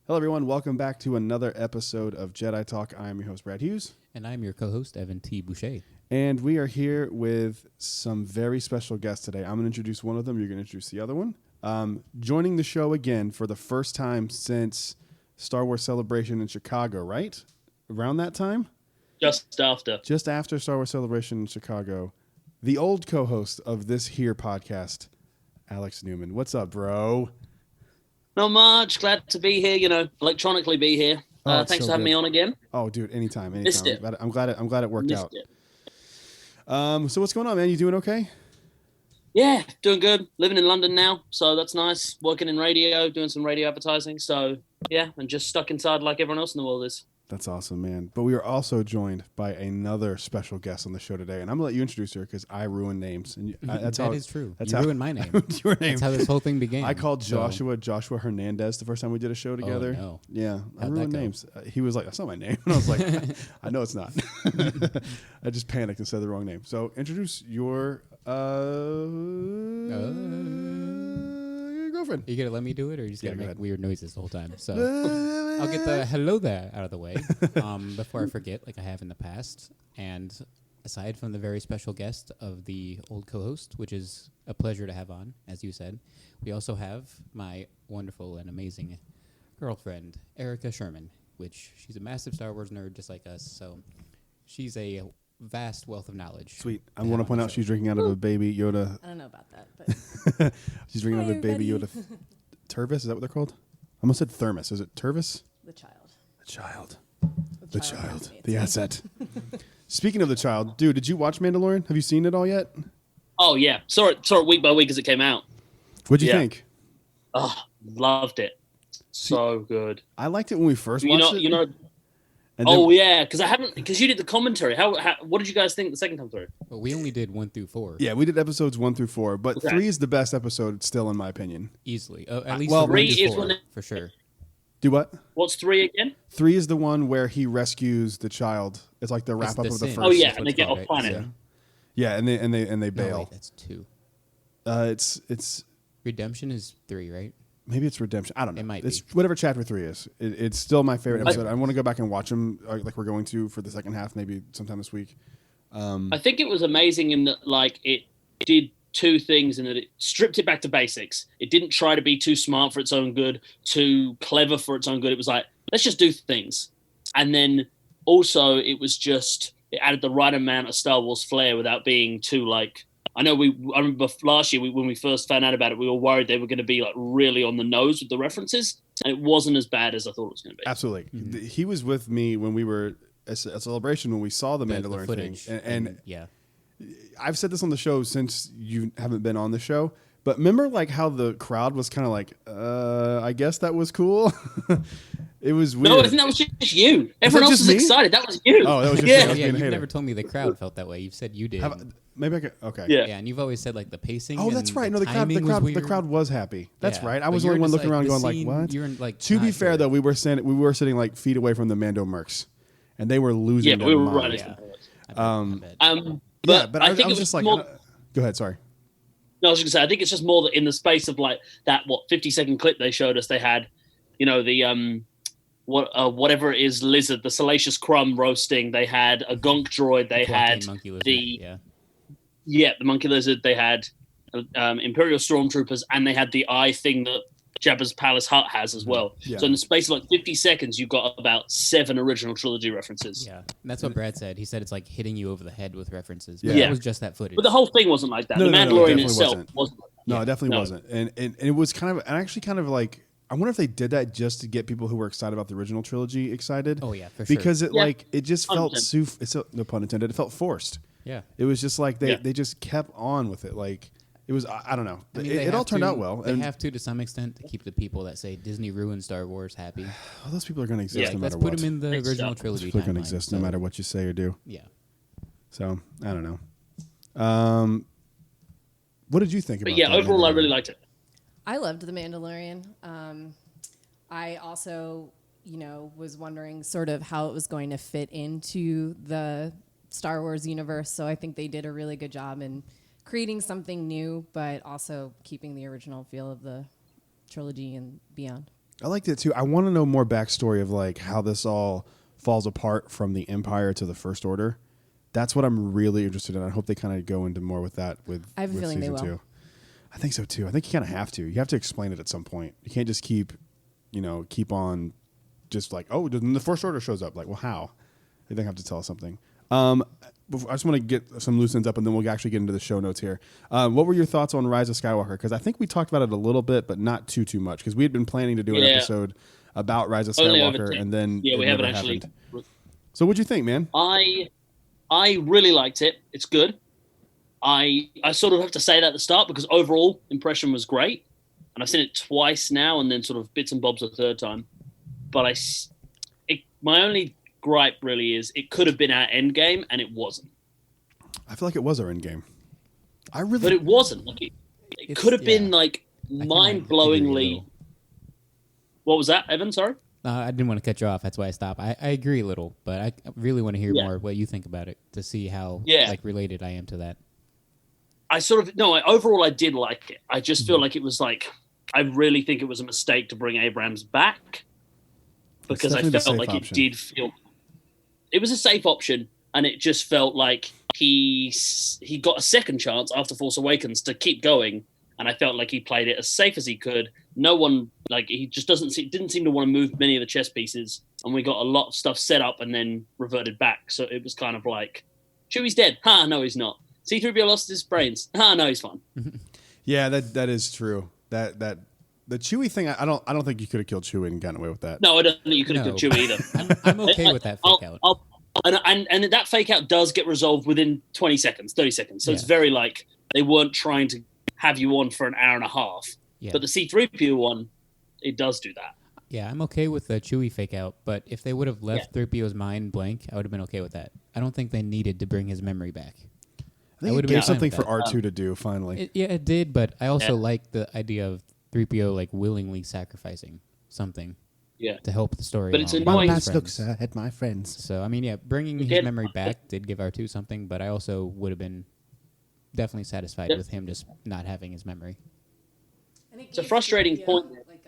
Hello, everyone. Welcome back to another episode of Jedi Talk. I am your host, Brad Hughes. And I'm your co-host, Evan T. Boucher. And we are here with some very special guests today. I'm going to introduce one of them. You're going to introduce the other one. Joining the show again for the first time since Star Wars Celebration in Chicago, right? Around that time? Just after. Just after Star Wars Celebration in Chicago. The old co-host of this here podcast, Alex Newman. What's up, bro? Not much. Glad to be here, electronically be here. Thanks for having me on again. Oh, dude, anytime. Missed it. I'm glad it worked Missed out. it. So what's going on, man? You doing okay? Yeah, doing good. Living in London now, so that's nice. Working in radio, doing some radio advertising. So, yeah, and just stuck inside like everyone else in the world is. That's awesome, man. But we are also joined by another special guest on the show today, and I'm gonna let you introduce her because I ruin names, and that's that how is true. That's you how ruined my name. Your name. That's how this whole thing began. I called Joshua Hernandez the first time we did a show together. Oh, no. Yeah, I How'd ruined that go? names. He was like, "That's not my name," and I was like, "I know it's not." I just panicked and said the wrong name. So introduce your girlfriend. You gonna let me do it, or you just gonna go make ahead. weird noises the whole time? So I'll get the hello there out of the way before I forget, like I have in the past. And aside from the very special guest of the old co-host, which is a pleasure to have on, as you said, we also have my wonderful and amazing girlfriend, Erica Sherman, which she's a massive Star Wars nerd just like us. So she's a vast wealth of knowledge. Sweet. I want to point out she's drinking out of a baby Yoda. I don't know about that, but She's drinking out of a baby Yoda. everybody. Turvis, is that what they're called? I almost said thermos. Is it Turvis? the child. The child. The The fascinates asset. Speaking of the child, dude, did you watch Mandalorian? Have you seen it all yet? Oh, yeah. Saw it week by week as it came out. What'd you Yeah. think? Oh, loved it. So good. I liked it when we first watched it. And then, Yeah, because you did the commentary. What did you guys think the second time through? But we only did 1 through 4. yeah, we did episodes 1 through 4, but Okay. 3 is the best episode still, in my opinion. Easily. At least well, the 3 1 to is 4, when for sure. Do what? What's 3 again? 3 is the one where he rescues the child. It's like the wrap up the of the sin. first. Oh, yeah, That's and what they it's get called, off right? planet. Yeah, and they No, bail. wait, that's 2. It's Redemption is 3, right? maybe it's Redemption. I don't know. It might it's be. whatever chapter 3 is. It's still my favorite episode. I want to go back and watch them like we're going to for the second half, maybe sometime this week. I think it was amazing in that, it did two things in that it stripped it back to basics. It didn't try to be too smart for its own good, too clever for its own good. It was like, let's just do things. And then also it added the right amount of Star Wars flair without being too I remember last year when we first found out about it, we were worried they were going to be really on the nose with the references, and it wasn't as bad as I thought it was going to be. Absolutely. He was with me when we were at a celebration when we saw the Mandalorian footage. thing. And yeah. I've said this on the show since you haven't been on the show, but remember how the crowd was kind of I guess that was cool. It was weird. No, I think that was just you. Everyone else just was me? excited. That was you. Oh, that was just yeah. me. I was Yeah, being a you've hater. never told me the crowd felt that way. You've said you did. Maybe I could. Okay. Yeah. Yeah, and you've always said the pacing. Oh, that's and right. No, the timing was crowd weird. was happy. That's Yeah, right. I but was the you only were one just looking around the going scene, what? You're To be not fair, good. though, we were sitting feet away from the Mando mercs, and they were losing. Yeah, their we were minds. right. I bet. But I think was it just more. go ahead. Sorry. No, I was going to say, I think it's just more that in the space of that 50-second clip they showed us, they had, the whatever it is lizard, the salacious crumb roasting. They had a gonk droid. They had Monkey lizard, the yeah. the monkey lizard. They had Imperial stormtroopers, and they had the eye thing that Jabba's palace hut has as well. Yeah. So in the space of 50 seconds, you've got about 7 original trilogy references. Yeah, and that's what Brad said. He said it's like hitting you over the head with references. Yeah. But it was just that footage. But the whole thing wasn't like that. No, The no, no, it Mandalorian definitely itself wasn't. wasn't like that. No, it definitely No. wasn't. And it was kind of I wonder if they did that just to get people who were excited about the original trilogy excited. Oh, yeah, for sure. Because it Yeah. it just felt 100%. no pun intended. It felt forced. yeah. It was just Yeah. they just kept on with it. It was I don't know. I mean, it all turned out well. They And have to some extent to keep the people that say Disney ruined Star Wars happy. all those people are going to exist Yeah, no Let's matter put what. them in the Thanks, original Doc. trilogy. People are going to timeline, exist no so, matter what you say or do. Yeah. So I don't know. What did you think about? But yeah, that overall, I Mandalorian? really liked it. I loved The Mandalorian. I also, was wondering sort of how it was going to fit into the Star Wars universe. So I think they did a really good job in creating something new, but also keeping the original feel of the trilogy and beyond. I liked it too. I want to know more backstory of like how this all falls apart from the Empire to the First Order. That's what I'm really interested in. I hope they kind of go into more with that with I have a feeling they season will. 2. I think so too. I think you kind of have to. You have to explain it at some point. You can't just keep on just like, oh, then the First Order shows up. Like, well, how? They have to tell us something. I just want to get some loose ends up, and then we'll actually get into the show notes here. What were your thoughts on Rise of Skywalker? Because I think we talked about it a little bit, but not too much. Because we had been planning to do an episode about Rise of Skywalker, and then we haven't actually. So, what'd you think, man? I really liked it. It's good. I sort of have to say that at the start because overall impression was great, and I've seen it twice now, and then sort of bits and bobs a third time. But my only gripe really is it could have been our end game, and it wasn't. I feel like it was our end game. But it wasn't. Like it could have been like mind-blowingly. What was that, Evan? Sorry. I didn't want to cut you off. That's why I stopped. I agree a little, but I really want to hear more what you think about it to see how related I am to that. Overall I did like it. I just feel like it was like I really think it was a mistake to bring Abrams back because I felt like it did feel it was a safe option, and it just felt like he got a second chance after Force Awakens to keep going, and I felt like he played it as safe as he could. No one he just didn't seem to want to move many of the chess pieces, and we got a lot of stuff set up and then reverted back. So it was kind of like, Chewie's dead. Ha, no, he's not. C-3PO lost his brains. Ha, no, he's fine. Yeah, that is true. That the Chewie thing, I don't think you could have killed Chewie and gotten away with that. No, I don't think you could have killed Chewie either. I'm okay with that fake out. And that fake out does get resolved within 20 seconds, 30 seconds. So it's very like they weren't trying to have you on for an hour and a half. Yeah. But the C-3PO one, it does do that. Yeah, I'm okay with the Chewie fake out, but if they would have left 3PO's mind blank, I would have been okay with that. I don't think they needed to bring his memory back. I think it gave something for R2 to do, finally. It did, but I also like the idea of 3PO like willingly sacrificing something to help the story. But it's annoying. One last look, sir, at my friends. So, I mean, bringing his memory back did give R2 something, but I also would have been definitely satisfied with him just not having his memory. It's a frustrating point. Like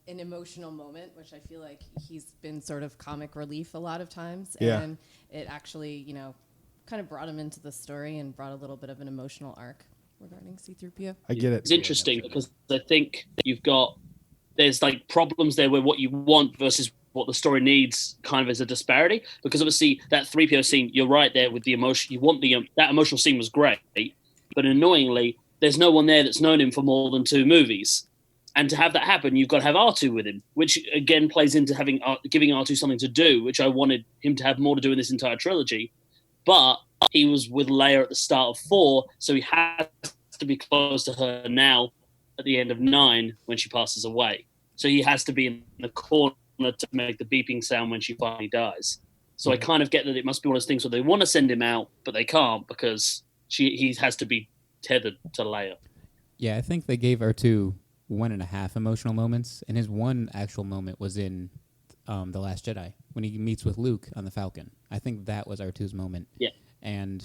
an emotional moment, which I feel like he's been sort of comic relief a lot of times. Yeah. And it actually, kind of brought him into the story and brought a little bit of an emotional arc regarding C-3PO. I get it. It's interesting because I think there's like problems there where what you want versus what the story needs kind of is a disparity, because obviously that 3PO scene, you're right there with the emotion. You want that emotional scene was great, but annoyingly, there's no one there that's known him for more than 2 movies. And to have that happen, you've got to have R2 with him, which again plays into giving R2 something to do, which I wanted him to have more to do in this entire trilogy. But he was with Leia at the start of 4, so he has to be close to her now at the end of 9 when she passes away. So he has to be in the corner to make the beeping sound when she finally dies. So I kind of get that it must be one of those things where they want to send him out, but they can't because he has to be tethered to Leia. Yeah, I think they gave R2 1.5 emotional moments, and his one actual moment was in The Last Jedi when he meets with Luke on the Falcon. I think that was R2's moment. Yeah. And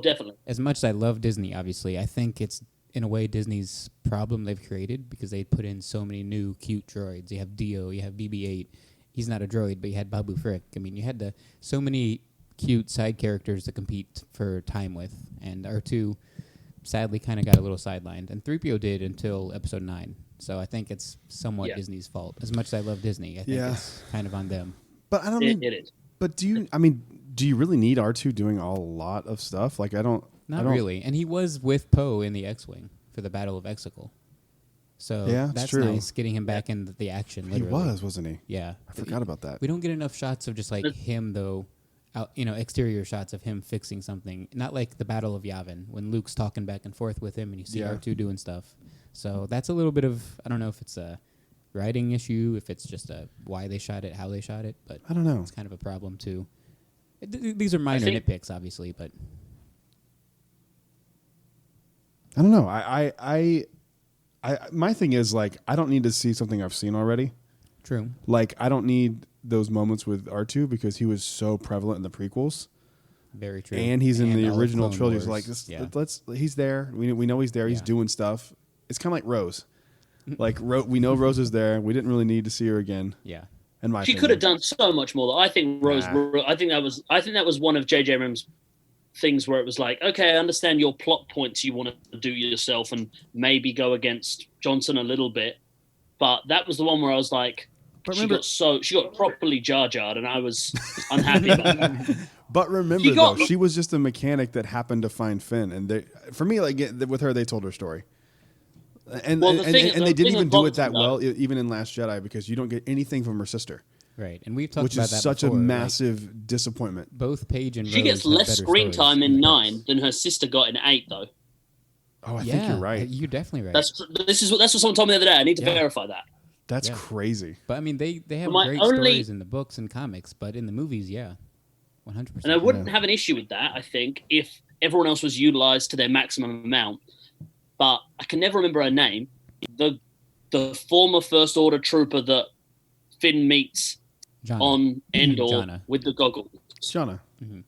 definitely. As much as I love Disney, obviously, I think it's in a way Disney's problem they've created because they put in so many new cute droids. You have Dio, you have BB-8. He's not a droid, but you had Babu Frick. I mean, you had so many cute side characters to compete for time with, and R2 sadly kind of got a little sidelined, and 3PO did until Episode 9. So I think it's somewhat Disney's fault. As much as I love Disney, I think it's kind of on them. But I don't mean, it is. But do you really need R2 doing a lot of stuff? Like, I don't. Not really. And he was with Poe in the X-Wing for the Battle of Exegol. So that's true. nice, getting him back in the action. Literally. He was, wasn't he? Yeah. I forgot about that. We don't get enough shots of just like him, though. Exterior shots of him fixing something. Not like the Battle of Yavin when Luke's talking back and forth with him and you see R2 doing stuff. So that's a little bit of, I don't know if it's a writing issue, if it's just why they shot it, how they shot it, but I don't know. It's kind of a problem too. These are minor nitpicks, obviously, but I don't know. I my thing is, like, I don't need to see something I've seen already. True. Like, I don't need those moments with R2 because he was so prevalent in the prequels. Very true. And he's in the original trilogy. Wars. Like, he's there. We know he's there. He's doing stuff. It's kind of like Rose. Like we know Rose is there. We didn't really need to see her again. Yeah. In my She opinion. could have done so much more. I think Rose. I think that was one of J.J. Abrams' things where it was like, okay, I understand your plot points you want to do yourself and maybe go against Johnson a little bit, but that was the one where I was like, she got properly jar-jarred, and I was unhappy about that. But remember, she was just a mechanic that happened to find Finn, and for me, like with her, they told her story, and they didn't even do it that well, even in Last Jedi, because you don't get anything from her sister. Right, and we've talked which about is that such before, a massive disappointment. Both Paige and she Rose gets less screen time in 9 than her sister got in 8, though. Oh, I think you're right. You're definitely right. That's what someone told me the other day. I need to verify that. That's crazy. But I mean, they have great stories in the books and comics, but in the movies, 100%. And I wouldn't have an issue with that, I think, if everyone else was utilized to their maximum amount. But I can never remember her name. The former First Order trooper that Finn meets on Endor with the goggles. Jana. Mm-hmm.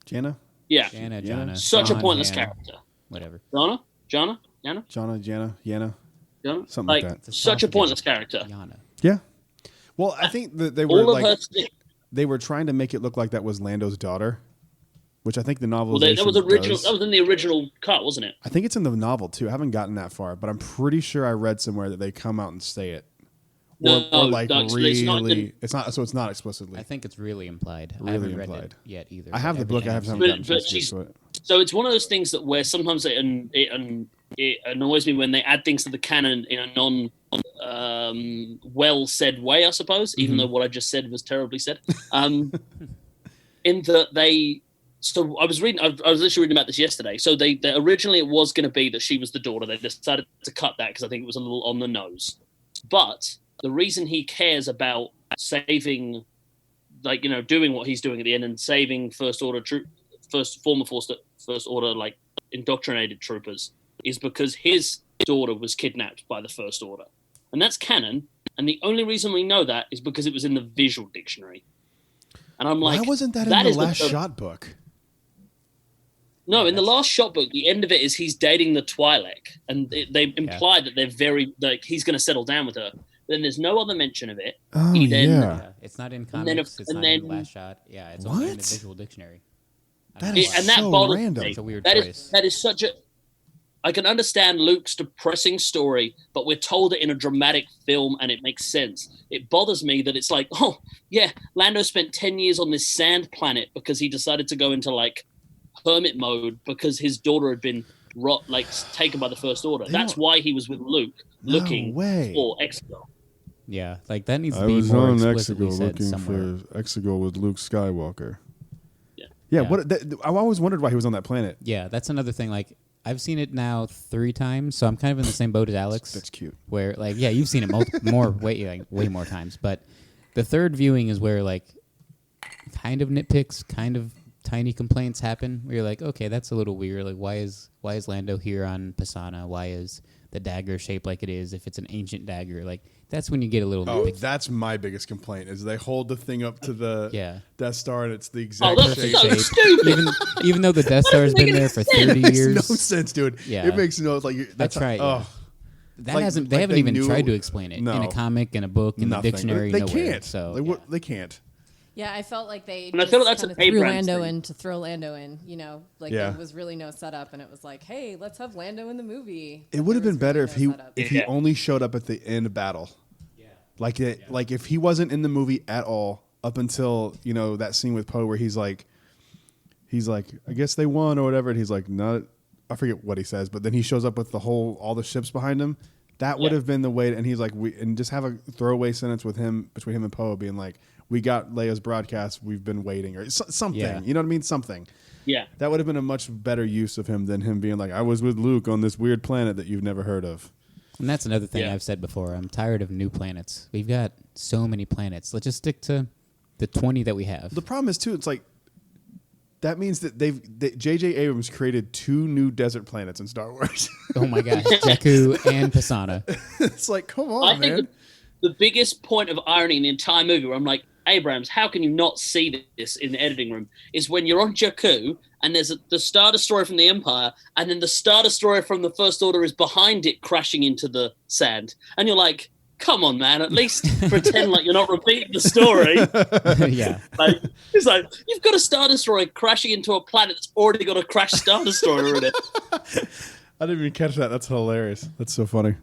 Jana? Yeah. Jana. Such a pointless character. Whatever. Jana? Something like that. Such a pointless character. Yana. Yeah. Well, I think that they were trying to make it look like that was Lando's daughter, which I think the novelization that was original. does. That was in the original cut, wasn't it? I think it's in the novel too. I haven't gotten that far, but I'm pretty sure I read somewhere that they come out and say it. It's not. So it's not explicitly. I think it's really implied. Really I haven't implied. read it yet either. I have the book. I haven't gotten to it. So it's one of those things that where sometimes it annoys me when they add things to the canon in a non well said way, I suppose, even though what I just said was terribly said. In that they. So I was literally reading about this yesterday. So they originally it was going to be that she was the daughter. They decided to cut that because I think it was a little on the nose. But the reason he cares about saving, doing what he's doing at the end and saving First Order indoctrinated troopers is because his daughter was kidnapped by the First Order, and that's canon. And the only reason we know that is because it was in the visual dictionary. And I'm like, why wasn't that in the Last Shot book? No, in the Last Shot book, the end of it is he's dating the Twi'lek, and they imply that they're very he's going to settle down with her. Then there's no other mention of it. Oh, it's not in comics. It's not in the Last Shot. Yeah, it's only in the visual dictionary. That is so random. It's a weird choice. That is such a. I can understand Luke's depressing story, but we're told it in a dramatic film, and it makes sense. It bothers me that it's like, oh yeah, Lando spent 10 years on this sand planet because he decided to go into hermit mode because his daughter had been taken by the First Order. That's why he was with Luke looking for Exegol. Yeah, that needs to be more explicitly said somewhere. Looking for Exegol with Luke Skywalker. Yeah. I always wondered why he was on that planet. Yeah, that's another thing. I've seen it now 3 times, so I'm kind of in the same boat as Alex. That's cute. Where you've seen it way more times, but the third viewing is where kind of nitpicks, kind of tiny complaints happen. Where you're like, okay, that's a little weird. Why is Lando here on Pisana? Why is the dagger shaped like it is? If it's an ancient dagger, that's when you get a little. Oh, nitpicky. That's my biggest complaint is they hold the thing up to the Death Star and it's the exact shape. So stupid. Even though the Death Star has been there for 30 years, it makes no sense, dude. Yeah. It makes no that's right. Oh. That hasn't. They haven't even tried to explain it in a comic, in a book, in the dictionary. They nowhere. can't. So they can't. Yeah, I felt like they and I feel that's kind of threw Lando in to throw Lando in. There was really no setup, and it was like, hey, let's have Lando in the movie. It would have been better if he only showed up at the end battle. Yeah. If he wasn't in the movie at all up until that scene with Poe where he's like, I guess they won or whatever, and he's like, not. I forget what he says, but then he shows up with all the ships behind him. That would have been the way, and he's like, and just have a throwaway sentence with him between him and Poe being like, we got Leia's broadcast, we've been waiting, or something. Yeah. You know what I mean? Something. Yeah. That would have been a much better use of him than him being like, I was with Luke on this weird planet that you've never heard of. And that's another thing I've said before. I'm tired of new planets. We've got so many planets. Let's just stick to the 20 that we have. The problem is, too, it's that means that J.J. Abrams created 2 new desert planets in Star Wars. Oh my gosh, Jakku and Pisana. It's come on, man. The biggest point of irony in the entire movie where I'm like, Abrams, how can you not see this in the editing room? Is when you're on Jakku and there's the Star Destroyer from the Empire, and then the Star Destroyer from the First Order is behind it, crashing into the sand, and you're like, "Come on, man! At least pretend like you're not repeating the story." Yeah, Like, it's like you've got a Star Destroyer crashing into a planet that's already got a crashed Star Destroyer in it. I didn't even catch that. That's hilarious. That's so funny.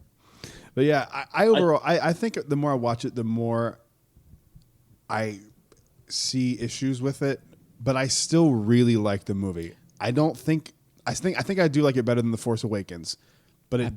But yeah, I overall, I think the more I watch it, the more I see issues with it, but I still really like the movie. I think I do like it better than The Force Awakens, but it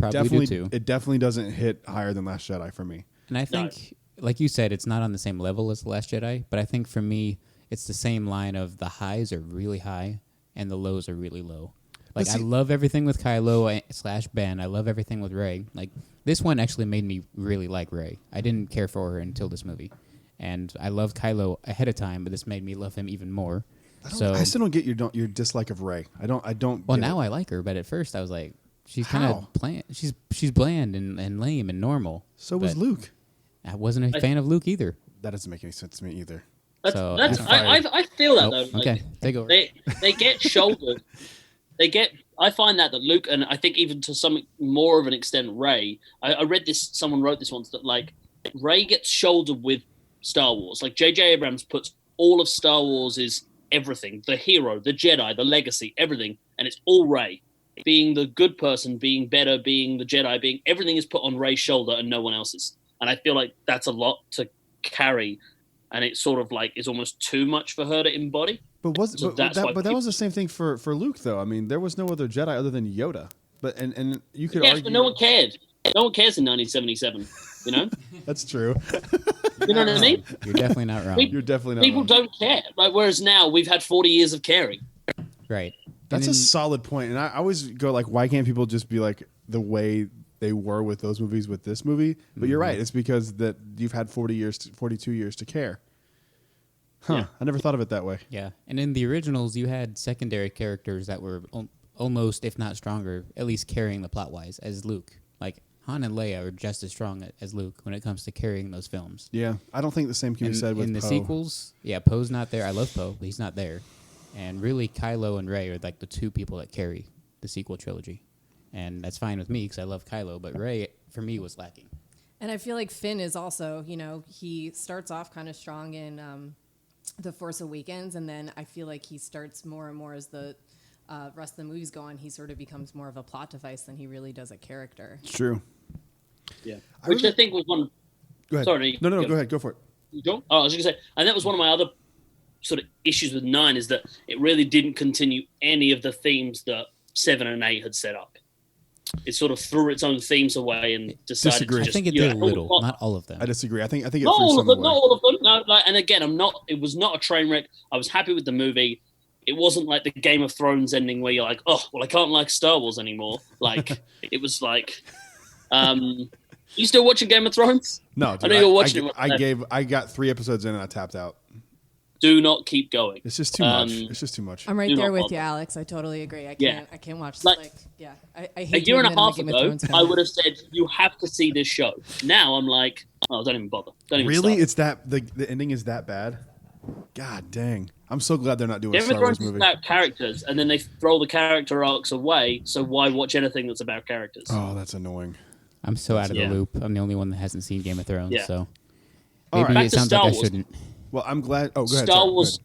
definitely doesn't hit higher than Last Jedi for me. and I think, like you said, it's not on the same level as The Last Jedi, but I think for me, it's the same line of the highs are really high and the lows are really low. Like, I love everything with Kylo / Ben. I love everything with Rey. Like, this one actually made me really like Rey. I didn't care for her until this movie. And I loved Kylo ahead of time, but this made me love him even more. I still don't get your dislike of Rey. I don't. Well, now I like her, but at first I was like, she's kind of bland. She's bland and lame and normal. So was Luke. I wasn't a fan of Luke either. That doesn't make any sense to me either. I feel that though. Okay, take over. They get shouldered. I find that Luke, and I think even to some more of an extent Rey. I read this. Someone wrote this once that like Rey gets shouldered with Star Wars. Like J.J. Abrams puts all of Star Wars is everything: the hero, the Jedi, the legacy, everything, and it's all Rey. Being the good person, being better, being the Jedi, being everything is put on Rey's shoulder and no one else's. And I feel like that's a lot to carry, and it sort of like is almost too much for her to embody. But that was the same thing for Luke though. I mean, there was no other Jedi other than Yoda. But and you could argue, but no one cared. No one cares in 1977. You know. That's true. You know what I mean? You're definitely not wrong. You're definitely not People wrong. don't care. Like, whereas now we've had 40 years of caring. Right. That's a solid point. And I always go like, why can't people just be like the way they were with those movies with this movie? But you're right. It's because that you've had 42 years to care. Huh. Yeah. I never thought of it that way. Yeah. And in the originals, you had secondary characters that were almost, if not stronger, at least carrying the plot-wise as Luke. Like, Han and Leia are just as strong as Luke when it comes to carrying those films. Yeah. I don't think the same can be said with in the Poe. sequels. Yeah, Poe's not there. I love Poe, but he's not there. And really, Kylo and Rey are like the two people that carry the sequel trilogy. And that's fine with me because I love Kylo, but Rey, for me, was lacking. And I feel like Finn is also, he starts off kind of strong in The Force Awakens, and then I feel like he starts more and more as the rest of the movies go on, he sort of becomes more of a plot device than he really does a character. It's true. Yeah. Which I think was one... Go ahead. Sorry. No, go ahead. Go for it. You don't? Oh, I was going to say, and that was one of my other sort of issues with 9 is that it really didn't continue any of the themes that 7 and 8 had set up. It sort of threw its own themes away and decided Disagree. to just... I think it did a little, not all of them. I disagree. I think it not threw all some of them. away. Not all of them. No, and again, it was not a train wreck. I was happy with the movie. It wasn't like the Game of Thrones ending where you're like, oh, well, I can't like Star Wars anymore. Like, it was like... you still watching Game of Thrones? No, dude, I know you're watching it. I got 3 episodes in and I tapped out. Do not keep going. It's just too much. It's just too much. I'm right there with you, Alex. I totally agree. I can't watch I hate a year and a half ago, I would have said you have to see this show. Now I'm like, oh, don't even bother. Don't even really? start. It's that the ending is that bad? God dang! I'm so glad they're not doing a Game of Star Wars Thrones is movie. about characters, and then they throw the character arcs away. So why watch anything that's about characters? Oh, that's annoying. I'm so out of the loop. I'm the only one that hasn't seen Game of Thrones, so All maybe right. it sounds like I shouldn't. Well, I'm glad. Oh, go ahead. Star Wars.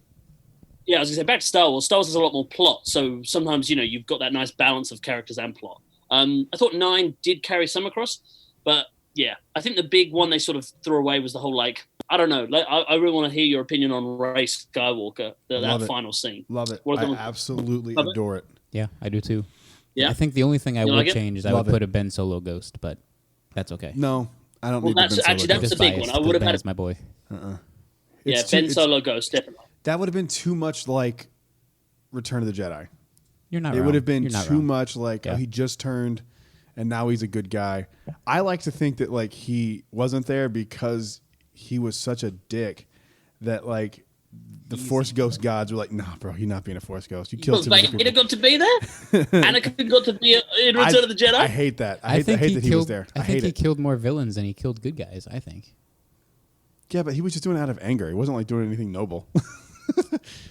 Yeah, I was going to say, back to Star Wars. Star Wars has a lot more plot, so sometimes, you've got that nice balance of characters and plot. I thought 9 did carry some across, but yeah, I think the big one they sort of threw away was the whole, like, I don't know. Like, I really want to hear your opinion on Rey Skywalker, that final scene. Love it. I absolutely adore it. Yeah, I do too. Yeah. I think the only thing I would change is I would Love put a Ben Solo ghost, but that's okay. No, I don't Well, need the Ben Solo actually, ghost. that's the big one. I would have Ben had is my boy. Ben Solo ghost, definitely. That would have been too much like Return of the Jedi. You're not It wrong. would have been You're not too wrong. much like, oh, he just turned and now he's a good guy. I like to think that like he wasn't there because he was such a dick that like the Force Ghost gods were like, nah, bro, you're not being a Force Ghost. You killed too many people. Vader got to be there? Anakin got to be in Return of the Jedi? I hate that. I hate that he was there. I think he killed more villains than he killed good guys, I think. Yeah, but he was just doing it out of anger. He wasn't like doing anything noble.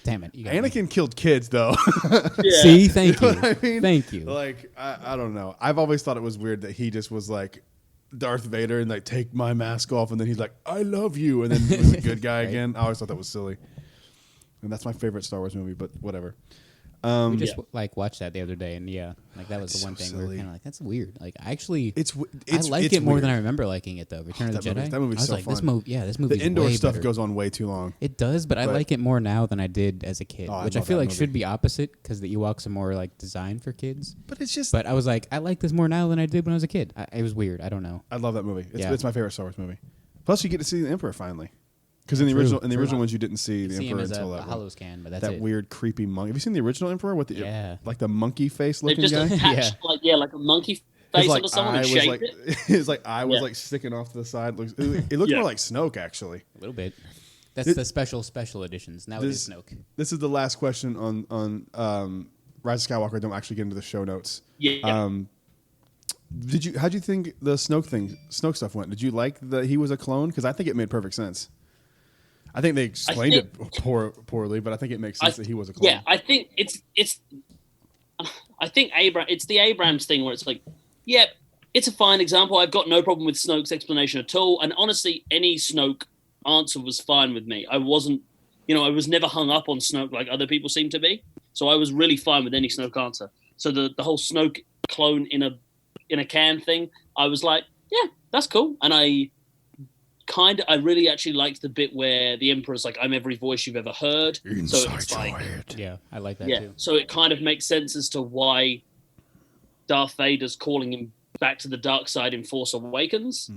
Damn it. You got me. Anakin killed kids, though. Yeah. See, thank you. You know what I mean? Thank you. Like, I don't know. I've always thought it was weird that he just was like Darth Vader and like, take my mask off. And then he's like, I love you. And then he was a good guy again. I always thought that was silly. And that's my favorite Star Wars movie, but whatever. We just like watched that the other day, and like that was the one so thing we were silly. kind of like, that's weird. Like actually, It's I like it's it more weird. than I remember liking it though. Return of the that movie- Jedi. that movie's I was so like, this fun. movie, this movie. The indoor stuff goes on way too long. It does, but I But- like it more now than I did as a kid, Oh, I which I love feel that like movie. should be opposite because the Ewoks are more like designed for kids. But it's just, But I was like, I like this more now than I did when I was a kid. It was weird. I don't know. I love that movie. Yeah. It's my favorite Star Wars movie. Plus, you get to see the Emperor finally. Because in the True, original true. ones, you didn't see the See him Emperor as until a that one. hollow scan, but that's That it. weird, creepy monk. Have you seen the original Emperor with the Yeah. like the monkey face They've looking just guy? attached like a monkey face onto someone and shaped it. His like eye was Yeah. like sticking off to the side. It looked Yeah. more like Snoke actually. A little bit. That's the special editions. Now it This- is Snoke. This is the last question on Rise of Skywalker. Don't actually get into the show notes. Yeah. How'd you think the Snoke stuff went? Did you like that he was a clone? Because I think it made perfect sense. I think they explained it poorly, but I think it makes sense that he was a clone. Yeah, I think it's it's the Abrams thing where it's like, yeah, it's a fine example. I've got no problem with Snoke's explanation at all. And honestly, any Snoke answer was fine with me. I wasn't, I was never hung up on Snoke like other people seem to be. So I was really fine with any Snoke answer. So the whole Snoke clone in a can thing, I was like, yeah, that's cool. And I really actually liked the bit where the Emperor's like, I'm every voice you've ever heard. So it's like, Yeah, I like that yeah. too. So it kind of makes sense as to why Darth Vader's calling him back to the dark side in Force Awakens,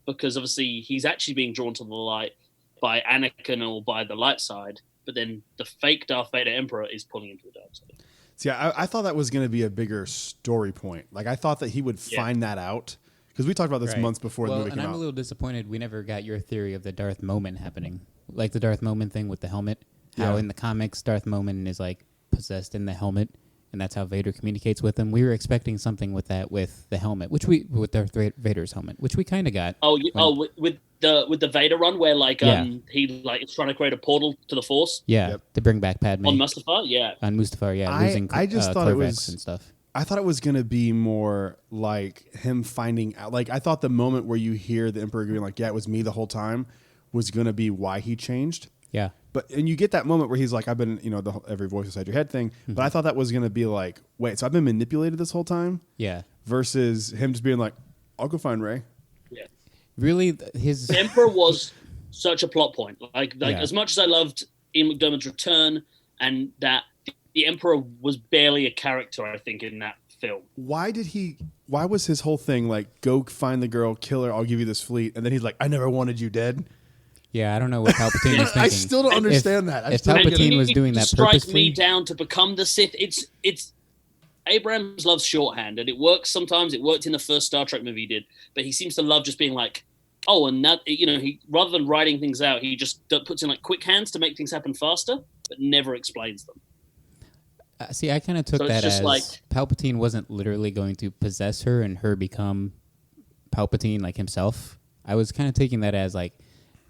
because obviously he's actually being drawn to the light by Anakin or by the light side, but then the fake Darth Vader Emperor is pulling him to the dark side. See, I thought that was going to be a bigger story point. Like I thought that he would find that out. Because we talked about this Right. months before the movie and came I'm out. a little disappointed we never got your theory of the Darth moment happening. Like the Darth moment thing with the helmet. How Yeah. in the comics, Darth moment is like possessed in the helmet, and that's how Vader communicates with him. We were expecting something with that with the helmet, with Darth Vader's helmet, which we kind of got. With the Vader run where Yeah. he like is trying to create a portal to the Force Yeah, Yep. to bring back Padme on Mustafar, yeah. on Mustafar. Yeah, I losing just thought it Corvettes was- and stuff. I thought it was going to be more like him finding out. Like I thought the moment where you hear the Emperor being like, "Yeah, it was me the whole time," was going to be why he changed. Yeah, And you get that moment where he's like, "I've been, every voice inside your head thing." But I thought that was going to be like, "Wait, so I've been manipulated this whole time?" yeah. Versus him just being like, "I'll go find Rey." Yeah. Really, his The Emperor was such a plot point. Like Yeah. as much as I loved Ian McDermott's return, and that the Emperor was barely a character, I think, in that film. Why was his whole thing like, "Go find the girl, kill her, I'll give you this fleet," and then he's like, "I never wanted you dead." Yeah, I don't know what Palpatine was thinking. I still don't understand that. I If still don't get Palpatine it. was doing to that strike purposely, me down to become the Sith. It's Abrams loves shorthand, and it works sometimes. It worked in the first Star Trek movie he did, but he seems to love just being like, oh, and that he rather than writing things out, he just puts in like quick hands to make things happen faster, but never explains them. See, I kind of took So it's that just as like- Palpatine wasn't literally going to possess her and her become Palpatine like himself. I was kind of taking that as like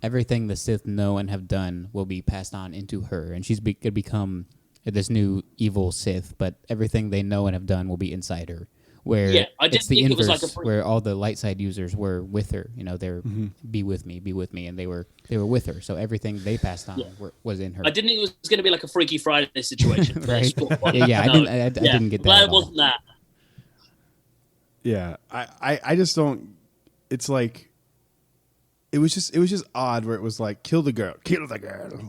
everything the Sith know and have done will be passed on into her, and she's could become this new evil Sith. But everything they know and have done will be inside her. Where Yeah, I didn't it's the think it was inverse, like a where all the light side users were with her. They're Mm-hmm. be with me, and they were with her. So everything they passed on was in her. I didn't think it was going to be like a Freaky Friday situation. Right? No. Yeah, I didn't get that. Glad at it all. wasn't that. Yeah, I just don't. It's like it was just odd where it was like, kill the girl,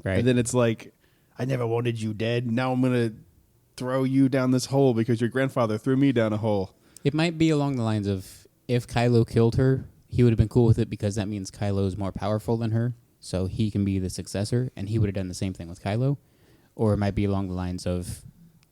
Right. and then it's like, I never wanted you dead. Now I'm gonna throw you down this hole because your grandfather threw me down a hole. It might be along the lines of if Kylo killed her, he would have been cool with it because that means Kylo's more powerful than her, so he can be the successor, and he would have done the same thing with Kylo. Or it might be along the lines of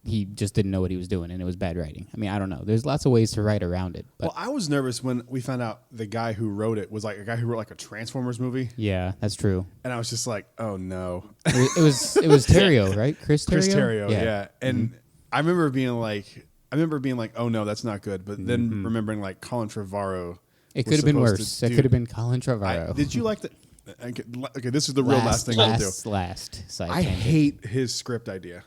he just didn't know what he was doing and it was bad writing. I mean, I don't know. There's lots of ways to write around it. But Well, I was nervous when we found out the guy who wrote it was like a guy who wrote like a Transformers movie, yeah, that's true. and I was just like, oh no, It was Terrio, right? Chris Terrio. Chris Terrio, yeah. And Mm-hmm. I remember being like, oh no, that's not good. But then remembering like Colin Trevorrow. It was could have been supposed worse. to It do- could have been Colin Trevorrow. Did you like the? Okay, this is the real last thing I'll do. Last side I tangent. hate his script idea.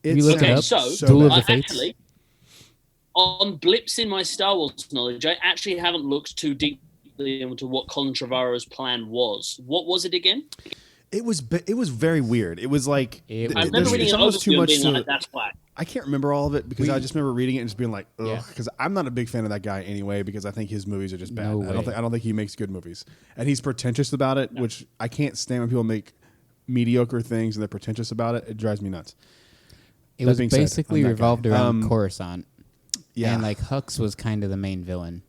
We looked Okay, it up. so Duel of bad. the Fates. actually, on blips in my Star Wars knowledge, I actually haven't looked too deeply into what Colin Trevorrow's plan was. What was it again? It was very weird. It was like It I was remember reading it's an almost too overview and much being to. like, that's whack. I can't remember all of it because I just remember reading it and just being like, ugh, Yeah. because I'm not a big fan of that guy anyway because I think his movies are just bad. No I don't way. think he makes good movies, and he's pretentious about it, which I can't stand when people make mediocre things and they're pretentious about it. It drives me nuts. It That was being said, basically I'm that revolved guy. around Coruscant. Yeah, And like Hux was kind of the main villain.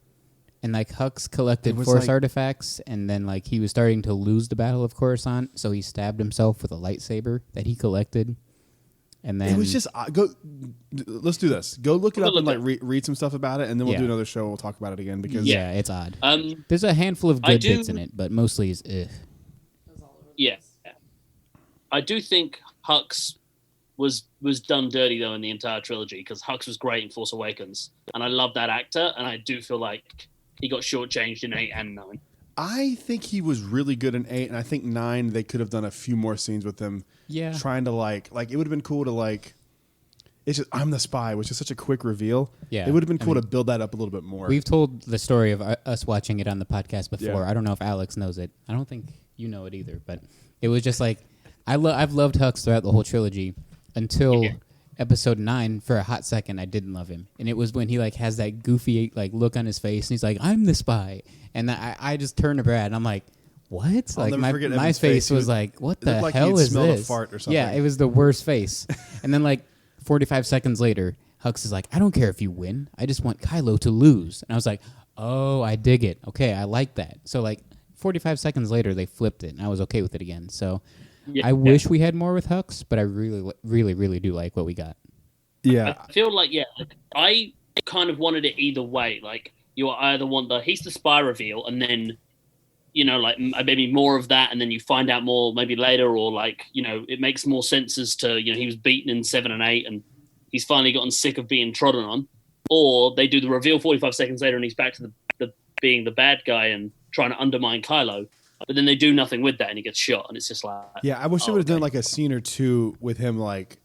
And like Hux collected It was Force like- artifacts, and then like he was starting to lose the Battle of Coruscant, so he stabbed himself with a lightsaber that he collected. And then it was just let's do this. Go look it We'll up and look like read some stuff about it, and then we'll Yeah. do another show. We'll talk about it again because yeah, it's odd. Um, There's a handful of I good do- bits in it, but mostly is yeah. I do think Hux was done dirty though in the entire trilogy because Hux was great in Force Awakens, and I love that actor, and I do feel like he got shortchanged in 8 and 9. I think he was really good in 8, and I think 9 they could have done a few more scenes with him. Yeah. Trying to like it would have been cool to like. It's just I'm the spy, which is such a quick reveal. Yeah, it would have been I cool mean, to build that up a little bit more. We've told the story of us watching it on the podcast before. Yeah. I don't know if Alex knows it. I don't think you know it either, but it was just like I've loved Hux throughout the whole trilogy until episode 9. For a hot second, I didn't love him, and it was when he like has that goofy like look on his face, and he's like, "I'm the spy," and I just turned to Brad, and I'm like, "What?" I'll Like never forget my Evan's face face. was like, "What it the looked like hell he'd is smelled a this?" fart or something. Yeah, it was the worst face. And then like 45 seconds later, Hux is like, "I don't care if you win. I just want Kylo to lose." And I was like, "Oh, I dig it. Okay, I like that." So like 45 seconds later, they flipped it, and I was okay with it again. So I wish we had more with Hux, but I really, really, really do like what we got. Yeah, I feel like like, I kind of wanted it either way. Like you either want he's the spy reveal, and then like maybe more of that, and then you find out more maybe later, or like it makes more sense as to he was beaten in 7 and 8, and he's finally gotten sick of being trodden on, or they do the reveal 45 seconds later, and he's back to the being the bad guy and trying to undermine Kylo. But then they do nothing with that, and he gets shot, and it's just like yeah. I wish they would have okay. done like a scene or two with him like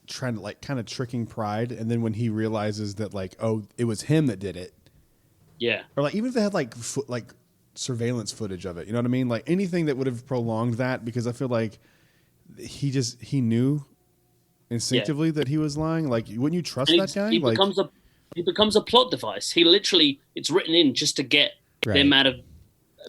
trying to like kind of tricking Pride, and then when he realizes that like it was him that did it, Yeah. or like even if they had like surveillance footage of it, you know what I mean? Like anything that would have prolonged that, because I feel like he knew instinctively that he was lying. Like, wouldn't you trust And that guy? He Like, becomes a plot device. He literally, it's written in just to get Right. them out of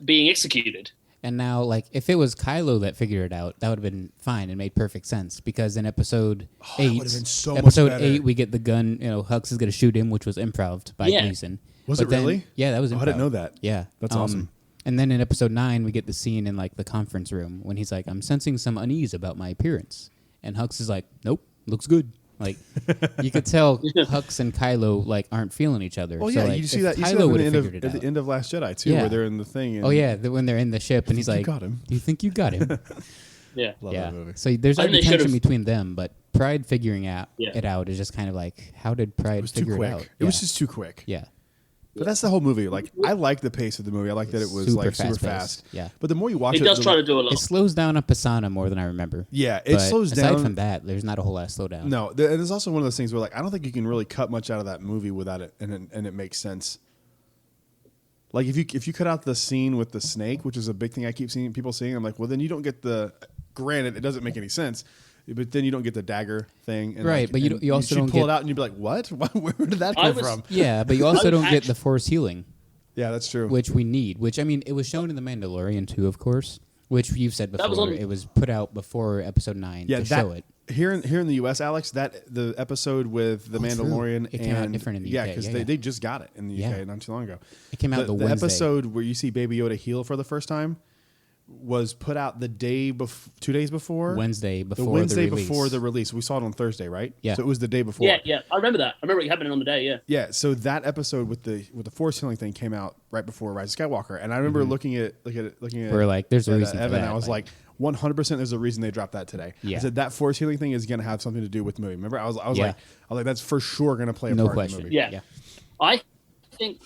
being executed. And now, like, if it was Kylo that figured it out, that would have been fine and made perfect sense. Because in episode that 8, would've been so much episode better. 8, we get the gun. Hux is going to shoot him, which was improv by Yeah. Gleason. Was But it then- really? Yeah, that was improv. I didn't know that. Yeah, That's awesome. And then in episode 9, we get the scene in like the conference room when he's like, "I'm sensing some unease about my appearance," and Hux is like, "Nope, looks good." Like you could tell Hux and Kylo like aren't feeling each other. well, So, yeah, like, you see if that. You see Kylo that would at have the, figured at it the out. end of Last Jedi too, Yeah. where they're in the thing. And Oh yeah, when they're in the ship and he's you like, got him. "Do you think you got him?" Yeah. Love yeah. that movie. So there's I think already they tension should've- between them, but Pride figuring Yeah. it out is just kind of like, how did Pride It was too figure quick. it out? It was just too quick. yeah. But that's the whole movie. Like, I like the pace of the movie. I like that it was Super like super fast-paced. fast. Yeah. But the more you watch It it, does the- try to do a lot. It slows down on Pisana more than I remember. Yeah, it But slows aside down. from that, there's not a whole lot of slowdown. No, and it's also one of those things where like I don't think you can really cut much out of that movie without it, and it makes sense. Like if you cut out the scene with the snake, which is a big thing I keep seeing people saying, I'm like, well, then you don't get the. Granted, it doesn't make any sense, but then you don't get the dagger thing, and Right, like, but you and you also should don't pull get it out, and you'd be like, what? Where did that I come was- from? Yeah, but you also I don't get actu- the Force healing, Yeah, that's true. which we need. Which I mean, it was shown in the Mandalorian too, of course. Which you've said That was before. on- It was put out before Episode 9 yeah, to that show it. here in the U.S., Alex, that the episode with the Oh, true. Mandalorian It came out and different in the yeah, UK. because Yeah, yeah. they just got it in the UK Yeah. not too long ago. It came out the the Wednesday. episode where you see Baby Yoda heal for the first time was put out the day 2 days before Wednesday before the Wednesday release. before the release. We saw it on Thursday, right? Yeah. So it was the day before. Yeah. I remember that. I remember it happening on the day. Yeah. Yeah. So that episode with the Force healing thing came out right before Rise of Skywalker, and I remember looking at We're like, there's a at, reason for Evan. that, I was like, 100%. There's a reason they dropped that today. Yeah. I said that Force healing thing is going to have something to do with the movie. Remember, I was Yeah. like, that's for sure going to play a no part question. in the movie. Yeah. I think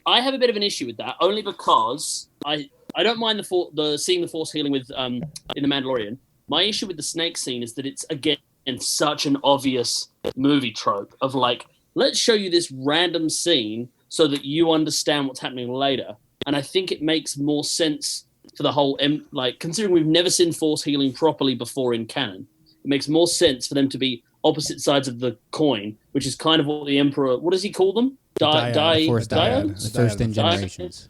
I have a bit of an issue with that, only because I don't mind the seeing the Force healing with in the Mandalorian. My issue with the snake scene is that it's again such an obvious movie trope of like, let's show you this random scene so that you understand what's happening later. And I think it makes more sense for the whole like, considering we've never seen Force healing properly before in canon, it makes more sense for them to be opposite sides of the coin, which is kind of what the Emperor, what does he call them? The Force dyad. Dyad. The first in generations.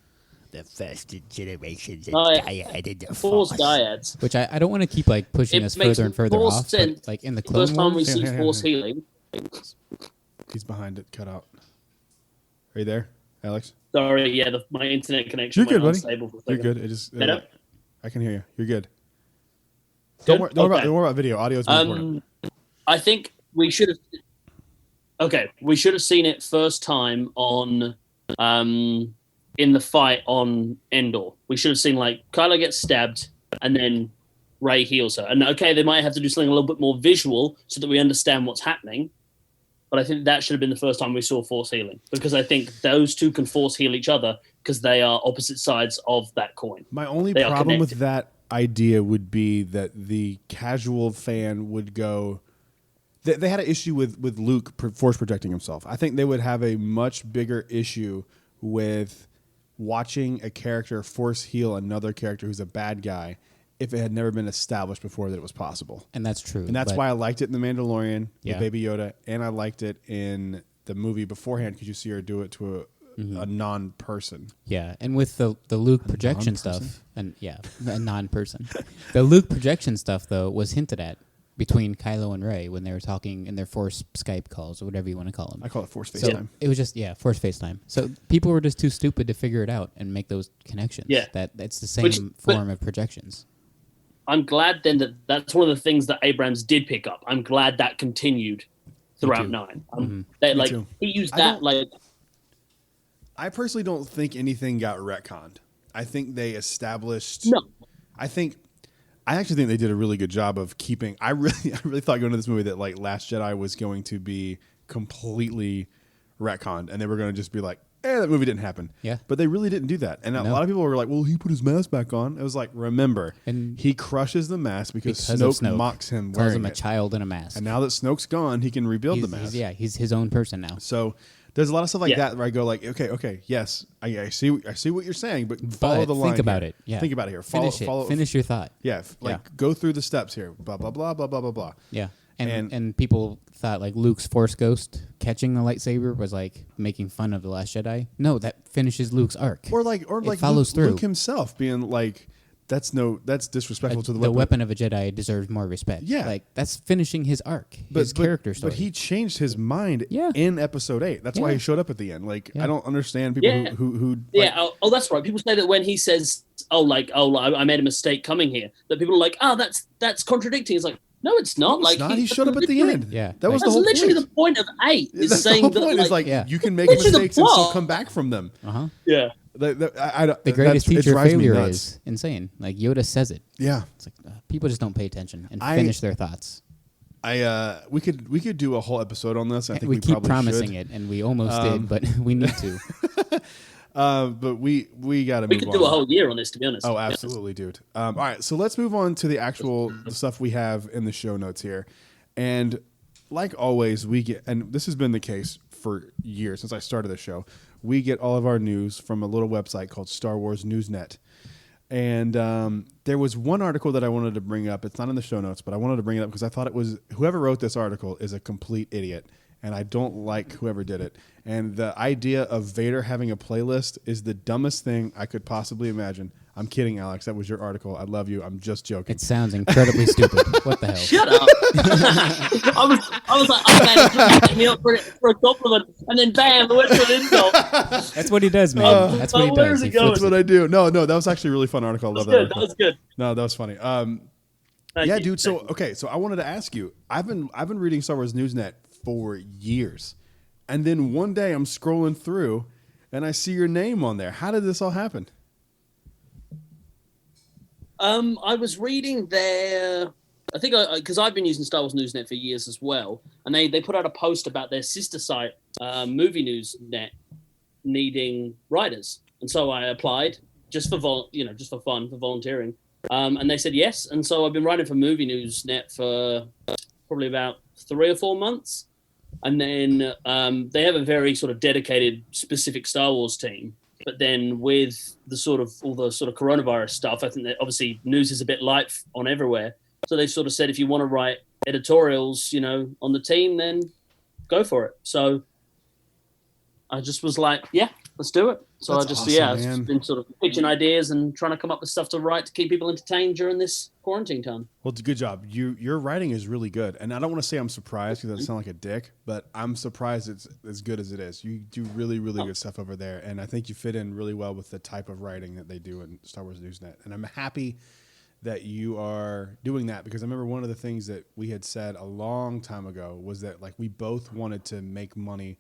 The first generations of dyad in the Force Force. dyads. Which I don't want to keep like pushing It us makes further and further more off. sense But, like in the The Clone first time we Wars, see Force healing. He's behind it. Cut out. Are you there, Alex? Sorry, yeah, my internet connection You're good, went buddy. unstable for a You're second. good. It just. Better? I can hear you. You're good. Good? Don't worry about video. Audio is more important. I think we should have. Okay, we should have seen it first time on, in the fight on Endor. We should have seen like Kylo gets stabbed and then Rey heals her. And okay, they might have to do something a little bit more visual so that we understand what's happening. But I think that should have been the first time we saw Force healing, because I think those two can Force heal each other because they are opposite sides of that coin. My only They are problem with connected. that idea would be that the casual fan would go. They had an issue with Luke force projecting himself. I think they would have a much bigger issue with watching a character force heal another character who's a bad guy if it had never been established before that it was possible. and that's true. And that's but- why I liked it in The Mandalorian Yeah. with Baby Yoda, and I liked it in the movie beforehand because you see her do it to a non-person. Yeah, and with the Luke projection stuff, and a non-person. The Luke projection stuff though was hinted at between Kylo and Rey when they were talking in their Force Skype calls or whatever you want to call them. I call it Force So FaceTime. it was just Force FaceTime. So people were just too stupid to figure it out and make those connections. Yeah. That's the same form of projections. I'm glad then that that's one of the things that Abrams did pick up. I'm glad that continued throughout too. 9. That Me like too. he used I that don't- like I personally don't think anything got retconned. I think they established. no. I actually think they did a really good job of keeping. I really thought going into this movie that like Last Jedi was going to be completely retconned, and they were going to just be like, that movie didn't happen. Yeah. But they really didn't do that. And a No. lot of people were like, well, he put his mask back on. It was like, remember, And he crushes the mask because of Snoke mocks him calls wearing him a it. child in a mask. And now that Snoke's gone, he can rebuild the mask. He's his own person now. So there's a lot of stuff like Yeah. that where I go like, okay, yes, I see what you're saying, but follow But the line. think about here. it. Yeah. Think about it here. Finish it. Finish your thought. Yeah, go through the steps here. Blah blah blah blah blah blah blah. Yeah. And- And people thought like Luke's Force Ghost catching the lightsaber was like making fun of the Last Jedi. No, that finishes Luke's arc. Or like follows through. Luke himself being like, that's disrespectful to the the weapon. weapon of a Jedi deserves more respect. Yeah. Like that's finishing his arc, his character story. But he changed his mind Yeah. in Episode 8. That's why Yeah. he showed up at the end. Like Yeah. I don't understand people Yeah. who Yeah, that's right. People say that when he says, I made a mistake coming here," that people are like, that's contradicting. It's like, no, it's not. It's like not. He showed up at the end. Yeah. That was That's the whole literally point. the point of 8. Is That's saying the that whole point. Is like Yeah. you can make Literally the mistakes and still plot. come back from them. Uh-huh. yeah. The greatest it teacher drives me failure nuts. is insane. Like Yoda says it. Yeah. It's like people just don't pay attention and I- finish their thoughts. We could do a whole episode on this. I think we we keep probably promising should. it, and we almost did, but we need to. But we got to move We could on. do a whole year on this, to be honest. Oh, absolutely, dude. All right, so let's move on to the actual stuff we have in the show notes here. And like always, we get, and this has been the case for years since I started the show, we get all of our news from a little website called Star Wars Newsnet. And there was one article that I wanted to bring up. It's not in the show notes, but I wanted to bring it up because I thought it was, whoever wrote this article is a complete idiot. And I don't like whoever did it. And the idea of Vader having a playlist is the dumbest thing I could possibly imagine. I'm kidding, Alex. That was your article. I love you. I'm just joking. It sounds incredibly stupid. What the hell? Shut up. I was like, oh man, just set me up for a compliment, and then bam, I went to an insult. That's what he does, man. That's what he where does. is He it going? flips That's what I do. No, that was actually a really fun article. I love That that was good. That article. was good. No, that was funny. Thank Yeah, you. dude. So okay, so I wanted to ask you. I've been reading Star Wars Newsnet for years, and then one day I'm scrolling through, and I see your name on there. How did this all happen? I was reading their, I think, because I've been using Star Wars Newsnet for years as well, and they put out a post about their sister site, Movie News Net, needing writers, and so I applied just for just for fun, for volunteering. And they said yes, and so I've been writing for Movie News Net for probably about 3 or 4 months, and then they have a very sort of dedicated, specific Star Wars team. But then with the sort of all the sort of coronavirus stuff, I think that obviously news is a bit light on everywhere. So they sort of said, if you want to write editorials, on the team, then go for it. So I just was like, yeah, let's do it. So That's I just, awesome, I've man. just been sort of pitching ideas and trying to come up with stuff to write to keep people entertained during this quarantine time. Well, it's a good job. Your writing is really good, and I don't want to say I'm surprised because I sound like a dick, but I'm surprised it's as good as it is. You do really, really good stuff over there, and I think you fit in really well with the type of writing that they do in Star Wars Newsnet. And I'm happy that you are doing that, because I remember one of the things that we had said a long time ago was that like we both wanted to make money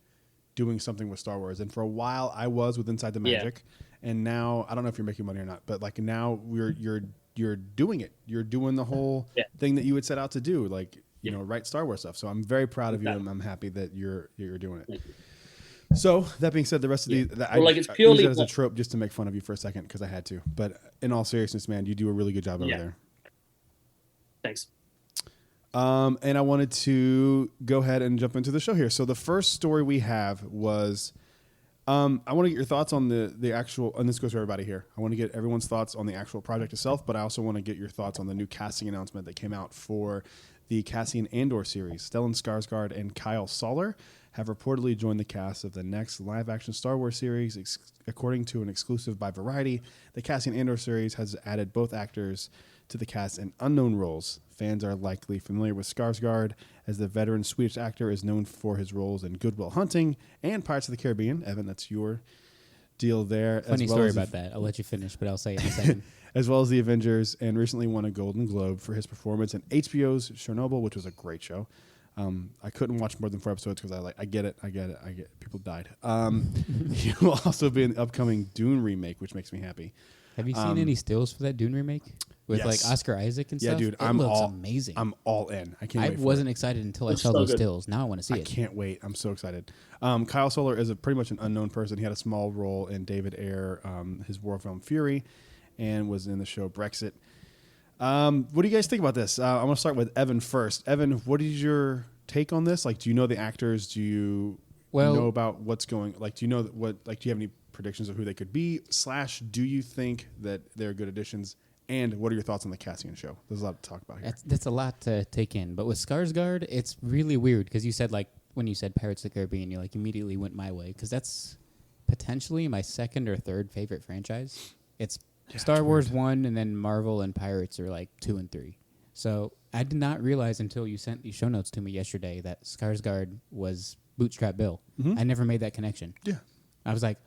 doing something with Star Wars, and for a while I was with Inside the Magic, and now I don't know if you're making money or not, but like now you're doing it. You're doing the whole thing that you had set out to do, like write Star Wars stuff. So I'm very proud of you, and I'm happy that you're doing it. So that being said, the rest of it's purely I use that as a trope just to make fun of you for a second because I had to. But in all seriousness, man, you do a really good job over there. Thanks. And I wanted to go ahead and jump into the show here. So the first story we have was, I want to get your thoughts on the actual, and this goes for everybody here. I want to get everyone's thoughts on the actual project itself, but I also want to get your thoughts on the new casting announcement that came out for the Cassian Andor series. Stellan Skarsgård and Kyle Soller have reportedly joined the cast of the next live-action Star Wars series. According to an exclusive by Variety, the Cassian Andor series has added both actors to the cast in unknown roles. Fans are likely familiar with Skarsgård, as the veteran Swedish actor is known for his roles in Good Will Hunting and Pirates of the Caribbean. Evan, that's your deal there. Funny story about that. I'll let you finish, but I'll say it in a second. As well as The Avengers, and recently won a Golden Globe for his performance in HBO's Chernobyl, which was a great show. I couldn't watch more than 4 episodes because I get it. People died. He will also be in the upcoming Dune remake, which makes me happy. Have you seen any stills for that Dune remake with like Oscar Isaac and stuff? Yeah, dude, it looks amazing. I'm all in. I can't. wait for wasn't excited until I saw those stills. Now I want to see it. I can't wait. I'm so excited. Kyle Soller is pretty much an unknown person. He had a small role in David Ayer, his war film Fury, and was in the show Brexit. What do you guys think about this? I'm going to start with Evan first. Evan, what is your take on this? Like, do you know the actors? Do you know about what's going? Like, do you know what? Like, do you have any predictions of who they could be? / do you think that they're good additions? And what are your thoughts on the Cassian show? There's a lot to talk about here. That's a lot to take in. But with Skarsgård, it's really weird because you said, like, when you said Pirates of the Caribbean, you like immediately went my way because that's potentially my second or third favorite franchise. It's Star Wars 1, and then Marvel and Pirates are like 2 and 3. So I did not realize until you sent these show notes to me yesterday that Skarsgård was Bootstrap Bill. Mm-hmm. I never made that connection. Yeah. I was like,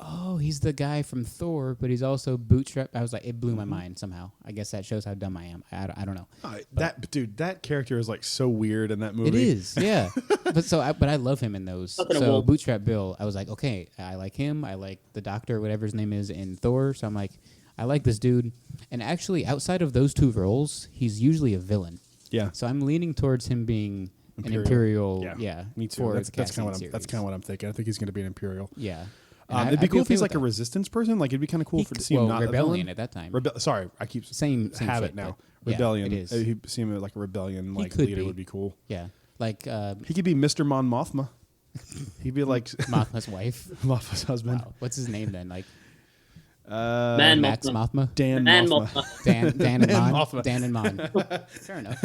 oh, he's the guy from Thor, but he's also Bootstrap. I was like, it blew my mind somehow. I guess that shows how dumb I am. I don't know. That character is like so weird in that movie. It is, yeah. but I love him in those. So Bootstrap Bill, I was like, okay, I like him. I like the Doctor, whatever his name is, in Thor. So I'm like, I like this dude. And actually, outside of those two roles, he's usually a villain. Yeah. So I'm leaning towards him being an Imperial. Yeah, me too. That's kind of what I'm thinking. I think he's going to be an Imperial. Yeah. It'd be cool if he's like a resistance person. Like, it'd be kind of cool to see him not Rebellion at that time. Sorry, I keep same have shit, it now. Yeah, Rebellion. it is. He'd see him like a rebellion leader would be cool. Yeah, like he could be Mr. Mon Mothma. He'd be like Mothma's wife, Mothma's husband. Wow. What's his name then? Like Max Mothma. Dan Mothma. Dan and Mon. Mothma. Dan and Mon. Fair enough.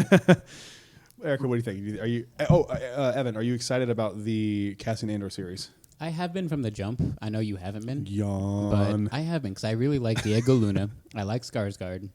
Erica, what do you think? Are you? Evan, are you excited about the Cassian Andor series? I have been from the jump. I know you haven't been. Yawn. But I have been because I really like Diego Luna. I like Skarsgård.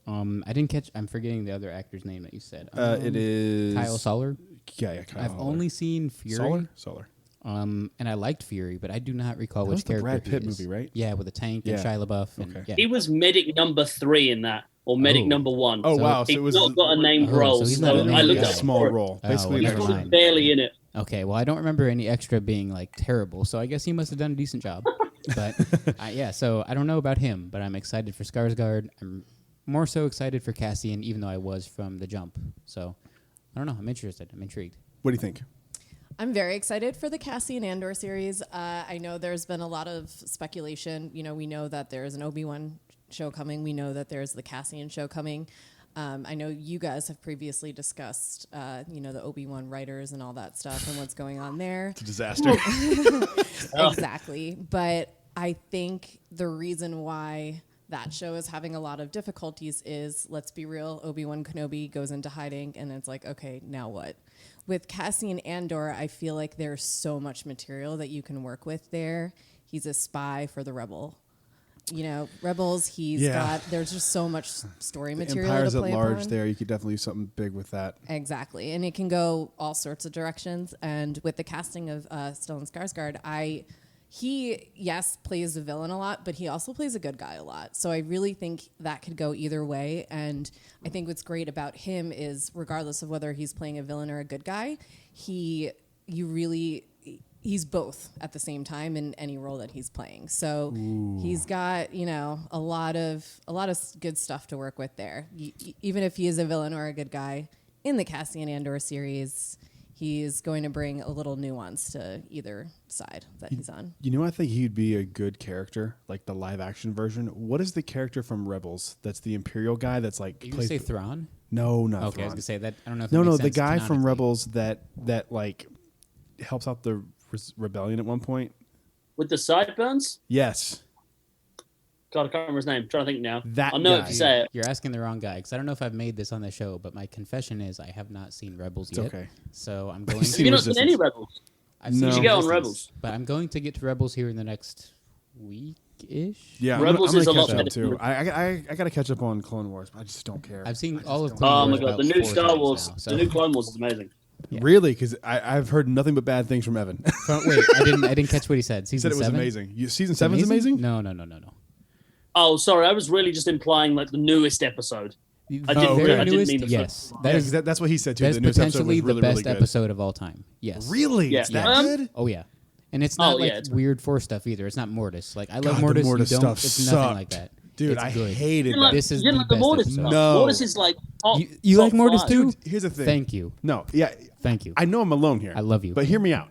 I didn't catch. I'm forgetting the other actor's name that you said. It is Kyle Soller. Yeah, Kyle. I've only seen Fury. Soller. And I liked Fury, but I do not recall That which was the character. Brad Pitt he is. movie, right? Yeah, with the tank and Shia LaBeouf. And, Okay. He was medic number 3 in that, or medic number 1. Oh, wow. So He's it was not got a named role. so he's So not a I looked named at guy. small role. Basically, well, He's never mind. barely in it. Okay, well, I don't remember any extra being like terrible, so I guess he must have done a decent job. But so I don't know about him, but I'm excited for Skarsgård. I'm more so excited for Cassian, even though I was from the jump. So I don't know. I'm interested. I'm intrigued. What do you think? I'm very excited for the Cassian Andor series. I know there's been a lot of speculation. You know, we know that there's an Obi-Wan show coming. We know that there's the Cassian show coming. I know you guys have previously discussed, the Obi-Wan writers and all that stuff and what's going on there. It's a disaster. Exactly. But I think the reason why that show is having a lot of difficulties is, let's be real, Obi-Wan Kenobi goes into hiding and it's like, okay, now what? With Cassian Andor, I feel like there's so much material that you can work with there. He's a spy for the Rebels. There's just so much story material Empires to play at large upon. there. You could definitely do something big with that. Exactly. And it can go all sorts of directions. And with the casting of Stellan Skarsgård, he plays a villain a lot, but he also plays a good guy a lot. So I really think that could go either way. And I think what's great about him is, regardless of whether he's playing a villain or a good guy, he's both at the same time in any role that he's playing. So he's got, a lot of good stuff to work with there. Even if he is a villain or a good guy in the Cassian Andor series, he's going to bring a little nuance to either side that he's on. I think he'd be a good character, like the live action version. What is the character from Rebels that's the Imperial guy that's like... You say Thrawn? No, not Okay, Thrawn. I was going to say that. I don't know if No, that makes the sense guy from canonically. Rebels that like helps out the rebellion at one point. With the sideburns? Yes. God, I can't remember his name. I'm trying to think now. That I'll know guy. if you say it. You're asking the wrong guy, because I don't know if I've made this on the show, but my confession is I have not seen Rebels It's yet. okay. So I'm going Have seen you not Resistance. seen any Rebels? I've seen No. You should get on Resistance, Rebels. But I'm going to get to Rebels here in the next week-ish. Yeah, Rebels I'm is a gonna lot catch up better. too. I got to catch up on Clone Wars, but I just don't care. I've seen I just all of don't Clone Oh Wars my god, about the new 4 Star times Wars, now, so- the new Clone Wars is amazing. Yeah. Really? Because I've heard nothing but bad things from Evan. Wait, I didn't catch what he said. He Season said it was 7? amazing. Season 7's amazing? No. Oh, sorry, I was really just implying like the newest episode. I didn't mean the Yes, Yeah, that is 'cause that's what he said too. that is The newest episode potentially was really, the best really good. episode of all time. Yes. Really? Yeah. It's that Yeah. good? Oh yeah, and it's not like it's- weird Force stuff either. It's not Mortis. Like I love God, the Mortis. Mortis you don't, stuff it's nothing like sucked. that. Dude, It's I good. hated You like, that. This is you the like the best Mortis episode. stuff. No. Mortis is like top, You like top Mortis five. too? Dude, here's the thing. Thank you. No, yeah. Thank you. I know I'm alone here. I love you. But hear me out.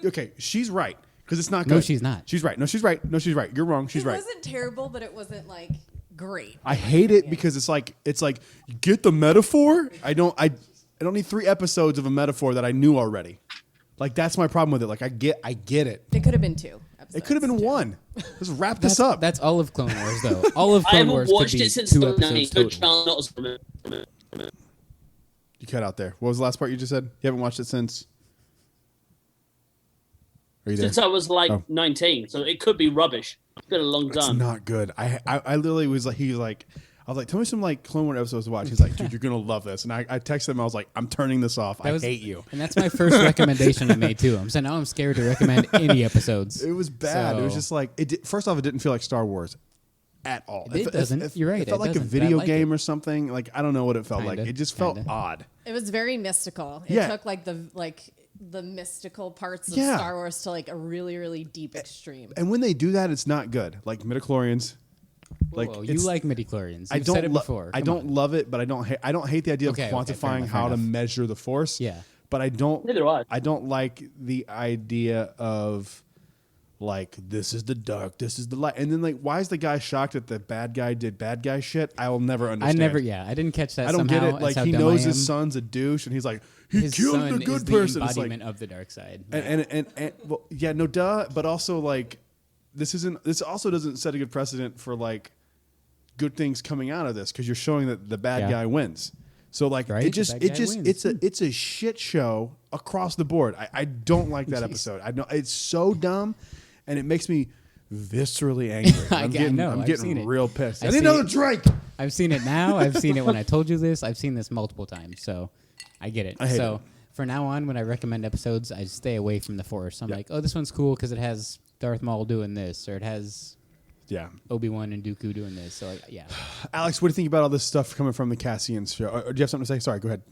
Okay, she's right. Because it's not good. No, she's not. She's right. No, she's right. No, she's right. You're wrong. She's It right. wasn't terrible, but it wasn't like great. I hate it because it's like get the metaphor. I don't need 3 episodes of a metaphor that I knew already. Like that's my problem with it. Like I get it. It could have been 2 episodes. It could have been 1. Let's wrap this up. That's all of Clone Wars, though. All of I Clone haven't Wars could watched be it since 2 the episodes 90s. total. You cut out there. What was the last part you just said? You haven't watched it since? Are you there? Since I was like Oh. 19, so it could be rubbish. It's been a long It's time. not good. I literally was like, I was like, tell me some like Clone Wars episodes to watch. He's like, dude, you're gonna love this. And I texted him. I was like, I'm turning this off. I hate you. And that's my first recommendation I made too. I'm saying now I'm scared to recommend any episodes. It was bad. It was So- just like first off, it didn't feel like Star Wars at all. It doesn't. You're right, It felt it like a doesn't, but I video like game it. or something. Like I don't know what it felt like. Kinda, It just felt kinda. odd. It was very mystical. It Yeah. took like the mystical parts of Yeah. Star Wars to like a really, really deep extreme. And when they do that, it's not good. Like midichlorians. Like Whoa, you it's- like midichlorians. I You've don't said it lo- before. I Come don't on. love it, but I don't hate the idea Okay, of fair quantifying enough, how fair to enough. measure the force. Yeah. But I don't Neither do I. I don't like the idea of like this is the dark, this is the light. And then like why is the guy shocked that the bad guy did bad guy shit? I will never I understand. I didn't catch that. I don't somehow. get it. That's Like how he dumb knows I his am. son's a douche and he's like he His killed son a good is person. the It's like embodiment of the dark side. and well, yeah, no duh, but also like this also doesn't set a good precedent for like good things coming out of this because you're showing that the bad Yeah. guy wins. So like Right? it just The bad guy wins. it's a shit show across the board. I don't like that episode. I know it's so dumb, and it makes me viscerally angry. I'm know. I'm I've getting seen it. real pissed. I I need see another it. drink. I've seen it now. I've seen it when I told you this. I've seen this multiple times. So I get it. I hate so it. for now on, when I recommend episodes, I stay away from the Force. I'm like, oh, this one's cool because it has Darth Maul doing this, or it has Yeah, Obi-Wan and Dooku doing this. So like, yeah. Alex, what do you think about all this stuff coming from the Cassian show? Do you have something to say? Sorry, go ahead.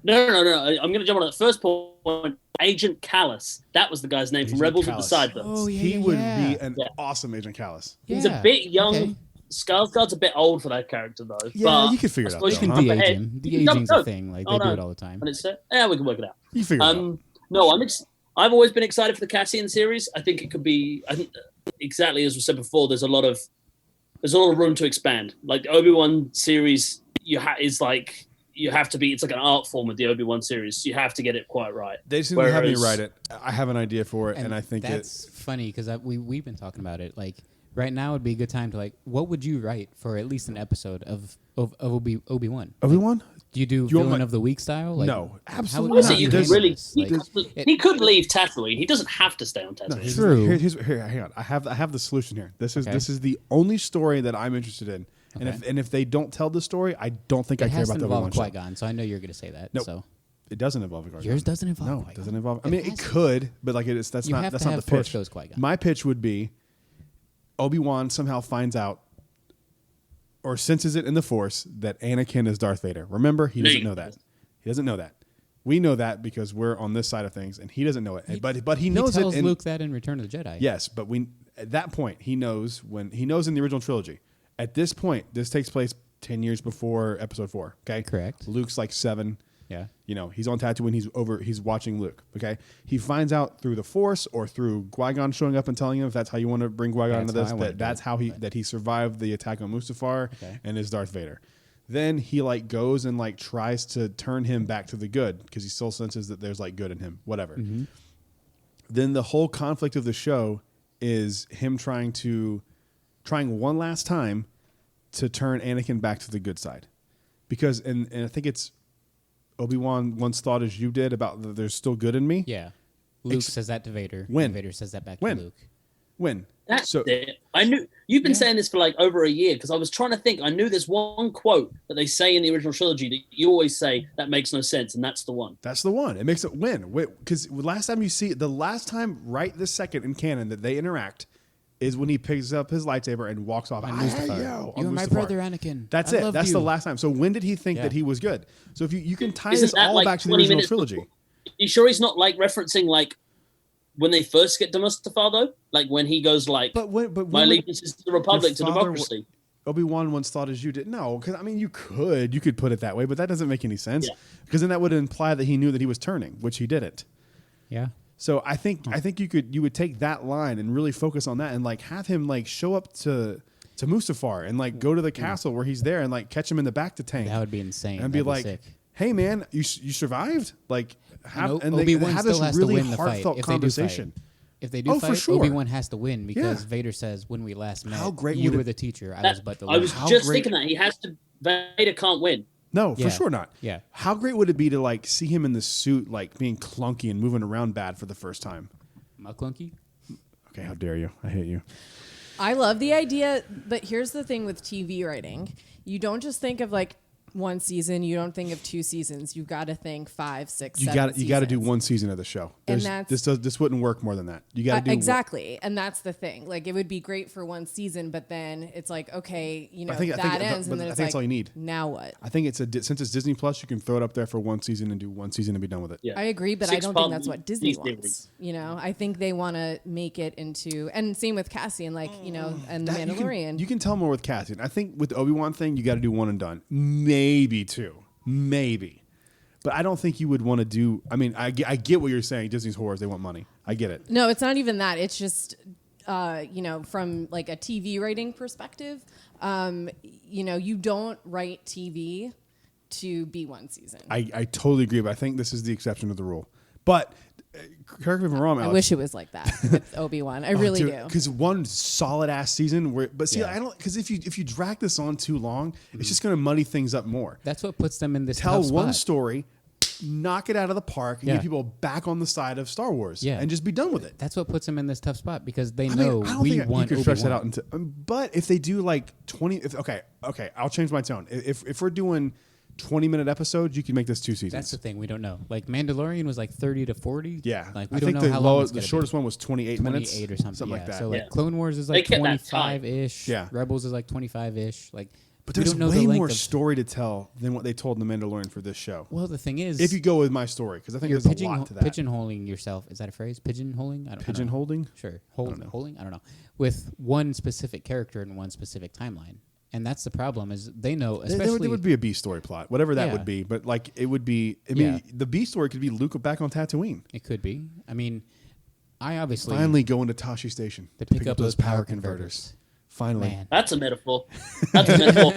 No. I'm going to jump on that first point. Agent Callus. That was the guy's name from Agent Rebels Callus. with the sideburns. Oh, yeah, He yeah, would yeah. be an Yeah. awesome Agent Callus. He's a Yeah. bit young. Okay. Skarsgård's a bit old for that character though. Yeah, but you can figure it I out. suppose Though, You huh? can jump de-age ahead. him. You can De-aging's jump- a thing. Like, oh, they no. do it all the time. And it's yeah, we can work it out. You figure it out. No, I've always been excited for the Cassian series. I think it could be. I think exactly as we said before. There's a lot of room to expand. Like the Obi-Wan series, is like you have to be. It's like an art form with the Obi-Wan series. You have to get it quite right. They just need to have me Whereas- write it. I have an idea for it, and I think that's funny because we've been talking about it. Like right now would be a good time to like, what would you write for at least an episode of Obi-Wan? Obi-Wan. Do you do you want villain my- of the week style? Like, No, how absolutely would Also, not. you handle can really. this? Like, He could leave Tatooine. He doesn't have to stay on No, Tatooine. True. Here, hang on. I have the solution here. This Okay. is the only story that I'm interested in. Okay. And if they don't tell the story, I don't think I it care has about to the involve Obi-Wan show. Qui-Gon, so I know you're going to say that. Nope. So It doesn't involve a Qui-Gon. yours doesn't involve No, Qui-Gon. it doesn't involve. I It mean, has it to. could, but like that's You not have that's to not have the Force pitch. Ghost Qui-Gon. My pitch would be Obi-Wan somehow finds out or senses it in the Force that Anakin is Darth Vader. Remember, he doesn't know that. He doesn't know that. We know that because we're on this side of things, and he doesn't know it. But he knows he tells it. Luke that in Return of the Jedi. Yes, but at that point he knows in the original trilogy. At this point, this takes place 10 years before Episode 4. Okay, Correct. Luke's like 7. Yeah. He's on Tatooine. He's watching Luke. Okay, he finds out through the Force or through Qui-Gon showing up and telling him, if that's how you want to bring Qui-Gon into this, that's how he survived the attack on Mustafar and is Darth Vader. Then he like goes and like tries to turn him back to the good because he still senses that there's like good in him. Whatever. Mm-hmm. Then the whole conflict of the show is him trying one last time to turn Anakin back to the good side, because and I think it's Obi-Wan once thought as you did about there's still good in me. Yeah. Luke says that to Vader. When? And Vader says that back When? to Luke. When? That's So- it. I knew you've been saying this for like over a year because I was trying to think. I knew there's one quote that they say in the original trilogy that you always say that makes no sense, and that's the one. That's the one. It makes it win. Because last time right this second in canon that they interact is when he picks up his lightsaber and walks off. On I hate Mustafar. you on You're my Mustafar. brother, Anakin. That's I it. love That's you. the last time. So when did he think Yeah. that he was good? So if you can tie Isn't this that all like back to the 20 original minutes trilogy. before? You sure he's not like referencing like when they first get to Mustafar though? Like when he goes like, But my when allegiance is to the Republic, to your father democracy. Obi-Wan once thought as you did. No, because I mean you could put it that way, but that doesn't make any sense. Yeah. Because then that would imply that he knew that he was turning, which he didn't. Yeah. So I think you would take that line and really focus on that and like have him like show up to Mustafar and like go to the castle where he's there and like catch him in the back to tank That would be insane. and be That'd like, sick. "Hey man, you survived!" Like have and they Obi-Wan have still this has really to win the fight heartfelt if they do conversation. fight. If they do Oh, for fight, sure. Obi-Wan has to win because Yeah. Vader says, "When we last met, How great you would were it- the teacher. I That- was but the I was learner." just great- thinking that he has to. Vader can't win. No, for Yeah. sure not. Yeah. How great would it be to like see him in the suit, like being clunky and moving around bad for the first time? Clunky. Okay, how dare you? I hate you. I love the idea, but here's the thing with TV writing. You don't just think of like one season, you don't think of 2 seasons. You've got to think 5, 6, You 7 got to do seasons. one season of the show. And This wouldn't work more than that. You got to do exactly, and that's the thing. Like it would be great for one season, but then it's like, okay, I think- that ends, but and then I it's think like, that's all you need. now what? I think since it's Disney Plus, you can throw it up there for one season and do one season and be done with it. Yeah. I agree, but I don't think that's what Disney series. wants. I think they want to make it into, and same with Cassian, like and the That- Mandalorian. You can tell more with Cassian. I think with the Obi-Wan thing, you got to do one and done. Maybe 2. Maybe. But I don't think you would want to do. I mean, I get what you're saying. Disney's horrors, they want money. I get it. No, it's not even that. It's just, from like a TV writing perspective, you don't write TV to be one season. I totally agree, but I think this is the exception to the rule. But correct me if I'm wrong, I Alex. wish it was like that with Obi-Wan. I really do. Because one solid ass season but see, Yeah. I don't, because if you drag this on too long, it's just going to muddy things up more. That's what puts them in this Tell tough one spot. story, knock it out of the park, and Yeah. get people back on the side of Star Wars, Yeah. and just be done with it. That's what puts them in this tough spot because they I mean, know I don't we think want you could stretch that Obi-Wan. out into. But if they do like 20, okay, I'll change my tone. If we're doing 20-minute episodes, you can make this 2 seasons. That's the thing we don't know. Like Mandalorian was like 30 to 40. Yeah, like we I don't think know how long it's the gonna shortest be. one was 28 minutes, 28 or something, like yeah. that. So like Yeah. Clone Wars is They like kept that tight. 25-ish. Yeah. Rebels is like 25-ish. Like But there's don't know way the length more of- story to tell than what they told in The Mandalorian for this show. Well, the thing is, If you go with my story, because I think you're there's a lot to that. pigeonholing yourself. Is that a phrase? Pigeonholing? I don't know. Pigeonholing? Sure. don't know. Holding? I don't know. With one specific character and one specific timeline. And that's the problem is they know, especially... There would be a B story plot, whatever that Yeah. would be. But like it would be... I mean, the B story could be Luke back on Tatooine. It could be. I mean, I obviously... Finally going to Tashi Station to pick up those power converters. Finally. Man. That's a metaphor. That's a metaphor.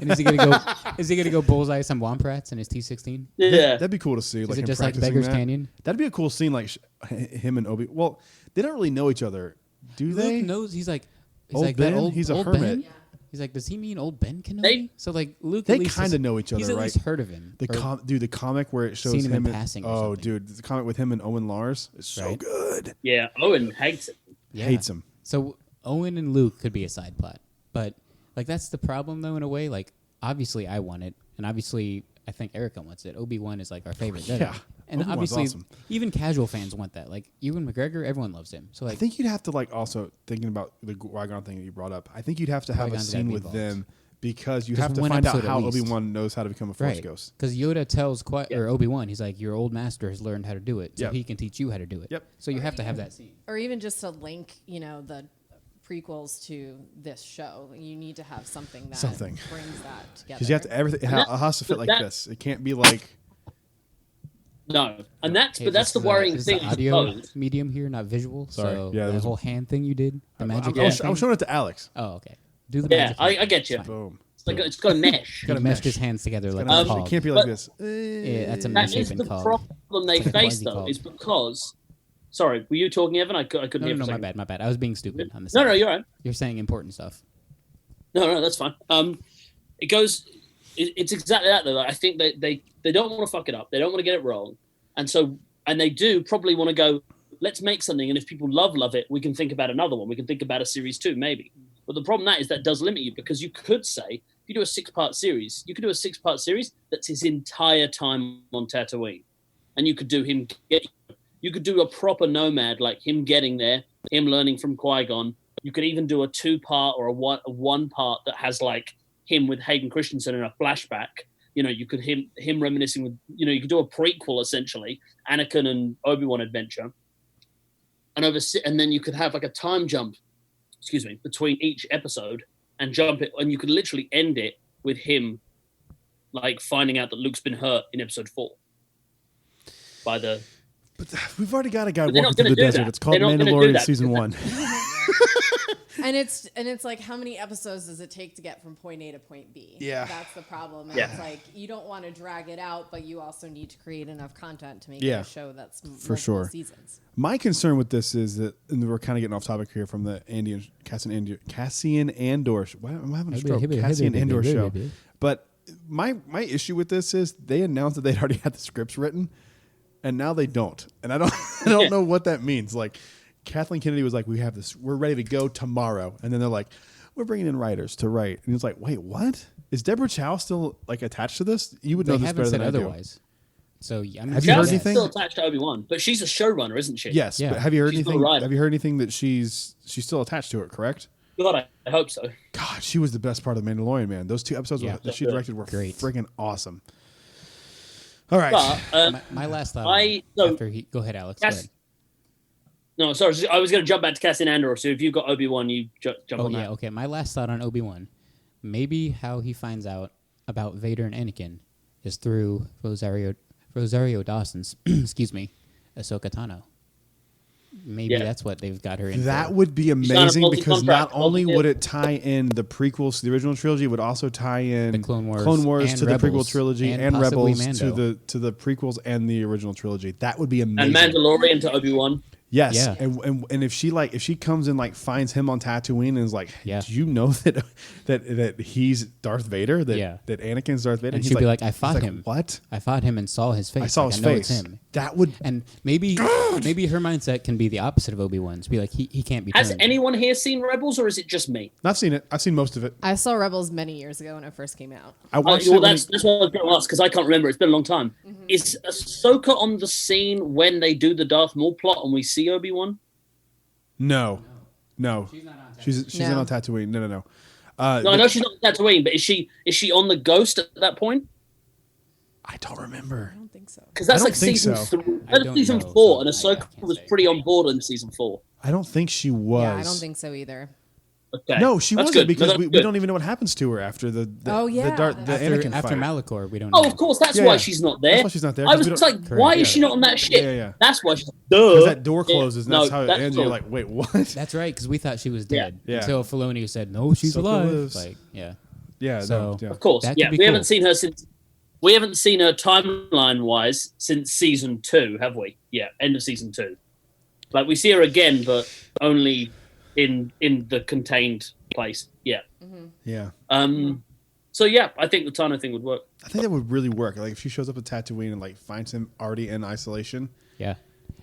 And is he gonna go? Is he gonna go bullseye some womp rats in his T-16? Yeah. That'd be cool to see. Is him it just like practicing Beggar's that. Canyon? That'd be a cool scene, like him and Obi. Well, they don't really know each other, do they? Luke knows he's Old like Ben? that old. He's a old hermit. Ben? He's like, does he mean old Ben Kenobi? They- So like Luke, They at least kind is- of know each other, He's at right? least heard of him. Or- The comic where it shows Seen him in and- passing or Oh, something. dude, the comic with him and Owen Lars is so Right. good. Yeah. Owen hates it. yeah. Hates him. So Owen and Luke could be a side plot, but like that's the problem though in a way. Like obviously I want it, and obviously I think Erica wants it. Obi-Wan is like our favorite Jedi. Yeah. And Obi-Wan's obviously awesome. even casual fans want that. Like Ewan McGregor, everyone loves him. So I like think you'd have to like also thinking about the Qui-Gon thing that you brought up. I think you'd have to have a Qui-Gon's gotta scene be with involved. them because you Just have to one find out episode at how least. Obi-Wan knows how to become a Force right, ghost. because Yoda tells or Obi-Wan, he's like, your old master has learned how to do it, so Yep. he can teach you how to do it. Yep. So you have to have that scene. Or even just to link, the prequels to this show. You need to have something that Something. brings that together. Because you have to everything. It has to fit like that- this. It can't be like. No. And that's Hey, but that's this the is worrying this thing. is I audio suppose. medium here, not visual. Sorry. So Yeah, that there's a- whole hand thing you did, the magic I hand was thing. showing it to Alex. Oh, okay. Do the Yeah, magic hand I thing. get you. It's fine. Boom. It's like it's got a mesh. Got a He meshed mesh. his hands together like Gotta a mesh. cog. It can't be like But- this. Yeah, that's a That mesh is shape the and cog. problem they It's like a face, though, quasi-cog. is because. Sorry, were you talking, Evan? I couldn't No, hear. no, for a my second. bad. I was being stupid on this. No, you're right. You're saying important stuff. No, that's fine. It goes. It's exactly that though. Like, I think they don't want to fuck it up. They don't want to get it wrong, and they do probably want to go. Let's make something, and if people love it, we can think about another one. We can think about a series 2, maybe. But the problem that does limit you because you could say if you do a 6-part series, you could do a 6-part series that's his entire time on Tatooine, and you could do him. You could do a proper nomad, like him getting there, him learning from Qui-Gon. You could even do a 2-part or a one part that has like him with Hayden Christensen in a flashback. You could him reminiscing with. You could do a prequel essentially, Anakin and Obi-Wan adventure, and then you could have like a time jump, between each episode and jump it, and you could literally end it with him, like finding out that Luke's been hurt in episode 4 by the. But we've already got a guy But they're walking not through the gonna do desert. that. It's called They're not gonna do Mandalorian that season because 1. And it's like, how many episodes does it take to get from point A to point B? Yeah. That's the problem. And Yeah. It's like, you don't want to drag it out, but you also need to create enough content to make Yeah. it a show that's For multiple sure. seasons. My concern with this is that, and we're kind of getting off topic here from the Cassian Andor. Why am I having a stroke? Cassian Andor show. But my issue with this is they announced that they'd already had the scripts written, and now they don't. And I don't know what that means. Like Kathleen Kennedy was like, we're ready to go tomorrow, and then they're like, we're bringing in writers to write, and it's like, wait, what? Is Deborah Chow still like attached to this? You would know They this haven't better said than I do. otherwise. So I'm Have you heard Chelsea anything? still attached to Obi-Wan, but she's a showrunner, isn't she? Yes, Yeah. but have you heard She's still anything? a writer. Have you heard anything that she's still attached to it? Correct. God, I hope so. God, she was the best part of The Mandalorian, man. Those 2 episodes Yeah. that she directed were Great. friggin' awesome. All right. But my last thought. Go ahead, Alex. Go Cass- ahead. no, sorry, I was going to jump back to Cassian Andor. So if you've got Obi-Wan, you jump Oh on yeah, that. okay. My last thought on Obi-Wan, maybe how he finds out about Vader and Anakin is through Rosario Dawson's, excuse me, Ahsoka Tano. Maybe Yeah. that's what they've got her in. That for. would be signed a amazing because not multi-contract, only multi-deal. would it tie in the prequels to the original trilogy, it would also tie in The Clone Wars and to the prequel Rebels, trilogy and and possibly Rebels to Mando. the prequels and the original trilogy. That would be And amazing. Mandalorian to Obi-Wan. Yes, Yeah. and if she comes and like finds him on Tatooine and is like, Yeah. do you know that he's Darth Vader? That Yeah. that Anakin's Darth Vader? And He's she'd be like, I he's fought like, him. What? I fought him and saw his face. I saw Like, his know face. It's him. That would. And maybe her mindset can be the opposite of Obi-Wan's. Be like, he can't be Has turned. anyone here seen Rebels, or is it just me? I've seen it. I've seen most of it. I saw Rebels many years ago when it first came out. I watched Well, it. when that's what I was going to ask because I can't remember. It's been a long time. Mm-hmm. Is Ahsoka on the scene when they do the Darth Maul plot and we see Obi-Wan? No. She's No. not on Tatooine. No. No, I know she's not on Tatooine, but is she on the Ghost at that point? I don't remember. I don't think so. Because that's I don't like think season so. 3. I That's don't season know, 4, and so I Ahsoka can't was say. pretty on board in season 4. I don't think she was. Yeah, I don't think so either. Okay. No, she That's wasn't good. because No, we that's good. don't even know what happens to her after the Oh, yeah, the that's Anakin After fight. Malachor, we don't know. Oh, of course. That's Yeah, why yeah. she's not there. That's why she's not there, I 'cause was we just don't- like, Correct, why yeah. is she not on that ship? Yeah, yeah. That's why she's. Duh. Because that door Yeah. closes, and that's how it that's ends. cool. You're like, wait, what? That's right, because we thought she was dead Yeah. until Filoni said, "No, she's Ahsoka alive." lives. Like, yeah. Yeah, So- yeah. Of course, That yeah. could be We cool. haven't seen her since. We haven't seen her timeline wise since season 2, have we? Yeah, end of season 2. Like we see her again, but only in the contained place. Yeah. Yeah. So yeah, I think the Tano thing would work. I think that would really work. Like if she shows up at Tatooine and like finds him already in isolation, Yeah.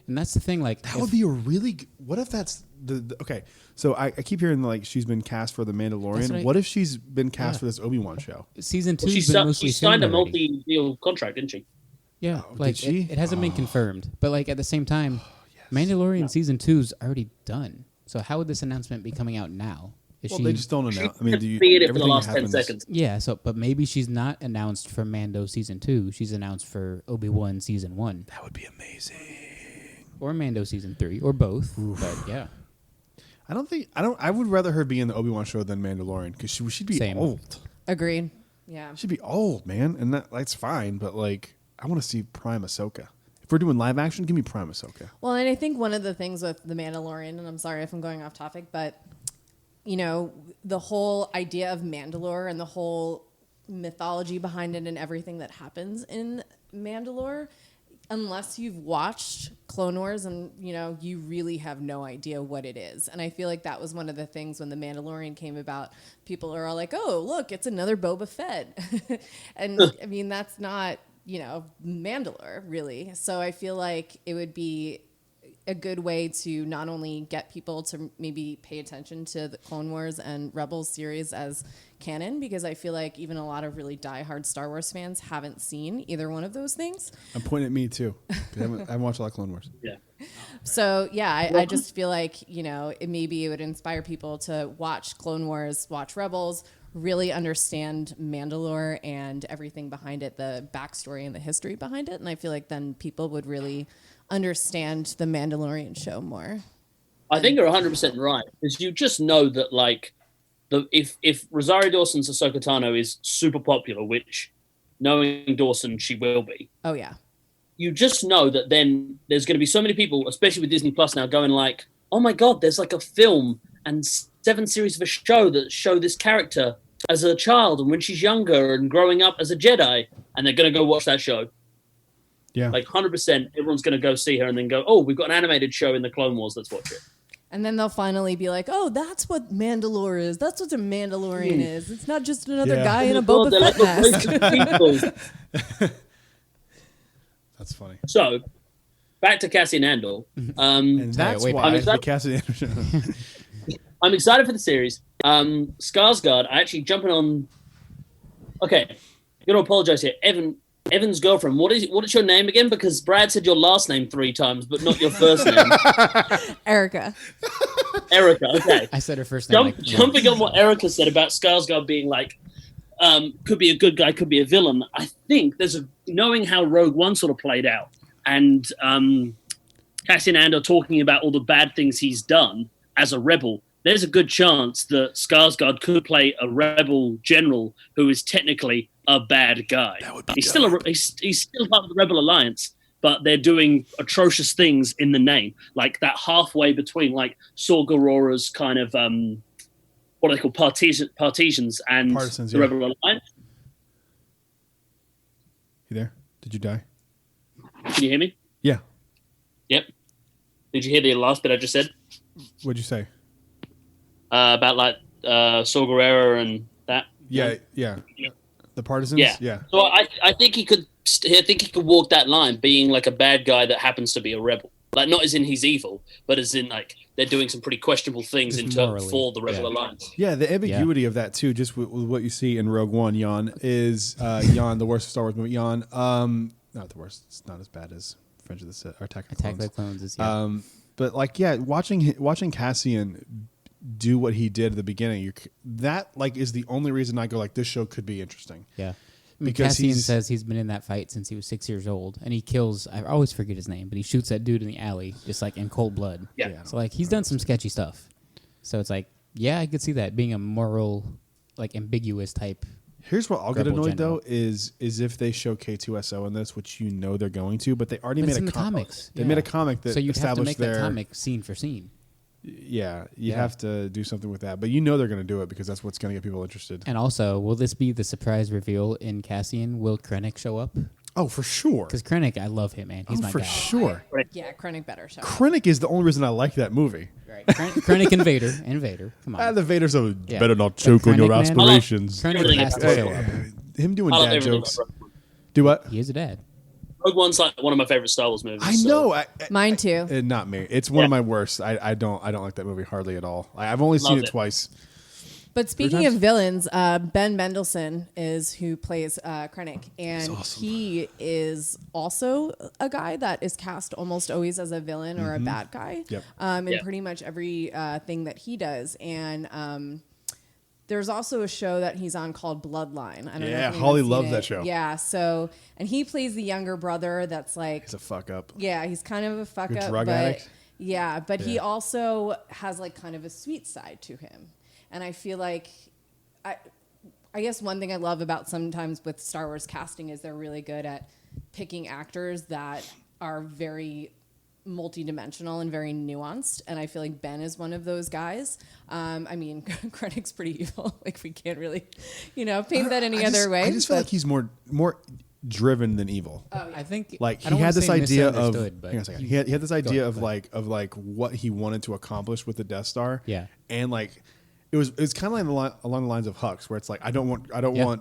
And that's the thing, like, that would be a really. What if that's the okay? So I keep hearing like she's been cast for the That's Mandalorian. right. What if she's been cast Yeah. for this Obi-Wan show? season 2 Well, has been mostly she signed a filmed already. multi-deal contract, didn't she? Yeah, Oh, like did she? it hasn't been confirmed, but like at the same time, Mandalorian season 2's already done. So how would this announcement be coming out now? Is Well, she? they just don't announce. I mean, do you, Be in it for the everything last 10 happens- seconds. Yeah. So, but maybe she's not announced for Mando season 2. She's announced for Obi-Wan season 1 That would be amazing. or Mando season 3 or both. But yeah, I would rather her be in the Obi-Wan show than Mandalorian because she'd be Same. old. Agreed. Yeah. She'd be old, man, and that's fine. But like, I want to see Prime Ahsoka. If we're doing live action, give me Prime Ahsoka. Well, and I think one of the things with The Mandalorian, and I'm sorry if I'm going off topic, but, you know, the whole idea of Mandalore and the whole mythology behind it and everything that happens in Mandalore, unless you've watched Clone Wars and, you know, you really have no idea what it is. And I feel like that was one of the things when The Mandalorian came about. People are all like, oh, look, it's another Boba Fett. And, I mean, that's not, you know, Mandalore, really. So I feel like it would be a good way to not only get people to maybe pay attention to the Clone Wars and Rebels series as canon, because I feel like even a lot of really diehard Star Wars fans haven't seen either one of those things. I'm pointing at me too. 'Cause I haven't watched a lot of Clone Wars. Yeah. So yeah, I just feel like, you know, maybe it would inspire people to watch Clone Wars, watch Rebels, really understand Mandalore and everything behind it, the backstory and the history behind it. And I feel like then people would really understand the Mandalorian show more. I think you're 100% right, because you just know that, like, if Rosario Dawson's Ahsoka Tano is super popular, which, knowing Dawson, she will be, Oh yeah. you just know that then there's going to be so many people, especially with Disney Plus now, going like, oh my God, there's like a film and 7 series of a show that show this character as a child and when she's younger and growing up as a Jedi, and they're going to go watch that show. Yeah. Like 100%, everyone's going to go see her and then go, oh, we've got an animated show in the Clone Wars, let's watch it. And then they'll finally be like, oh, that's what Mandalore is. That's what a Mandalorian is. It's not just another Yeah. guy in a Oh my God, Boba Fett they're like mask. a race of people. That's funny. So, back to Cassian Andor. And that's wait, why I'm the excited- Cassidy Anderson. I'm excited for the series. Skarsgård, I actually jumping on. Okay, I'm gonna apologize here, Evan's girlfriend. What is your name again? Because Brad said your last name 3 times, but not your first name. Erica. Erica. Okay. I said her first name. Jumping on what Erica said about Skarsgård being like, could be a good guy, could be a villain. I think knowing how Rogue One sort of played out, and Cassian Andor talking about all the bad things he's done as a rebel. There's a good chance that Skarsgård could play a rebel general who is technically a bad guy. That would be He's still he's still part of the Rebel Alliance, but they're doing atrocious things in the name, like that halfway between like Saw Gerrera's kind of what are they called, partisans and Partisans, the yeah. Rebel Alliance. You there? Did you die? Can you hear me? Yeah. Yep. Did you hear the last bit I just said What'd you say? about like Saw Gerrera and that? Yeah. The Partisans. Yeah. Yeah. So I think he could. I think he could walk that line, being like a bad guy that happens to be a rebel. Like not as in he's evil, but as in like they're doing some pretty questionable things Just in terms morally, for the Rebel yeah. Alliance. Yeah, the ambiguity of that too, just with what you see in Rogue One, Jan, is Jan, the worst Star Wars movie. Jan, not the worst. It's not as bad as Revenge of the Sith or Attack of the Attack of Clones. the Clones is But like, yeah, watching Cassian do what he did at the beginning, that like is the only reason I go like this show could be interesting. Yeah. Because Cassian says he's been in that fight since he was 6 years old, and he kills. I always forget his name, but he shoots that dude in the alley just like in cold blood. Yeah. So like he's done some sketchy stuff. So it's like, yeah, I could see that being a moral, like ambiguous type. Here's what I'll get Rebel annoyed general. though is if they show K2SO in this, which they're going to, but they already But made it's a in the comics. They Yeah. made a comic that So you'd have to established make their that comic scene for scene. Yeah, you Yeah. have to do something with that, but they're going to do it because that's what's going to get people interested. And also, will this be the surprise reveal in Cassian? Will Krennic show up? Oh, for sure. Because Krennic, I love him, man. He's my for guy. sure. Yeah, Krennic better show. Krennic is the only reason I like that movie. Right. Krennic and Vader. Come on. The Vader's a Yeah. better not But choke on your Krennic, man- aspirations. Krennic Everything has is to show up. Him doing I love dad everything jokes. about Rogue One. Do what? He is a dad. Rogue One's like one of my favorite Star Wars movies. I so- know. Mine too. Not me. It's one of Yeah. my worst. I don't like that movie hardly at all. I've only seen Loved it it. twice. But speaking times? of villains, Ben Mendelsohn is who plays Krennic, and awesome. he is also a guy that is cast almost always as a villain or a bad guy. Yep. In Yep. pretty much every thing that he does, and there's also a show that he's on called Bloodline. I don't know. Yeah, if Holly anyone's seen loves it. that show. Yeah. So, and he plays the younger brother. That's like, It's a fuck up. yeah, he's kind of a fuck Good up, drug but addict? yeah, but he Yeah. also has like kind of a sweet side to him, and I feel like, I guess one thing I love about sometimes with Star Wars casting is they're really good at picking actors that are very multidimensional and very nuanced, and I feel like Ben is one of those guys. I mean, Krennic's pretty evil. Like we can't really, paint that any other way. I just feel but- like he's more driven than evil. I think Like I he don't had wanna this say idea of misunderstood, but hang on a second. He had this idea ahead, of like what he wanted to accomplish with the Death Star. Yeah. And like it was kind of like along the lines of Hux, where it's like I don't want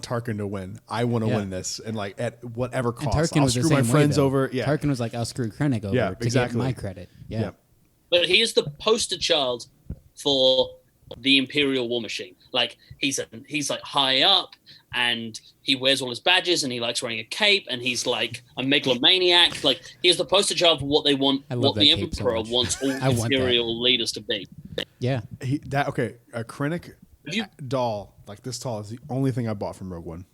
Tarkin to win. I want to Yeah. win this, and like at whatever and cost, Tarkin I'll was the screw my same way, friends though. over. Yeah. Tarkin was like, I'll screw Krennic over Yeah, to exactly. get my credit. Yeah. Yeah. But he is the poster child for the Imperial War Machine. Like he's like high up, and he wears all his badges, and he likes wearing a cape, and he's like a megalomaniac. Like he's the poster child for what they want, I love what that the cape so Emperor much. wants all I want that. Imperial leaders to be. Yeah. A Krennic Have you- doll like this tall is the only thing I bought from Rogue One,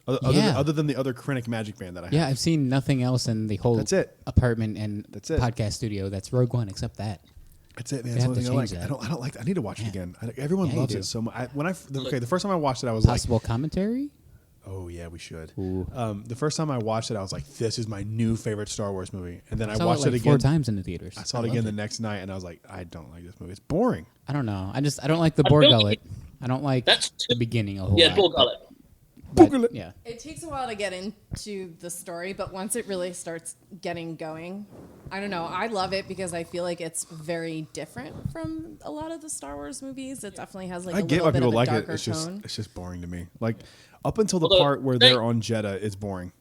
Yeah. other than the other Krennic magic band that I have. Yeah, I've seen nothing else in the whole That's it. apartment and That's it. podcast studio that's Rogue One except that. That's it, man. They That's have the to only thing I like. change that. I don't like. I need to watch it again. Everyone Yeah, you loves do. it so much. The first time I watched it, I was Possible commentary? like, "Oh yeah, we should." Ooh. The first time I watched it, I was like, "This is my new favorite Star Wars movie." And then I saw watched it like it four again. times in the theaters. I saw it loved again the next night, and I was like, "I don't like this movie. It's boring." I don't know. I don't like the I Borg feel gullet. I don't like That's the beginning a whole Yeah, lot. Paul Gullet. but- Yeah. It takes a while to get into the story, but once it really starts getting going, I don't know. I love it because I feel like it's very different from a lot of the Star Wars movies. It definitely has like I a get little why bit people of a like it. darker It's just tone. it's just boring to me. Like up until the Although, part where they- they're on Jeddah, it's boring.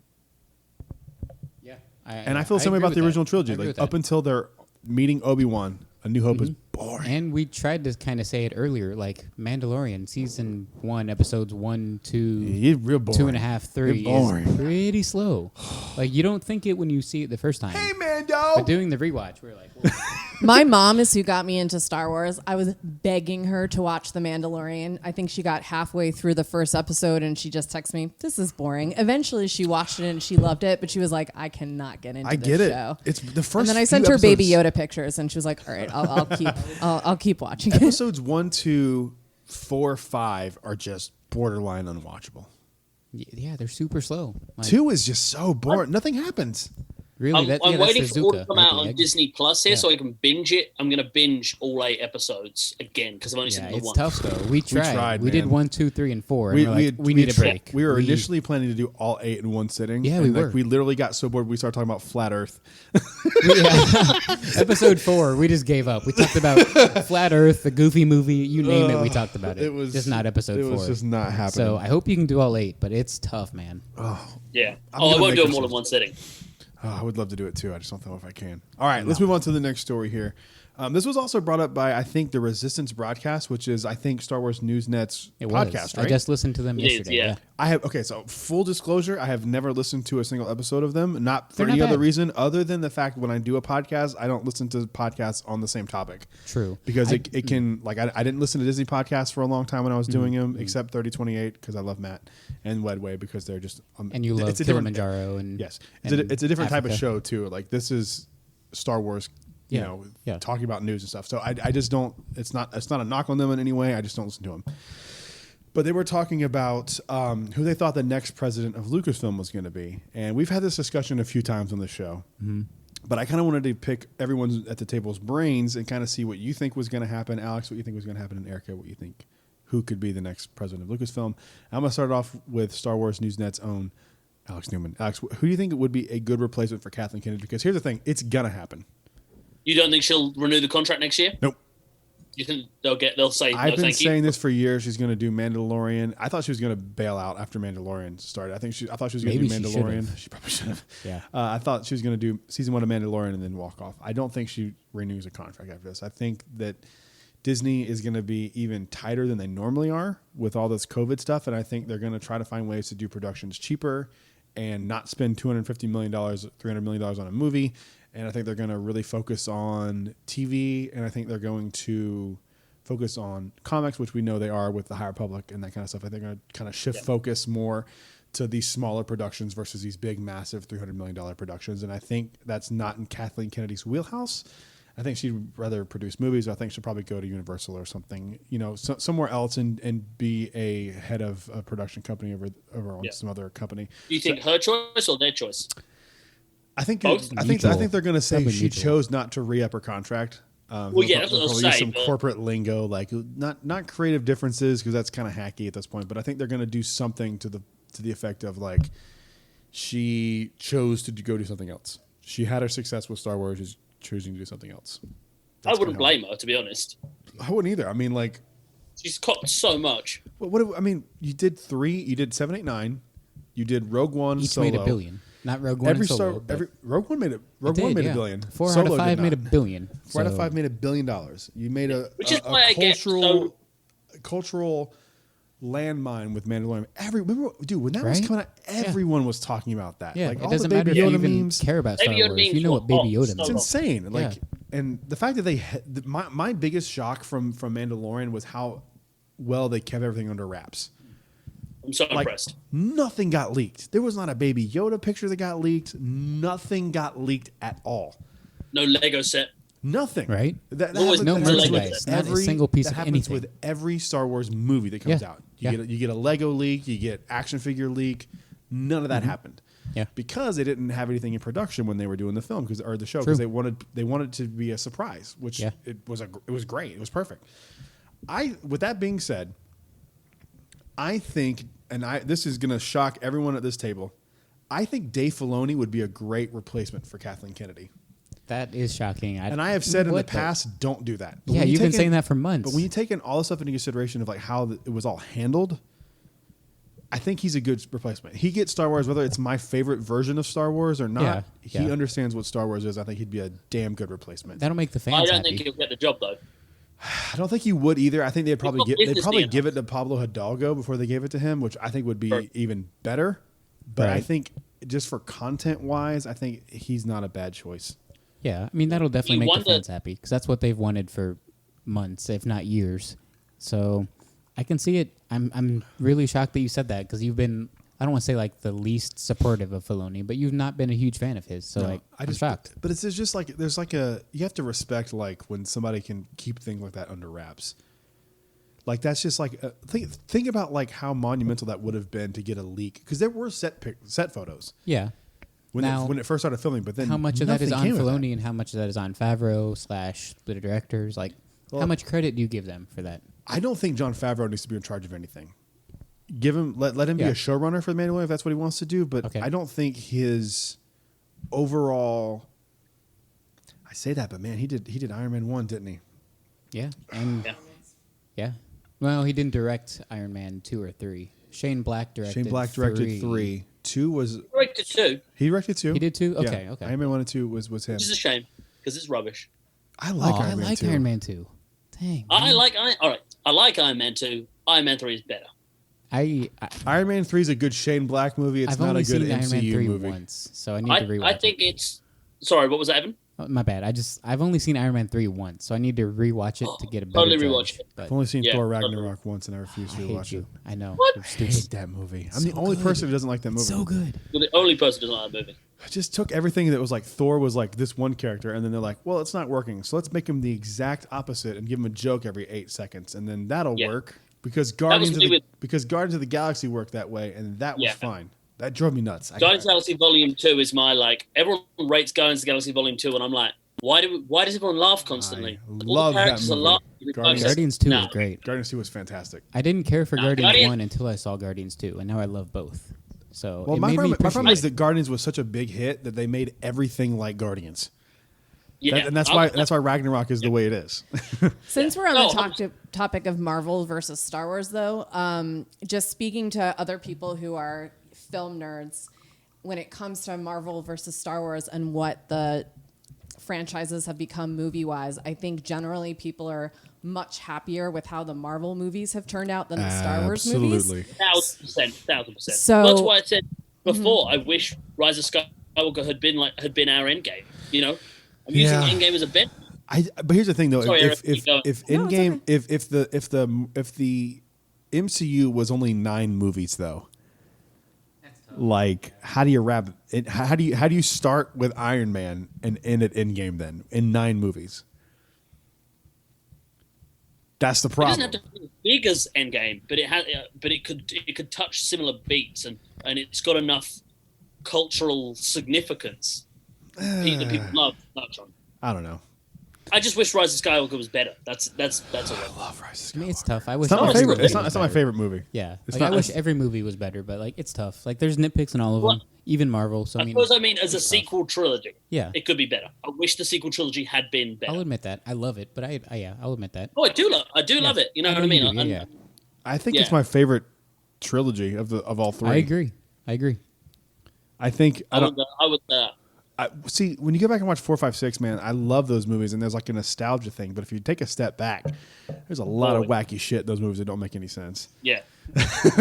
Yeah. And I feel the same way agree about the with original that. I trilogy. agree Like with up that. until they're meeting Obi-Wan, A New Hope is boring. And we tried to kind of say it earlier, like Mandalorian season 1, episodes 1, 2, Yeah, real boring. 2.5, 3 You're boring. is pretty slow. Like you don't think it when you see it the first time. Hey, Mando. But doing the rewatch, we're like, well, My mom is who got me into Star Wars. I was begging her to watch The Mandalorian. I think she got halfway through the first episode and she just texted me, "This is boring." Eventually, she watched it and she loved it, but she was like, "I cannot get into I this get it. show." It's the first. And then I few sent her Baby episodes- Yoda pictures, and she was like, "All right, I'll keep watching it." Episodes 1, 2, 4, 5 are just borderline unwatchable. yeah, they're super slow. Like, 2 is just so boring. Nothing happens. really, I'm that's waiting the for all to Zuka, come right, out the on egg. Disney Plus here Yeah. so I can binge it. I'm going to binge all 8 episodes again because I've only Yeah, seen the it's one. tough though. We tried. We did man. 1, 2, 3, and 4. And we need a break. We were initially planning to do all 8 in one sitting. Yeah, and we like, were. We literally got so bored we started talking about flat Earth. Episode 4, we just gave up. We talked about Flat Earth, the Goofy movie, you name it. We talked about it. It was just not episode 4. It was just not happening. So I hope you can do all 8, but it's tough, man. Yeah. I'm I gonna won't make do it them all in so- one sitting. I would love to do it too. I just don't know if I can. All right, let's move on to the next story here. This was also brought up by, I think, the Resistance broadcast, which is, I think, Star Wars Newsnet's podcast, right? I just listened to them It is, yesterday. yeah. I have, okay, so full disclosure, I have never listened to a single episode of them, not for They're any not other bad. reason other than the fact when I do a podcast, I don't listen to podcasts on the same topic. True. Because it can, like, I didn't listen to Disney podcasts for a long time when I was doing them, except 3028, because I love Matt, and Wedway, because they're just... And you love it's a different- Kilimanjaro. And Yes. and It's a different type of Africa. show, too. Like, this is Star Wars, you Yeah. know, Yeah. talking about news and stuff. So I just don't, it's not a knock on them in any way. I just don't listen to them. But they were talking about who they thought the next president of Lucasfilm was going to be. And we've had this discussion a few times on the show. Mm-hmm. But I kind of wanted to pick everyone at the table's brains and kind of see what you think was going to happen. Alex, what you think was going to happen. And Erica, what you think, who could be the next president of Lucasfilm. I'm going to start off with Star Wars Newsnet's own Alex Newman. Alex, who do you think would be a good replacement for Kathleen Kennedy? Because here's the thing, it's going to happen. You don't think she'll renew the contract next year? Nope. You think they'll say I've no been thank saying you? this for years. She's going to do Mandalorian. I thought she was going to bail out after Mandalorian started. I thought she was going to do Maybe she Mandalorian. should've. She probably should have. Yeah. I thought she was going to do season 1 of Mandalorian and then walk off. I don't think she renews a contract after this. I think that Disney is going to be even tighter than they normally are with all this COVID stuff, and I think they're going to try to find ways to do productions cheaper and not spend $250 million, $300 million on a movie. And I think they're going to really focus on TV, and I think they're going to focus on comics, which we know they are with the High Republic and that kind of stuff. I think they're going to kind of shift focus more to these smaller productions versus these big, massive $300 million productions. And I think that's not in Kathleen Kennedy's wheelhouse. I think she'd rather produce movies. I think she'll probably go to Universal or something, you know, somewhere else and be a head of a production company over on some other company. Do you think her choice or their choice? I think Both? I think they're going to say Probably she mutual. chose not to re-up her contract. Well, yeah, that's what they'll I'll probably use say, some but- corporate lingo, like not creative differences, because that's kind of hacky at this point. But I think they're going to do something to the effect of like she chose to go do something else. She had her success with Star Wars. She's choosing to do something else. I wouldn't blame her, to be honest. I wouldn't either. I mean, like, She's copped so much. I mean, you did 3. You did 7, 8, 9. You did Rogue One. Each Solo. made $1 billion. Not Rogue One Every and Solo. Star, but every Rogue One made it. Rogue it One did, made yeah. $1 billion. 4 Solo out of 5 did made not. $1 billion. 4 out of So 5 made $1 billion. You made Which is why I get cultural landmine with Mandalorian. Remember, dude, when that was Right? coming out, everyone was talking about that. Yeah, like it all doesn't the matter Baby if you Yoda even memes. care about Star Baby Yoda Wars. memes You know were what Baby hot. Yoda So It's means. insane. Like, Yeah. and the fact that my biggest shock from Mandalorian was how well they kept everything under wraps. I'm so Like, impressed. nothing got leaked. There was not a Baby Yoda picture that got leaked. Nothing got leaked at all. No Lego set. Nothing. Right? That Always happens- no that happens merchandise, with not a single piece that of happens anything. with every Star Wars movie that comes Yeah. out. Yeah. You get a Lego leak, you get action figure leak. None of that happened. Yeah. Because they didn't have anything in production when they were doing the film or the show True. because they wanted to be a surprise, which Yeah. it was great. It was perfect. With that being said, I think this is going to shock everyone at this table. I think Dave Filoni would be a great replacement for Kathleen Kennedy. That is shocking. And I have said in the What past, don't do that. But Yeah, when you you've been take saying that for months. But when you take in all the stuff into consideration of like how it was all handled, I think he's a good replacement. He gets Star Wars, whether it's my favorite version of Star Wars or not. Yeah, He yeah. understands what Star Wars is. I think he'd be a damn good replacement. That'll make the fans I don't happy. think he'll get the job though. I don't think he would either. I think they'd probably got give business give it to Pablo Hidalgo before they gave it to him, which I think would be Sure. even better. But I Right. think just for content wise, I think he's not a bad choice. Yeah, I mean, that'll definitely You make wonder- the fans happy because that's what they've wanted for months, if not years. So I can see it. I'm really shocked that you said that because you've been, I don't want to say like the least supportive of Filoni, but you've not been a huge fan of his. So like, I'm shocked. But it's just like there's like you have to respect like when somebody can keep things like that under wraps. Like that's just like think about like how monumental that would have been to get a leak because there were set photos Yeah. when it first started filming. But then How much of that is on nothing came of that. Filoni and how much of that is on Favreau / the directors? Like, Well- how much credit do you give them for that? I don't think Jon Favreau needs to be in charge of anything. Give him let him be Yeah. a showrunner for the Mandalorian if that's what he wants to do. But Okay. I don't think his overall. I say that, but man, he did Iron Man 1, didn't he? Yeah. And Yeah. yeah. Well, he didn't direct Iron Man 2 or 3. Shane Black directed 3. 2 was Directed too, he directed 2. He did 2? Yeah. Okay, okay. Iron Man 1 and 2 was him. which is a shame because it's rubbish. I like I Iron Man like 2. Iron Man 2. Dang. I like Iron Man 2. Iron Man 3 is better. Iron Man 3 is a good Shane Black movie. It's I've not only a good seen Iron Man MCU 3 movie. once, so I need to rewatch I think it's. Sorry, what was that, Evan? Oh, my bad. I've only seen Iron Man 3 once, so I need to rewatch it to get a better Totally judge. rewatch it. But I've only seen Yeah, Thor totally. Ragnarok once, and I refuse I to hate watch you. it. I know. What? You're I stupid. hate that movie. I'm the So only good. person who doesn't like that movie. So good. You're the only person who doesn't like the movie. I just took everything that was like Thor was like this one character, and then they're like, well, it's not working, so let's make him the exact opposite and give him a joke every 8 seconds, and then that'll Yeah. work because was me with- Guardians of the Galaxy worked that way, and that was Yeah. fine. That drove me nuts. Guardians of the Galaxy Volume 2 is my, like, everyone rates Guardians of the Galaxy Volume 2, and I'm like, why does everyone laugh constantly? I All love the that characters are movie. laughing. Guardians 2 No. is great. Guardians 2 was fantastic. I didn't care for Guardians Guardian- 1 until I saw Guardians 2, and now I love both. So Well, it my made me problem appreciate is that Guardians was such a big hit that they made everything like Guardians. Yeah, And that's why Ragnarok is the way it is. Since we're on No, the topic of Marvel versus Star Wars, though, just speaking to other people who are film nerds, when it comes to Marvel versus Star Wars and what the franchises have become movie-wise, I think generally people are much happier with how the Marvel movies have turned out than the Star Wars movies. Absolutely. 1,000%. So- That's why I said before, I wish Rise of Skywalker had been our Endgame. You know, I'm using Yeah. Endgame as a bench. But here's the thing, though. Sorry, if Eric, keep going. Endgame, if the MCU was only 9 movies, though, like how do you wrap it? How do you start with Iron Man and end at Endgame then in 9 movies? That's the It problem. doesn't have to be as big as Endgame, but it could touch similar beats, and it's got enough cultural significance that people love touch on. I don't know. I just wish Rise of Skywalker was better. That's all. I love Rise of I mean, it's tough. I wish It's not my every favorite. movie It's not was my better. favorite movie. Yeah, It's like, not- I wish every movie was better, but like it's tough. Like there's nitpicks in all of Well, them, even Marvel. So I mean, as a it's sequel trilogy, Yeah. it could be better. I wish the sequel trilogy had been better. I'll admit that I love it, but I'll admit that. Oh, I do love it. You know what I you mean? do, yeah. I think Yeah. it's my favorite trilogy of all 3. I agree. I think I would. see, when you go back and watch 4, 5, 6, man, I love those movies, and there's like a nostalgia thing. But if you take a step back, there's a lot of wacky shit in those movies that don't make any sense. Yeah.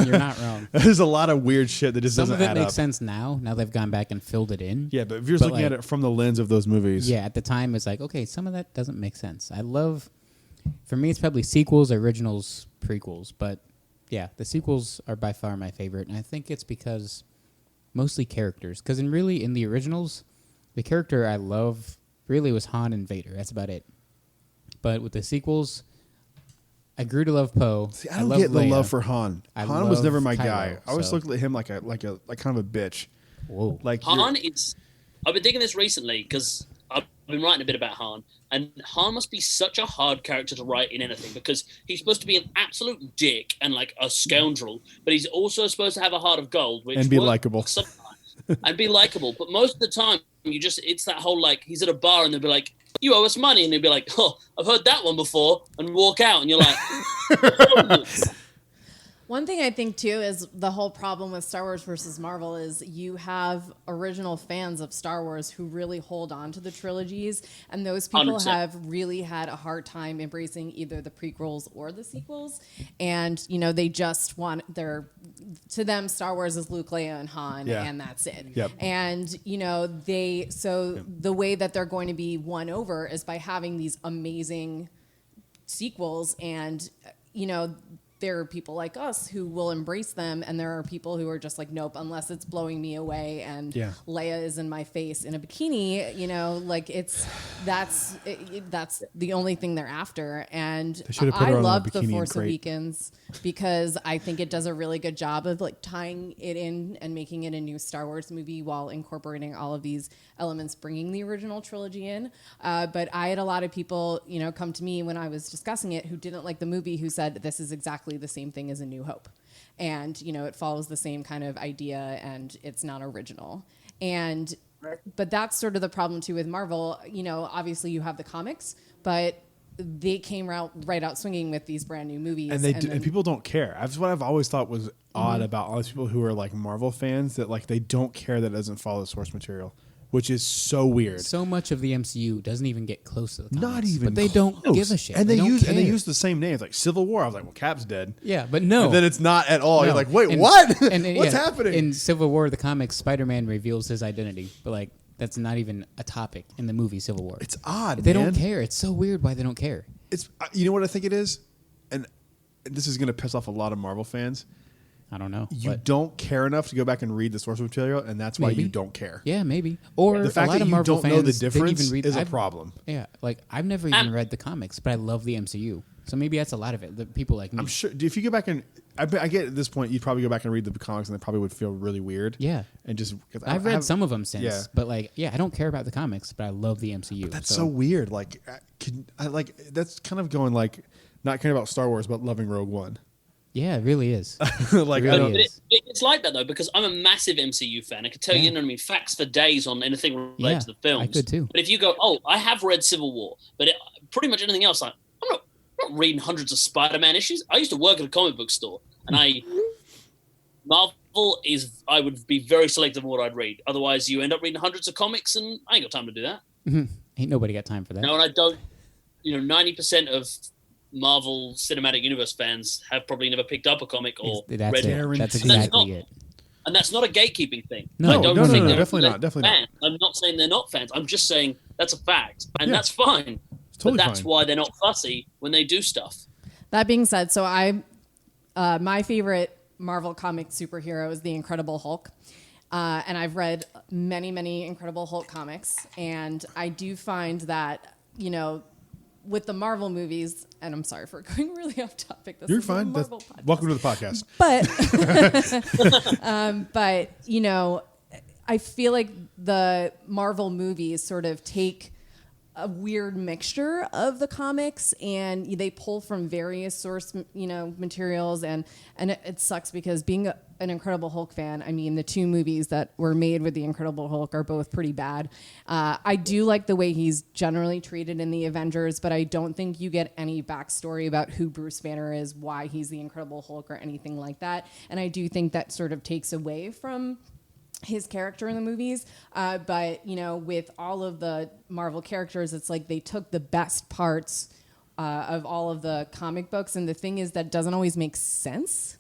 You're not wrong. There's a lot of weird shit that just Some doesn't of it add makes up. sense now. Now they've gone back and filled it in. Yeah, but if you're just But, looking at like- it from the lens of those movies, Yeah, at the time it's like, okay, some of that doesn't make sense. For me, it's probably sequels, originals, prequels. But yeah, the sequels are by far my favorite, and I think it's because mostly characters. Because in the originals, the character I love really was Han and Vader. That's about it. But with the sequels, I grew to love Poe. See, I don't love get the Leia. love for Han. I Han was love never my Kylo, guy. I always so- looked at him like kind of a bitch. Whoa. Like Han is. I've been thinking this recently because I've been writing a bit about Han, and Han must be such a hard character to write in anything because he's supposed to be an absolute dick and like a scoundrel, but he's also supposed to have a heart of gold, which And be works likable. sometimes, and be likable. But most of the time, it's that whole like he's at a bar and they'll be like, "You owe us money," and they'll be like, "Oh, I've heard that one before," and walk out, and you're like. One thing I think too is the whole problem with Star Wars versus Marvel is you have original fans of Star Wars who really hold on to the trilogies, and those people 100%. have really had a hard time embracing either the prequels or the sequels. And they just want to them Star Wars is Luke, Leia, and Han, Yeah. and that's it. Yep. And the way that they're going to be won over is by having these amazing sequels, and there are people like us who will embrace them, and there are people who are just like, nope, unless it's blowing me away and Yeah. Leia is in my face in a bikini, like that's the only thing they're after. And should've put I her on a love The bikini Force crate. Awakens because I think it does a really good job of like tying it in and making it a new Star Wars movie while incorporating all of these elements, bringing the original trilogy in. But I had a lot of people, come to me when I was discussing it who didn't like the movie, who said this is exactly the same thing as A New Hope. And, it follows the same kind of idea and it's not original. But that's sort of the problem too with Marvel. Obviously you have the comics, but they came right out swinging with these brand new movies. And people don't care. That's what I've always thought was odd about all these people who are like Marvel fans, that like they don't care that it doesn't follow the source material. which is so weird. So much of the MCU doesn't even get close to the comics. Not even But they close. don't give a shit. And they don't use the same names, like Civil War. I was like, well, Cap's dead. Yeah, but no. And then it's not at all. No. You're like, wait, And- what? and, What's yeah, happening? In Civil War, the comics, Spider-Man reveals his identity, but like that's not even a topic in the movie Civil War. It's odd, They man. don't care. It's so weird why they don't care. It's you know what I think it is, and this is going to piss off a lot of Marvel fans. I don't know. You but don't care enough to go back and read the source material, and that's why Maybe. you don't care. yeah, maybe. Or The fact a lot that of you Marvel don't know the fans didn't difference even read, is a I've- problem. Yeah, like I've never even read the comics, but I love the MCU. So maybe that's a lot of it. The people like me. I'm sure if you go back and I get at this point, you'd probably go back and read the comics, and they probably would feel really weird. Yeah. and just 'cause I've read some of them since, yeah. but like, yeah, I don't care about the comics, but I love the MCU. That's so weird. Like, that's kind of going like not caring about Star Wars, but loving Rogue One. Yeah, it really is. Like, It I really don't. is. It's like that though, because I'm a massive MCU fan. I could tell you, you know what I mean, facts for days on anything related Yeah, to the films. I could too. But if you go, oh, I have read Civil War, but pretty much anything else, I'm not reading hundreds of Spider-Man issues. I used to work at a comic book store, and Marvel is, I would be very selective on what I'd read. Otherwise, you end up reading hundreds of comics, and I ain't got time to do that. Ain't nobody got time for that. No, and I don't. 90% of Marvel Cinematic Universe fans have probably never picked up a comic or That's read it. it. That's And that's exactly not- it. And that's not a gatekeeping thing. No, I don't no, think no, they're definitely not, definitely not. fans. I'm not saying they're not fans. I'm just saying that's a fact, and Yeah. that's fine. Totally but that's fine. why they're not fussy when they do stuff. That being said, so my favorite Marvel comic superhero is the Incredible Hulk. And I've read many, many Incredible Hulk comics. And I do find that, with the Marvel movies, and I'm sorry for going really off topic. This You're is a fine. Marvel podcast. Welcome to the podcast. But I feel like the Marvel movies sort of take a weird mixture of the comics, and they pull from various source, materials, and it sucks because being an Incredible Hulk fan, I mean, the two movies that were made with the Incredible Hulk are both pretty bad. I do like the way he's generally treated in the Avengers, but I don't think you get any backstory about who Bruce Banner is, why he's the Incredible Hulk, or anything like that. And I do think that sort of takes away from his character in the movies, but with all of the Marvel characters, it's like they took the best parts of all of the comic books, and the thing is that doesn't always make sense.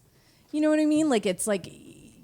You know what I mean? Like, it's like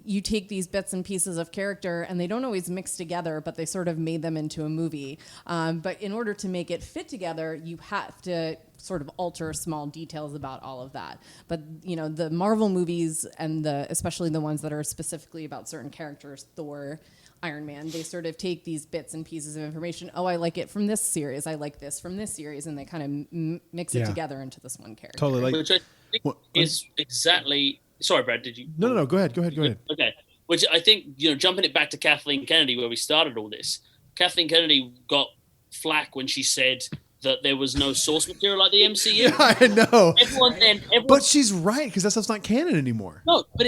you take these bits and pieces of character and they don't always mix together, but they sort of made them into a movie. But in order to make it fit together, you have to sort of alter small details about all of that. But, the Marvel movies, and especially the ones that are specifically about certain characters, Thor, Iron Man, they sort of take these bits and pieces of information. Oh, I like it from this series. I like this from this series. And they kind of mix it Yeah. together into this one character. Totally. Like, Which I think is exactly... Sorry, Brad, did you... no. Go ahead. Okay. Which I think, jumping it back to Kathleen Kennedy, where we started all this, Kathleen Kennedy got flack when she said that there was no source material like the MCU. I know. Everyone, But she's right, because that stuff's not canon anymore. no, but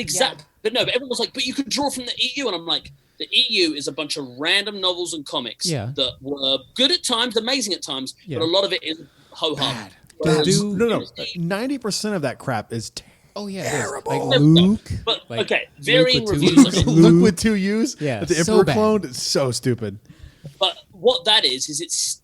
but everyone was like, but you could draw from the EU, and I'm like, the EU is a bunch of random novels and comics that were good at times, amazing at times, but a lot of it is ho-hum. No. 90% of that crap is Oh yeah, terrible. like Luke. But Like, okay, varying Luke with two reviews. U's. Luke with 2 U's. Yeah, the so Emperor bad. clone. It's so stupid. But what that is it's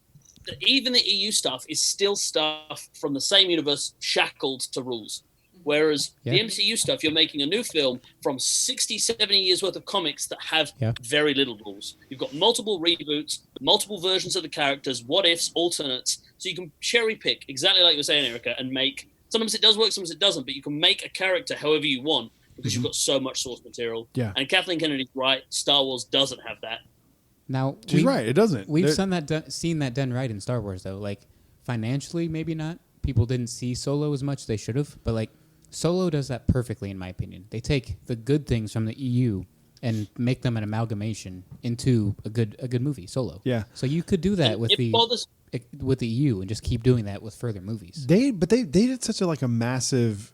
even the EU stuff is still stuff from the same universe shackled to rules. Whereas the MCU stuff, you're making a new film from 60, 70 years worth of comics that have very little rules. You've got multiple reboots, multiple versions of the characters, what ifs, alternates. So you can cherry pick, exactly like you're saying, Erica, and make, sometimes it does work, sometimes it doesn't, but you can make a character however you want because you've got so much source material. Yeah. And Kathleen Kennedy's right, Star Wars doesn't have that. Now She's right. It doesn't. We've There- seen that done right in Star Wars, though. Like financially, maybe not. People didn't see Solo as much they should have, but like Solo does that perfectly, in my opinion. They take the good things from the EU and make them an amalgamation into a good movie, Solo. Yeah. So you could do that with It bothers the EU and just keep doing that with further movies. They did such a massive.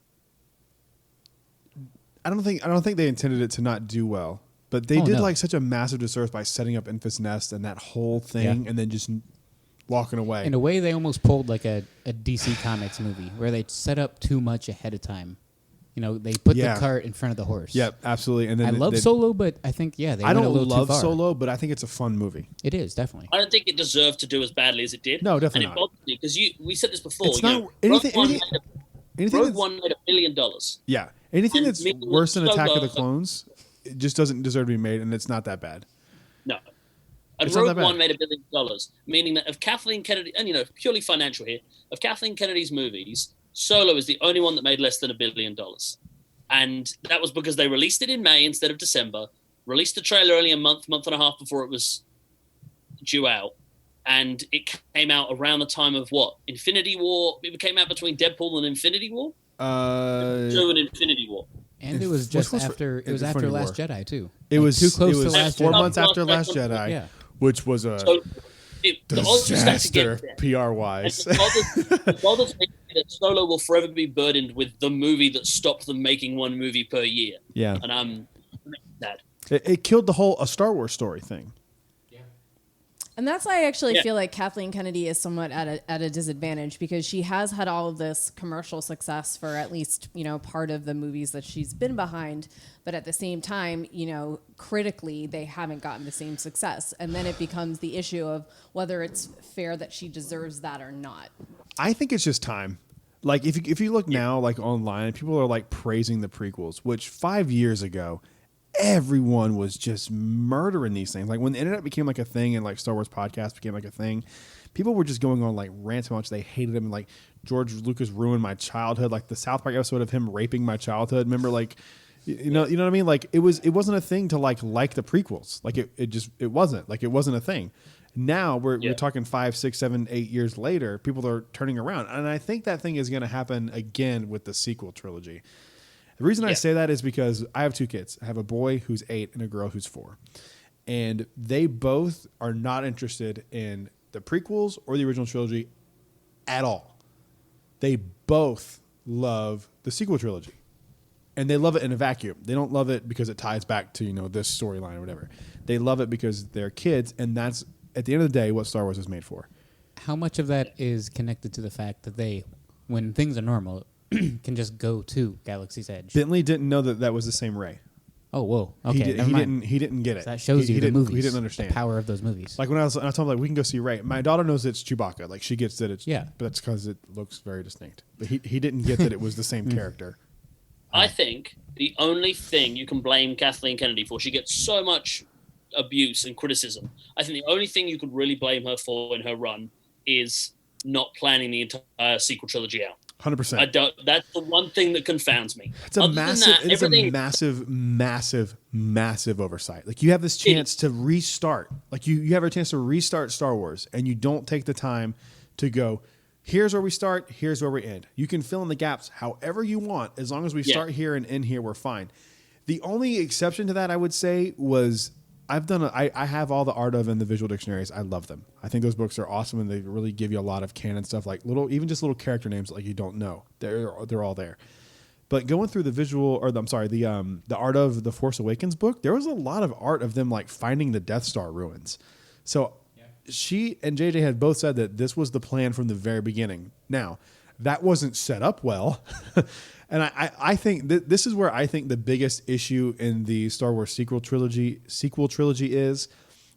I don't think they intended it to not do well, but they did no. such a massive disservice by setting up Enfys Nest and that whole thing, and then just walking away. In a way, they almost pulled like a DC Comics movie where they set up too much ahead of time. they put Yeah. the cart in front of the horse. Yep, absolutely. And then I love Solo, but I think they I went a don't little love too far. Solo, but I think it's a fun movie. It is definitely. I don't think it deserved to do as badly as it did. No, definitely and not. it bothered me because we said this before. It's not anything. Anything Rogue that's, One made $1 billion. yeah, anything And that's maybe worse than Attack of the Solo- Clones, it just doesn't deserve to be made, and it's not that bad. No. And It's not Rogue that One bad. made $1 billion, meaning that of Kathleen Kennedy, and purely financial here, of Kathleen Kennedy's movies, Solo is the only one that made less than $1 billion. And that was because they released it in May instead of December, released the trailer only a month and a half before it was due out. And it came out around the time of what? Infinity War? It came out between Deadpool and Infinity War? So an Infinity War. And it was Which just was for- after it was Infinity after Last War. Jedi too. It was too close it was to Last 4 Jedi. months after Last Last Jedi, Yeah. which was a So the odds were stacked disaster against it. PR And wise. it bothers me that Solo will forever be burdened with the movie that stopped them making one movie per year. Yeah, And I'm sad. it killed the whole a Star Wars story thing. And that's why I actually Yeah. feel like Kathleen Kennedy is somewhat at a disadvantage because she has had all of this commercial success for at least, part of the movies that she's been behind. But at the same time, critically, they haven't gotten the same success. And then it becomes the issue of whether it's fair that she deserves that or not. I think it's just time. Like if you look now, like online, people are like praising the prequels, which 5 years ago, everyone was just murdering these things. Like when the internet became like a thing and like Star Wars podcasts became like a thing, people were just going on like rants about how much they hated him. And like George Lucas ruined my childhood. Like the South Park episode of him raping my childhood. Remember, like you know what I mean? Like it wasn't a thing to like the prequels. Like it wasn't like it wasn't a thing. Now we're talking 5, 6, 7, 8 years later. People are turning around, and I think that thing is going to happen again with the sequel trilogy. The reason I say that is because I have 2 kids. I have a boy who's 8 and a girl who's 4. And they both are not interested in the prequels or the original trilogy at all. They both love the sequel trilogy. And they love it in a vacuum. They don't love it because it ties back to, this storyline or whatever. They love it because they're kids, and that's, at the end of the day, what Star Wars is made for. How much of that is connected to the fact that they, when things are normal, can just go to Galaxy's Edge? Bentley didn't know that was the same Ray. Oh, whoa. Okay, never mind. He didn't get it. So that shows he you the didn't, movies. He didn't understand the power of those movies. Like when I told him like we can go see Ray. My daughter knows it's Chewbacca. Like she gets that it's but that's because it looks very distinct. But he didn't get that it was the same character. I think the only thing you can blame Kathleen Kennedy for, she gets so much abuse and criticism. I think the only thing you could really blame her for in her run is not planning the entire sequel trilogy out. 100%. I don't. That's the one thing that confounds me. It's a massive oversight. Like you have this chance to restart. Like you have a chance to restart Star Wars, and you don't take the time to go, here's where we start, here's where we end. You can fill in the gaps however you want. As long as we start here and end here, we're fine. The only exception to that, I would say, was I have all the Art of and the visual dictionaries. I love them. I think those books are awesome, and they really give you a lot of canon stuff, like little character names like you don't know. They're all there. But going through the Art of the Force Awakens book, there was a lot of art of them like finding the Death Star ruins. So she and JJ had both said that this was the plan from the very beginning. Now, that wasn't set up well. And I think this is where I think the biggest issue in the Star Wars sequel trilogy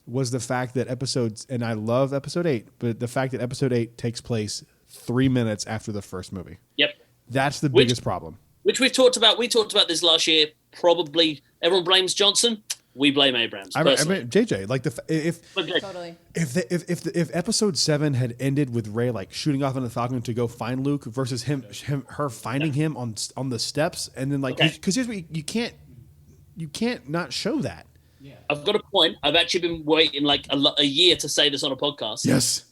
was the fact that and I love episode 8, but the fact that episode 8 takes place 3 minutes after the first movie. Yep. That's the biggest problem. Which we've talked about. We talked about this last year. Probably everyone blames Johnson. We blame Abrams. I mean, JJ, like Totally. if episode 7 had ended with Rey like shooting off in the Falcon to go find Luke versus her finding him on the steps, and then like because here's what you can't not show that. Yeah. I've got a point. I've actually been waiting like a year to say this on a podcast. Yes.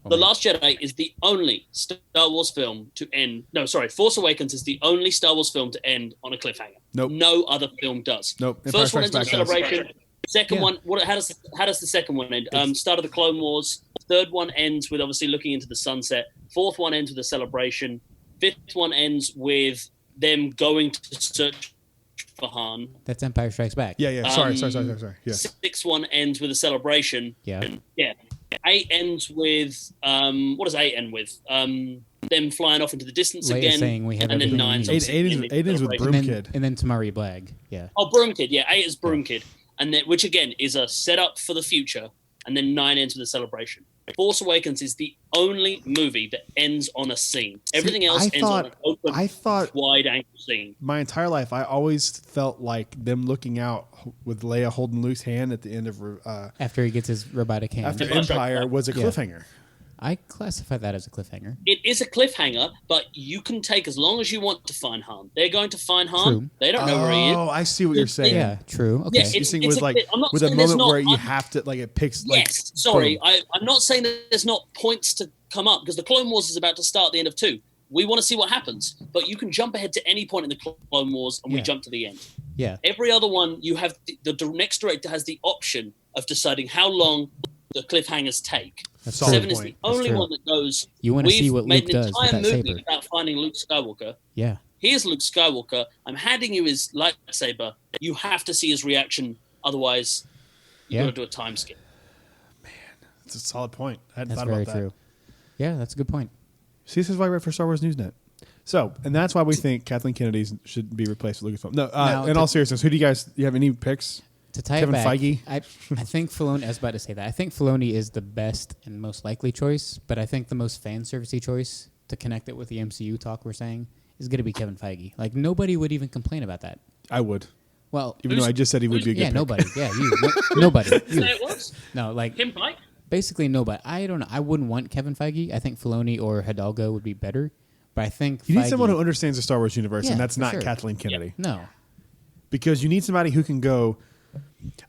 The Last Jedi is the only Star Wars film to end. No, sorry. Force Awakens is the only Star Wars film to end on a cliffhanger. Nope. No other film does. Nope. First one ends on a celebration. Second one, how does the second one end? Start of the Clone Wars. Third one ends with obviously looking into the sunset. Fourth one ends with a celebration. Fifth one ends with them going to search for Han. That's Empire Strikes Back. Yeah. Sorry. Yeah. Sixth one ends with a celebration. Yeah. 8 ends with what does 8 end with? them flying off into the distance Leia again, saying we have and then everything we 9's need. obviously in the Aiden's with celebration. Broom and then, Kid. and then Tamari Blag. Yeah. Oh, Broom Kid, yeah, 8 is Broom Kid, and then, which again is a setup for the future, and then 9 ends with a celebration. Force Awakens is the only movie that ends on a scene. Everything else ends on an open, wide-angle scene. My entire life, I always felt like them looking out with Leia holding Luke's hand at the end of After he gets his robotic hand. after Empire was a cliffhanger. I classify that as a cliffhanger. It is a cliffhanger, but you can take as long as you want to find Han. They're going to find Han. True. They don't know where he is. Oh, I see what you're saying. Yeah, true. Okay. Yeah, You're saying it's with a like bit- I'm not with a saying there's moment not- where you I'm- have to like it picks like Yes, sorry. boom. I'm not saying that there's not points to come up because the Clone Wars is about to start at the end of 2. We want to see what happens, but you can jump ahead to any point in the Clone Wars and we Yeah. jump to the end. Yeah. Every other one, you have the next director has the option of deciding how long the cliffhangers take. That's Solid 7 is point. the only true. one that goes. You want to see We've what made Luke an does with entire that movie saber. about finding Luke Skywalker. Yeah. Here's Luke Skywalker. I'm handing you his lightsaber. You have to see his reaction, otherwise you Yeah. got to do a time skip. It's a solid point. I hadn't That's thought very about that. true. Yeah, that's a good point. See, this is why I write for Star Wars Newsnet. So, and that's why we think Kathleen Kennedy should be replaced with Lucasfilm. No, Now, in all seriousness, who do you have any picks? To tie Kevin it back, Feige? I think Filoni. I was about to say that. I think Filoni is the best and most likely choice, but I think the most fan servicey choice to connect it with the MCU talk we're saying is going to be Kevin Feige. Like nobody would even complain about that. I would, Well, even though I just said he would be a good yeah, pick. nobody. Yeah, you. Nobody. Say You. it was No, like Kim Pike. basically nobody. I don't know. I wouldn't want Kevin Feige. I think Filoni or Hidalgo would be better, but I think You need Feige- someone who understands the Star Wars universe, Yeah, and that's for not sure. Kathleen Kennedy. No. Because you need somebody who can go.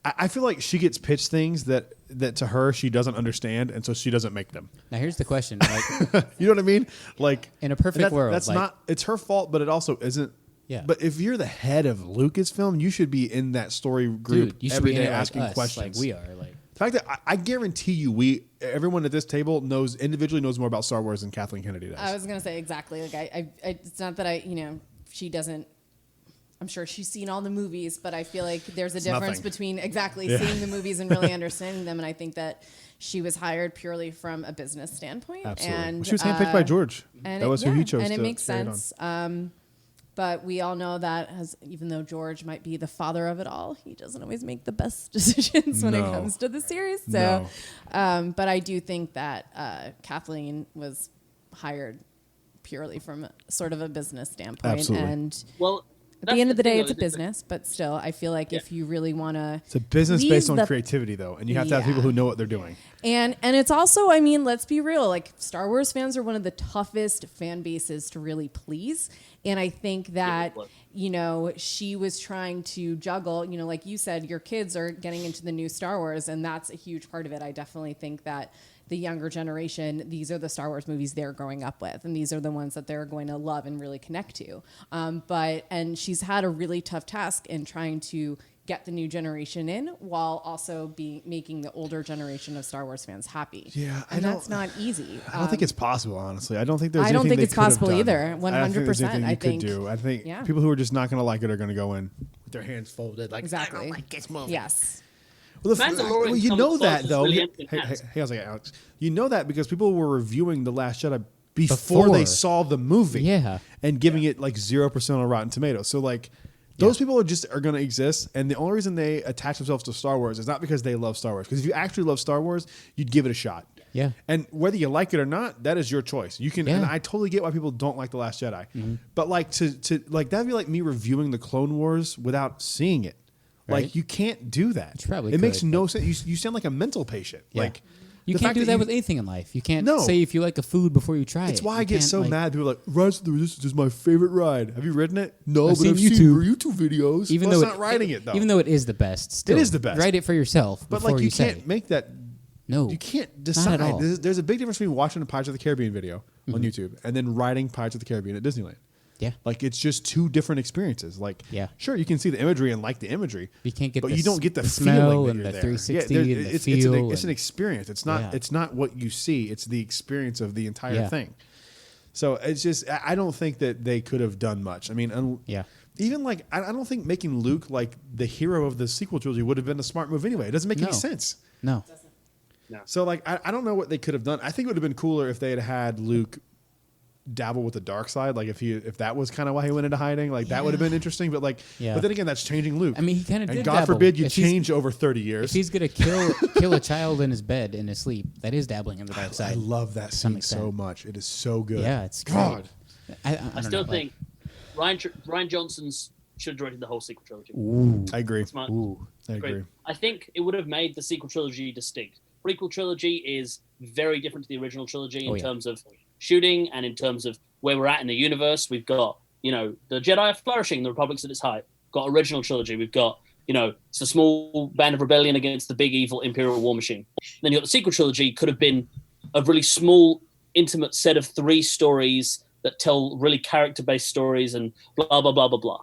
I feel like she gets pitched things that to her she doesn't understand, and so she doesn't make them. Now here's the question: like, You know what I mean? Like in a perfect world, that's like- not. It's her fault, but it also isn't. Yeah. But if you're the head of Lucasfilm, you should be in that story group dude, you should every be in day it like asking us, questions. like we are. Like, The fact that I guarantee you, everyone at this table individually knows more about Star Wars than Kathleen Kennedy does. I was gonna say exactly. Like I it's not that she doesn't. I'm sure she's seen all the movies, but I feel like there's a difference nothing. between Yeah. seeing the movies and really understanding them. And I think that she was hired purely from a business standpoint. Absolutely. And Well, she was handpicked by George. and That was who he chose. and it to makes carry it on. sense. But we all know that even though George might be the father of it all, he doesn't always make the best decisions when it No. comes to the series. No. So, but I do think that Kathleen was hired purely from sort of a business standpoint. Absolutely. And Well, at the end of the day, it's a thing, though, business. But still, I feel like if you really want to, It's a business please based on the- creativity, though, and you have to have Yeah. people who know what they're doing. and it's also, I mean, let's be real. Like Star Wars fans are one of the toughest fan bases to really please. And I think that, she was trying to juggle, like you said, your kids are getting into the new Star Wars, and that's a huge part of it. I definitely think that the younger generation, these are the Star Wars movies they're growing up with, and these are the ones that they're going to love and really connect to. And she's had a really tough task in trying to get the new generation in while also making the older generation of Star Wars fans happy. Yeah, and that's not easy. I don't think it's possible, honestly. I don't think there's. I don't anything think they it's could have possible done. either. I don't think there's 100%, anything I you think- could do. I think Yeah. people who are just not going to like it are going to go in with their hands folded, like Exactly. I don't like this movie. Yes. Well, Mandalorian you comes know close that as though. really Hey, empty hey, hands. hey, I was like, Alex, you know that because people were reviewing The Last Jedi before they Before. saw the movie, Yeah. and giving it like 0% on Rotten Tomatoes. So like, those people are going to exist, and the only reason they attach themselves to Star Wars is not because they love Star Wars. Because if you actually love Star Wars, you'd give it a shot. Yeah. And whether you like it or not, that is your choice. You can, Yeah. and I totally get why people don't like The Last Jedi. But like to like that'd be like me reviewing the Clone Wars without seeing it. Like Right. you can't do that. You probably it makes could, no sense. You sound like a mental patient. Yeah. Like You the can't fact do that you- with anything in life. You can't No. say if you like a food before you try it. It's why You I get can't, so like- mad. People are like, Rise of the Resistance is my favorite ride. Have you ridden it? No, I've but I've seen seen YouTube. your YouTube videos. Even Well, though it's not riding it though. Even though it is the best, still, is the best. Write it for yourself but before like you say. can't make that. No, You can't not decide. at all. There's a big difference between watching a Pirates of the Caribbean video on YouTube and then riding Pirates of the Caribbean at Disneyland. Yeah. Like it's just two different experiences. Like, Yeah. sure, you can see the imagery and like the imagery. You can't get but the you don't get the, the feeling smell that and you're the there. 360 there- and the it's feel an and- experience. It's not. Yeah. It's not what you see. It's the experience of the entire Yeah. thing. So it's just. I don't think that they could have done much. I mean, Yeah. Even like I don't think making Luke like the hero of the sequel trilogy would have been a smart move anyway. It doesn't make No. any sense. No. So like I don't know what they could have done. I think it would have been cooler if they had Luke dabble with the dark side. Like if that was kind of why he went into hiding, like that would have been interesting. But but then again, that's changing Luke. I mean, he kind of and did God dabble. forbid you If he's- change over 30 years. If he's gonna kill a child in his bed in his sleep, that is dabbling in the dark I side. love that some scene so extent. much. It is so good. Yeah, it's great. God. I I don't still know, think Ryan Johnson's should have directed the whole sequel trilogy. Ooh, I agree. Smart. ooh. I Great. agree. I think it would have made the sequel trilogy distinct. Prequel trilogy is very different to the original trilogy in terms of shooting and in terms of where we're at in the universe. We've got, the Jedi are flourishing, the Republic's at its height. Got original trilogy. We've got, it's a small band of rebellion against the big evil Imperial war machine. Then you got the sequel trilogy, could have been a really small, intimate set of 3 stories that tell really character-based stories and blah, blah, blah, blah, blah.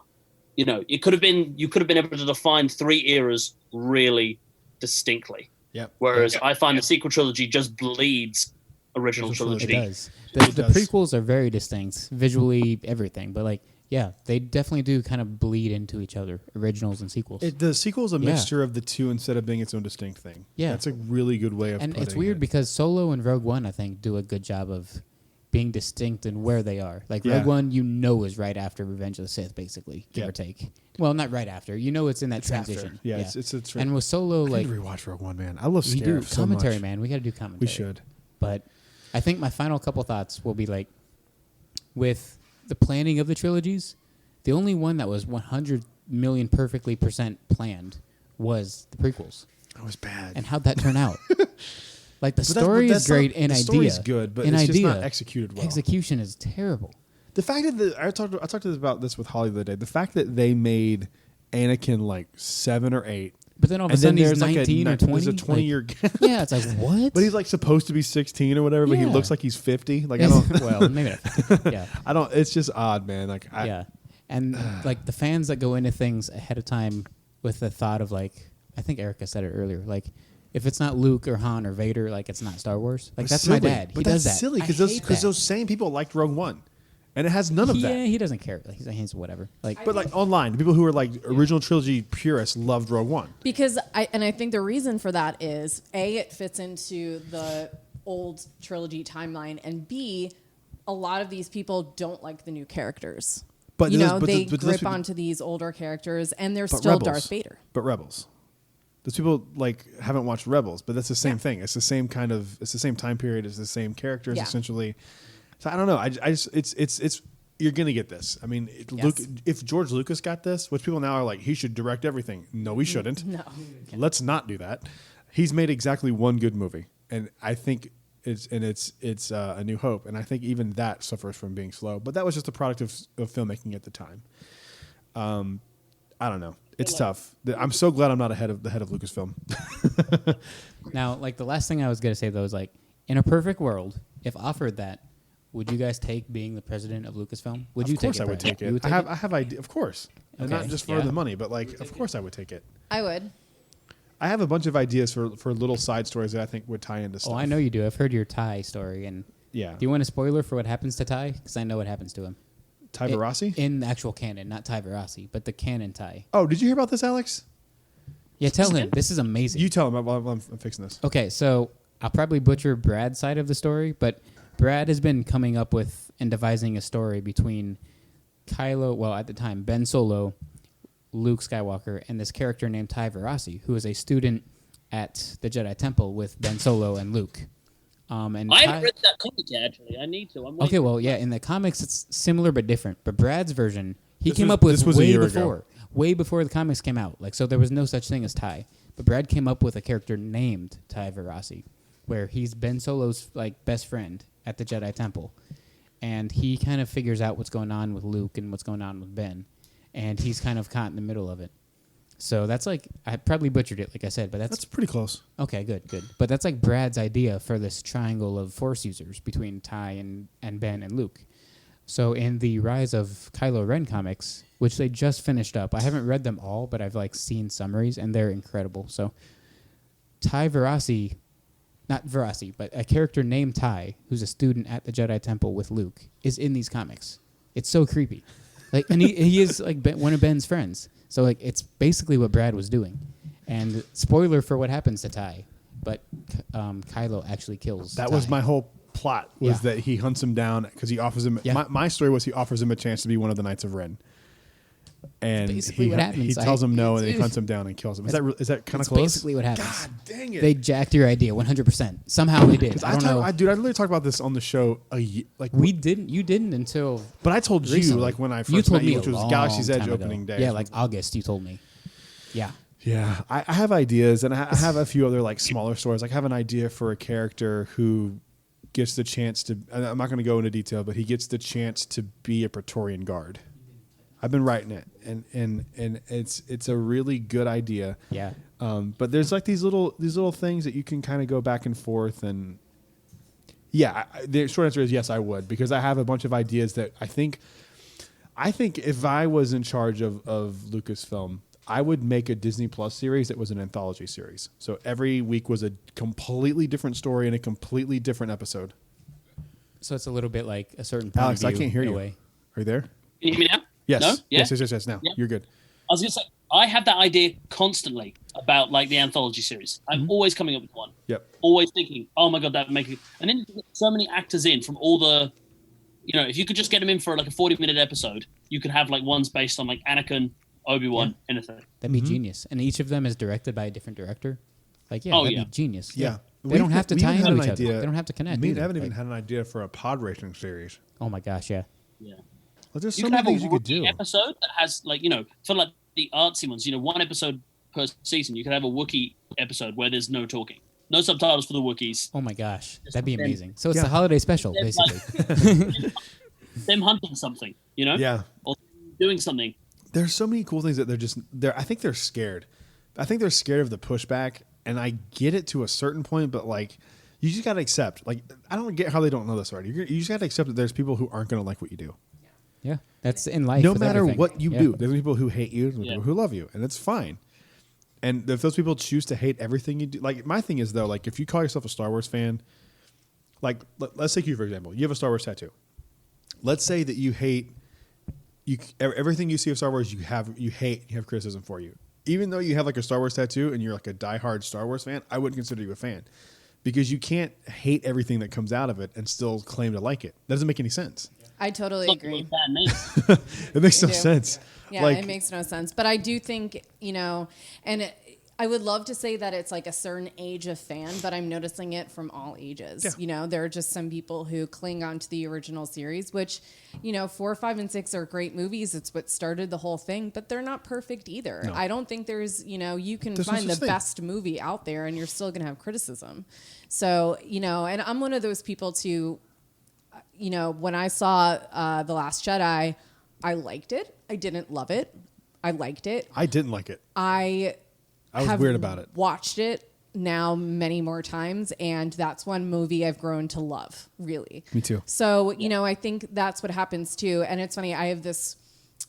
You could have been able to define 3 eras really distinctly. Yep. Whereas I find the sequel trilogy just bleeds original It trilogy. does. It The does. prequels are very distinct, visually, everything. But they definitely do kind of bleed into each other, originals and sequels. The sequel is a mixture of the two instead of being its own distinct thing. Yeah. That's a really good way of And putting it's weird it. because Solo and Rogue One, I think, do a good job of being distinct in where they are. Like Yeah. Rogue One, is right after Revenge of the Sith, basically, give or take. Well, not right after. It's in that transition. After. Yeah, it's and with Solo, I like need to rewatch Rogue One, man. I love we do Scarif so commentary, much. man. We got to do commentary. We should. But I think my final couple thoughts will be with the planning of the trilogies, the only one that was 100 million perfectly % planned was the prequels. That was bad. And how'd that turn out? The But story is great in the idea. story's good, but in it's idea, just not executed well. Execution is terrible. The fact that I talked about this with Holly the other day. The fact that they made Anakin 7 or 8, But then all of a and then sudden he's there's 19 or 20. There's a 20-year gap. Yeah, it's like, what? But he's supposed to be 16 or whatever, but he Yeah. looks like he's 50. I don't. well, maybe not. Yeah. I don't. It's just odd, man. Yeah. And the fans that go into things ahead of time with the thought of I think Erica said it earlier, if it's not Luke or Han or Vader, it's not Star Wars. That's silly. my dad. But He that's does that. silly I because hate that. those same people liked Rogue One, and it has none of that. Yeah, he doesn't care. He's whatever. But online, the people who are original trilogy purists loved Rogue One. Because I think the reason for that is A, it fits into the old trilogy timeline, and B, a lot of these people don't like the new characters. But They those grip people- onto these older characters, and they're But still Rebels. Darth Vader. But Rebels. Those people haven't watched Rebels, but that's the same thing. It's the same it's the same time period. It's the same characters essentially. So I don't know. I just it's you're gonna get this. I mean, if George Lucas got this, which people now are he should direct everything. No, he shouldn't. No. Let's not do that. He's made exactly one good movie, and I think it's A New Hope, and I think even that suffers from being slow. But that was just a product of filmmaking at the time. I don't know. It's tough. I'm so glad I'm not the head of Lucasfilm. Now, the last thing I was going to say, though, is in a perfect world, if offered that, would you guys take being the president of Lucasfilm? Would you Of course take it? I would Brad? take You it. would I have idea. Of course, and Okay. not just for Yeah. the money, but of course I would take it. I would. I have a bunch of ideas for little side stories that I think would tie into stuff. Oh, I know you do. I've heard your Ty story. And Yeah. do you want a spoiler for what happens to Ty? Because I know what happens to him. Ty Barassi? In the actual canon, not Ty Barassi, but the canon Ty. Oh, did you hear about this, Alex? Yeah, tell him. This is amazing. You tell him while I'm fixing this. Okay, so I'll probably butcher Brad's side of the story, but Brad has been coming up with and devising a story between Kylo, well, at the time, Ben Solo, Luke Skywalker, and this character named Ty Barassi, who is a student at the Jedi Temple with Ben Solo and Luke. And I Ty- haven't read that comic yet, actually. I need to. I'm waiting. Okay, well, yeah, in the comics it's similar but different. But Brad's version, This came was- up with this was a way year before. ago. Way before the comics came out. So there was no such thing as Ty. But Brad came up with a character named Ty Barassi, where he's Ben Solo's best friend at the Jedi Temple. And he kind of figures out what's going on with Luke and what's going on with Ben. And he's kind of caught in the middle of it. So that's I probably butchered it, like I said, but That's pretty close. okay, good. But that's Brad's idea for this triangle of Force users between Ty and Ben and Luke. So in the Rise of Kylo Ren comics, which they just finished up, I haven't read them all, but I've seen summaries, and they're incredible. So Ty Barassi, not Barassi, but a character named Ty, who's a student at the Jedi Temple with Luke, is in these comics. It's so creepy. And he is one of Ben's friends. So it's basically what Brad was doing. And spoiler for what happens to Ty, but Kylo actually kills That Ty. was my whole plot was Yeah. that he hunts him down because he offers him. Yeah. My story was he offers him a chance to be one of the Knights of Ren. And basically he, what happens. he tells him no, and he hunts him down and kills him. Is that kind of That's close? basically what happens. God dang it! They jacked your idea 100%. Somehow they did. I don't know. I literally talked about this on the show We didn't. You didn't until. but I told you recently. like when I You first told met me you, a which was long Galaxy's Edge time ago. opening day. Yeah, like August. You told me. Yeah. Yeah, I have ideas, and I have a few other like smaller stories. Like I have an idea for a character who gets the chance to. I'm not going to go into detail, but he gets the chance to be a Praetorian Guard. I've been writing it, and it's a really good idea. Yeah. But there's like these little things that you can kind of go back and forth, and yeah, the short answer is yes, I would, because I have a bunch of ideas that I think if I was in charge of Lucasfilm, I would make a Disney Plus series that was an anthology series. So every week was a completely different story and a completely different episode. So it's a little bit like a certain point Alex, of I view, can't hear in a you. way. Are you there? Can you hear me now? Yes. No? Yeah? Yes. Now Yeah. you're good. I was going to say, I have that idea constantly about like the anthology series. I'm always coming up with one. Yep. Always thinking, oh my God, that would make it. And then you get so many actors in from all the, if you could just get them in for like a 40-minute episode, you could have like ones based on like Anakin, Obi-Wan, anything. That'd be genius. And each of them is directed by a different director. Like, yeah, Oh, that'd yeah. be genius. Yeah. They don't have to tie even had into an each other. They don't have to connect. We either. haven't even Like, had an idea for a pod racing series. oh my gosh, yeah. Yeah. Well, there's You so could many have things a you could wookie do. episode that has like, for like the artsy ones, one episode per season, you could have a Wookiee episode where there's no talking. No subtitles for the Wookiees. Oh my gosh, Just that'd be them- amazing. So it's Yeah. the holiday special, Them, basically. Them hunting something, Yeah. Or doing something. There's so many cool things that they're I think they're scared. I think they're scared of the pushback, and I get it to a certain point, but like you just got to accept. Like I don't get how they don't know this already. You just got to accept that there's people who aren't going to like what you do. Yeah, that's in life. No with matter everything. what you Yeah. do, there's people who hate you, there's Yeah. people who love you, and it's fine. And if those people choose to hate everything you do, like my thing is though, like if you call yourself a Star Wars fan, like let's take you for example, you have a Star Wars tattoo. Let's say that you hate everything you see of Star Wars, you hate, you have criticism for you. Even though you have like a Star Wars tattoo and you're like a diehard Star Wars fan, I wouldn't consider you a fan because you can't hate everything that comes out of it and still claim to like it. That doesn't make any sense. I totally Look agree. what that means. It makes no do. sense. Yeah, like, it makes no sense. But I do think, I would love to say that it's like a certain age of fan, but I'm noticing it from all ages. Yeah. There are just some people who cling on to the original series, which, 4, 5, and 6 are great movies. It's what started the whole thing, but they're not perfect either. No. I don't think there's, you can There's no find the such thing. best movie out there and you're still going to have criticism. So, and I'm one of those people too, when I saw The Last Jedi, I liked it. I didn't love it. I liked it. I didn't like it. I was have weird about it. Watched it now many more times, and that's one movie I've grown to love, really. Me too. So, I think that's what happens too. And it's funny, I have this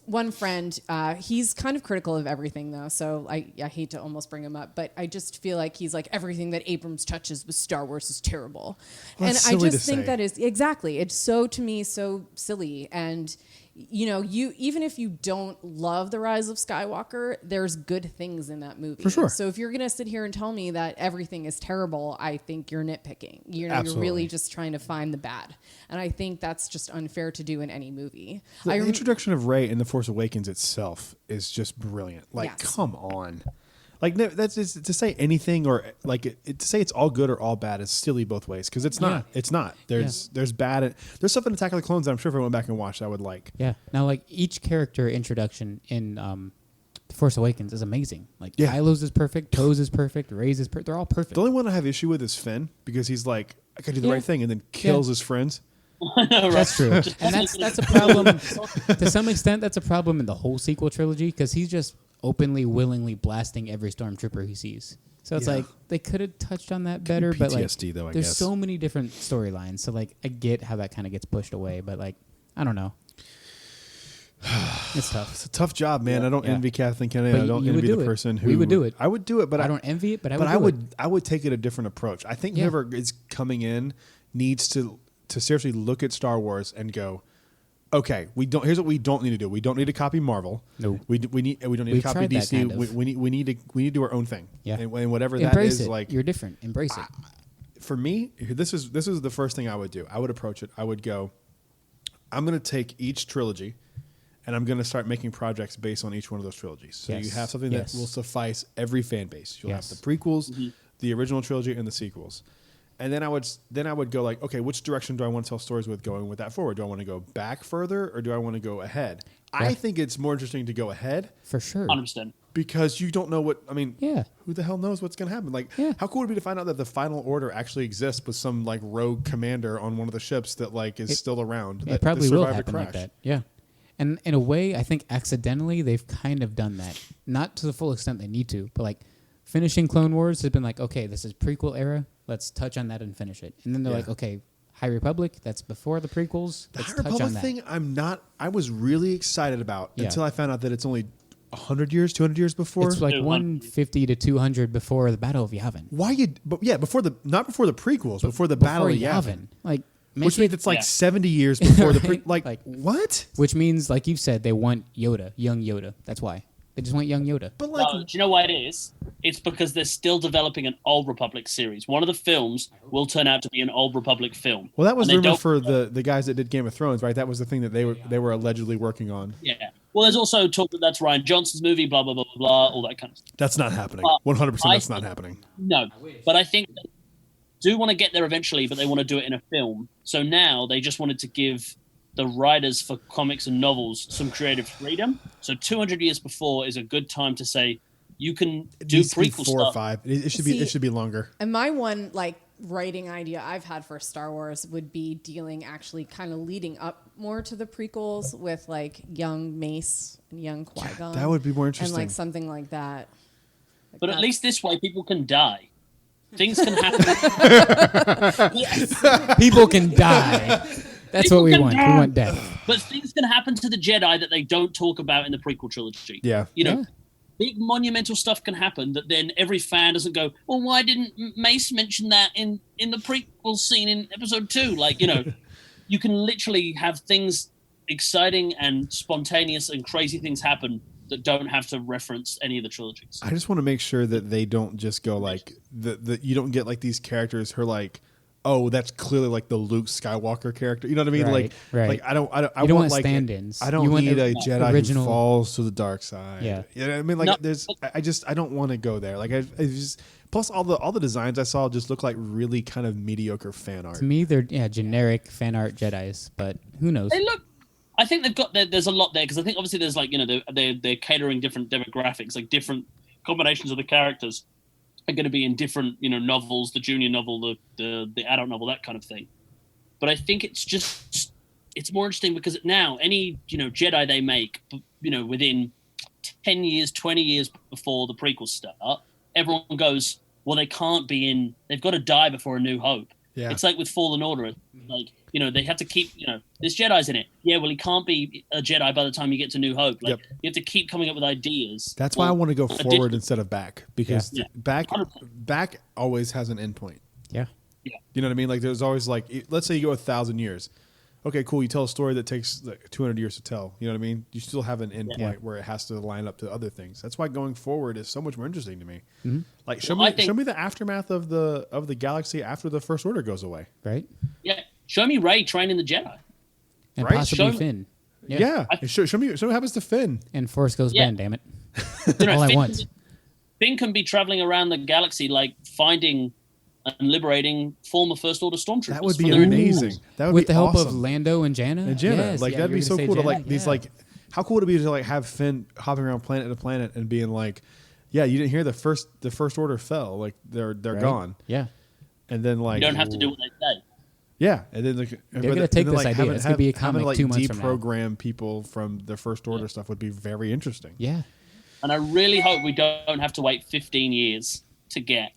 one friend, he's kind of critical of everything though, so I hate to almost bring him up, but I just feel like he's like, everything that Abrams touches with Star Wars is terrible. Well, And that's I silly just to think say. that is exactly, it's so, to me, so silly. And you even if you don't love The Rise of Skywalker, there's good things in that movie. For sure. So if you're gonna sit here and tell me that everything is terrible, I think you're nitpicking. You're Absolutely. really just trying to find the bad, and I think that's just unfair to do in any movie. The introduction of Rey in The Force Awakens itself is just brilliant. Like, Yes. come on. Like, that's just, to say anything or like to say it's all good or all bad is silly both ways because it's not. It's not. There's bad. There's stuff in Attack of the Clones that I'm sure if I went back and watched, I would like. Yeah. Now, like each character introduction in The Force Awakens is amazing. Like Kylo's is perfect, Poe's is perfect, Rey's is perfect. They're all perfect. The only one I have issue with is Finn because he's like, I gotta do the right thing, and then kills his friends. That's true, and that's a problem. To some extent, that's a problem in the whole sequel trilogy because he's just openly, willingly blasting every stormtrooper he sees. So it's Yeah. like they could have touched on that better, but like PTSD though, I there's guess. so many different storylines. So like I get how that kind of gets pushed away, but like I don't know. It's tough. It's a tough job, man. I don't Yeah. envy Kathleen Kennedy. But I don't you would envy do the it. person who We would do it. I would do it, but I don't envy it, but I would. But do it. I would take it a different approach. I think Yeah. whoever is coming in needs to seriously look at Star Wars and go, okay, here's what we don't need to do. We don't need to copy Marvel. No. We don't need to We've copy tried that DC. kind of. We need to do our own thing. Yeah. And whatever Embrace that is, it. like You're different. Embrace it. for me, this is the first thing I would do. I would approach it. I would go, I'm going to take each trilogy and I'm going to start making projects based on each one of those trilogies. So you have something that will suffice every fan base. You'll have the prequels, the original trilogy, and the sequels. And then I would go like, okay, which direction do I want to tell stories with going with that forward? Do I want to go back further or do I want to go ahead? Right. I think it's more interesting to go ahead. For sure. 100%. Because you don't know what, I mean, who the hell knows what's going to happen? Like, how cool would it be to find out that the Final Order actually exists with some like rogue commander on one of the ships that like is still around? It probably will happen like that. Yeah. And in a way, I think accidentally they've kind of done that. Not to the full extent they need to, but like finishing Clone Wars has been like, okay, this is prequel era. Let's touch on that and finish it. And then they're like, okay, High Republic, that's before the prequels. The High Republic thing, I was really excited about until I found out that it's only 100 years, 200 years before. It's like 150 to 200 before the Battle of Yavin. Not before the prequels, before the Battle of Yavin. Like, which means it's like 70 years before the like what? Which means, like you've said, they want Yoda, young Yoda. That's why. They just want young Yoda. But like, do you know why it is? It's because they're still developing an Old Republic series. One of the films will turn out to be an Old Republic film. Well, that was rumored for the guys that did Game of Thrones, right? That was the thing that they were allegedly working on. Yeah. Well, there's also talk that that's Rian Johnson's movie, blah, blah, blah, blah, blah, all that kind of stuff. That's not happening. 100% that's not happening. No. But I think they do want to get there eventually, but they want to do it in a film. So now they just wanted to give the writers for comics and novels some creative freedom. So 200 years before is a good time to say you can do prequel 4 or 5. It should be longer. And my one like writing idea I've had for Star Wars would be dealing actually kind of leading up more to the prequels with like young Mace and young Qui-Gon. That would be more interesting. And like something like that. Like but at least this way people can die. Things can happen. People can die. That's what we want. We want death. But things can happen to the Jedi that they don't talk about in the prequel trilogy. Yeah. You know, big monumental stuff can happen that then every fan doesn't go, well, why didn't Mace mention that in the prequel scene in episode 2? Like, you know, you can literally have things exciting and spontaneous and crazy things happen that don't have to reference any of the trilogies. I just want to make sure that they don't just go like, you don't get like these characters who are like, oh, that's clearly like the Luke Skywalker character. You know what I mean? Right. Like I don't you don't want like stand-ins. I don't need a Jedi original who falls to the dark side. Yeah. You know what I mean? Like I don't want to go there. Like I just plus all the designs I saw just look like really kind of mediocre fan art. To me, they're generic fan art Jedis, but who knows? They look. I think they've got there's a lot there because I think obviously there's like, you know, they're catering different demographics, like different combinations of the characters are going to be in different, you know, novels, the junior novel, the adult novel, that kind of thing. But I think it's more interesting because now any, you know, Jedi they make, you know, within 10 years, 20 years before the prequels start, everyone goes, well, they've got to die before A New Hope. Yeah. It's like with Fallen Order, like, you know, they have to keep, you know, this Jedi's in it. Yeah, well, he can't be a Jedi by the time you get to New Hope. Like, you have to keep coming up with ideas. That's why I want to go forward instead of back, because back always has an endpoint. Yeah. You know what I mean? Like, there's always like, let's say you go 1,000 years. Okay, cool. You tell a story that takes like 200 years to tell. You know what I mean? You still have an endpoint where it has to line up to other things. That's why going forward is so much more interesting to me. Mm-hmm. Like, show me the aftermath of the galaxy after the First Order goes away. Right? Yeah. Show me Rey training the Jedi. And possibly Finn. Yeah. Show me what happens to Finn. And Force Ghost Ben, damn it. You know, all I want. Finn can be traveling around the galaxy, like finding and liberating former First Order stormtroopers. That would be amazing. That would with be the help awesome. of Lando and Janna. And Janna, yes, like that'd be so cool Janna. to like these like. How cool would it be to like have Finn hopping around planet to planet and being like, yeah, you didn't hear the First Order fell, like they're gone. Yeah. And then like you don't have to do what they say. Yeah, and then they're gonna take this idea. It's gonna be a comic like 2 months from now. Deprogram people from the First Order stuff would be very interesting. Yeah. And I really hope we don't have to wait 15 years to get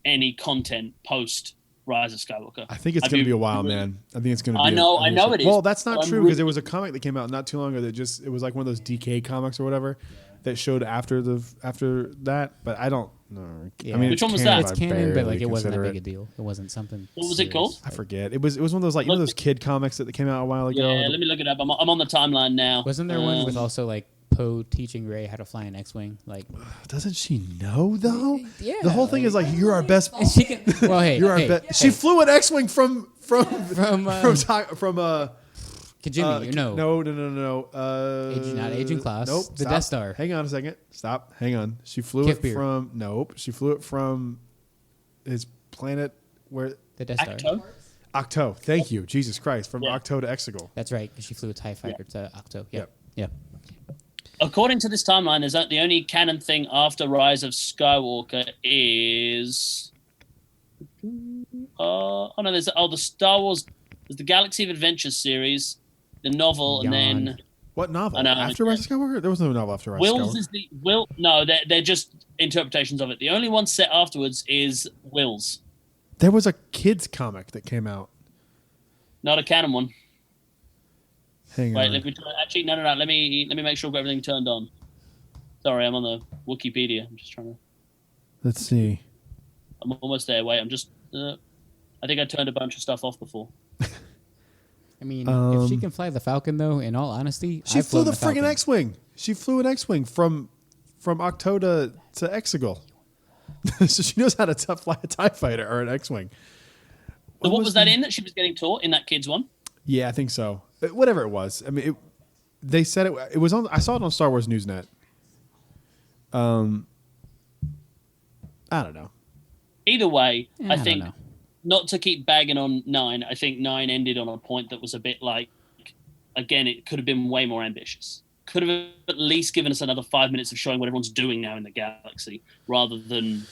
any content post Rise of Skywalker. I think it's going to be a while, man. I think it's going to be. I know it is. Well, that's not true because there was a comic that came out not too long ago that it was like one of those DK comics or whatever that showed after that. But I don't know. Yeah. I mean, which one was that? It's canon, but like it wasn't that big a deal. It wasn't something. What was it called? I forget. It was one of those those kid comics that came out a while ago. Yeah, let me look it up. I'm on the timeline now. Wasn't there one with also like Poe teaching Rey how to fly an X-wing. Like, Doesn't she know though? Yeah. The whole thing is like you're our best. and she can. Well, hey, You're our hey, best. She flew an X-wing from Kijimi, No. Not Agent Class. Nope. The Stop. Death Star. Hang on a second. Stop. Hang on. She flew Kif it Beer. from. Nope. She flew it from his planet where The Death Star. Acto? Octo. Thank you. Jesus Christ. From Yeah. Octo to Exegol. That's right, because she flew a TIE fighter to Octo. Yep. Yep. According to this timeline, is that the only canon thing after Rise of Skywalker is there's the Star Wars, there's the Galaxy of Adventures series, the novel, Yawn. and then What novel? I know, After Rise of Skywalker? There was no novel after Rise of Will's Skywalker. is the Will. No, they're just interpretations of it. The only one set afterwards is Will's, There was a kids comic that came out. not a canon one. Hang Wait, on. let me actually no. Let me make sure I've got everything turned on. Sorry, I'm on the Wikipedia. I'm just trying to. Let's see. I'm almost there. Wait, I'm just. I think I turned a bunch of stuff off before. I mean, if she can fly the Falcon, though, in all honesty, She I've flew flown the friggin' Falcon. X-wing. She flew an X-wing from Octo to Exegol. So she knows how to fly a TIE fighter or an X-wing. So what was that in that she was getting taught in that kids one? Yeah, I think so. Whatever it was. I mean, they said it was on. I saw it on Star Wars Newsnet. I don't know. Either way, I don't think know. not to keep bagging on 9. I think 9 ended on a point that was a bit like, again, it could have been way more ambitious. Could have at least given us another 5 minutes of showing what everyone's doing now in the galaxy, rather than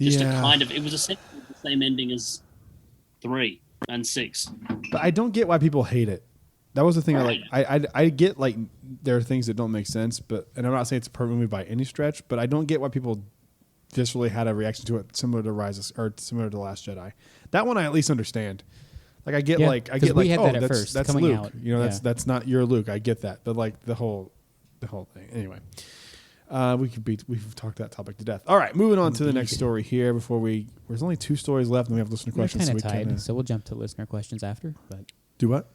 just a kind of. It was essentially the same ending as 3 and 6. But I don't get why people hate it. That was the thing. Right. I get like there are things that don't make sense, and I'm not saying it's a perfect movie by any stretch, but I don't get why people viscerally had a reaction to it similar to The Last Jedi. That one I at least understand. Like I get Yeah, like 'cause we had oh that at that's first, that's coming Luke. out. You know Yeah. that's not your Luke. I get that, but like the whole thing. Anyway, we've talked that topic to death. All right, moving on to the next story here. There's only 2 stories left, and we have listener They're questions. kind So of we tied, can so we'll jump to listener questions after. But do what?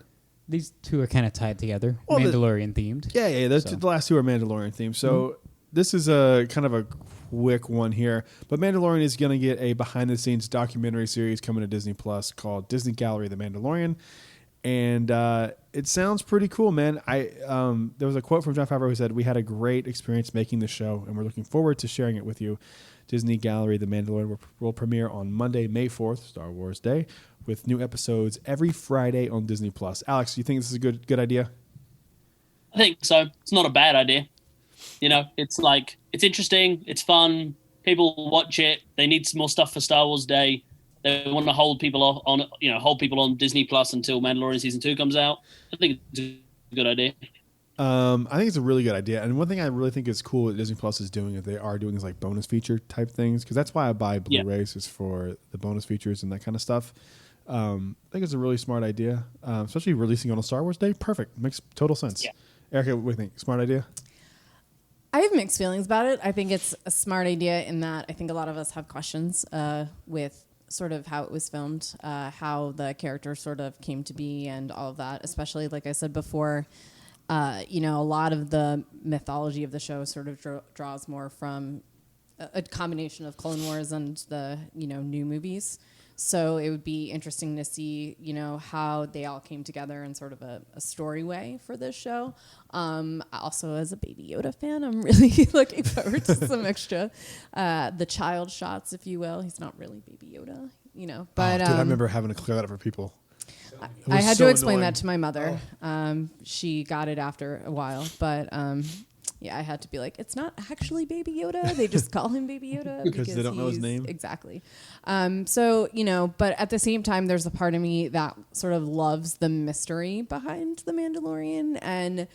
these two are kind of tied together, Well, Mandalorian themed. Yeah. The last 2 are Mandalorian themed. So this is a kind of a quick one here. But Mandalorian is going to get a behind-the-scenes documentary series coming to Disney Plus called Disney Gallery: The Mandalorian, and it sounds pretty cool, man. There was a quote from Jon Favreau who said, "We had a great experience making the show, and we're looking forward to sharing it with you." Disney Gallery: The Mandalorian will premiere on Monday, May 4th, Star Wars Day, with new episodes every Friday on Disney Plus. Alex, do you think this is a good idea? I think so. It's not a bad idea. You know, it's like it's interesting, it's fun. People watch it. They need some more stuff for Star Wars Day. They want to hold people on Disney Plus until Mandalorian season 2 comes out. I think it's a good idea. I think it's a really good idea. And one thing I really think is cool that Disney Plus is doing is they are doing these like bonus feature type things, because that's why I buy Blu-rays is for the bonus features and that kind of stuff. I think it's a really smart idea, especially releasing on a Star Wars Day. Perfect. Makes total sense. Yeah. Erica, what do you think? Smart idea? I have mixed feelings about it. I think it's a smart idea in that I think a lot of us have questions with sort of how it was filmed, how the character sort of came to be and all of that, especially like I said before, a lot of the mythology of the show sort of draws more from a combination of Clone Wars and the, new movies. So it would be interesting to see, how they all came together in sort of a story way for this show. Also, as a Baby Yoda fan, I'm really looking forward to some extra, the child shots, if you will. He's not really Baby Yoda, but dude, I remember having to clear that up for people. I had so to explain annoying. that to my mother. She got it after a while, but yeah, I had to be like, it's not actually Baby Yoda. They just call him Baby Yoda Because they don't know his name? Exactly. So, but at the same time, there's a part of me that sort of loves the mystery behind The Mandalorian. And,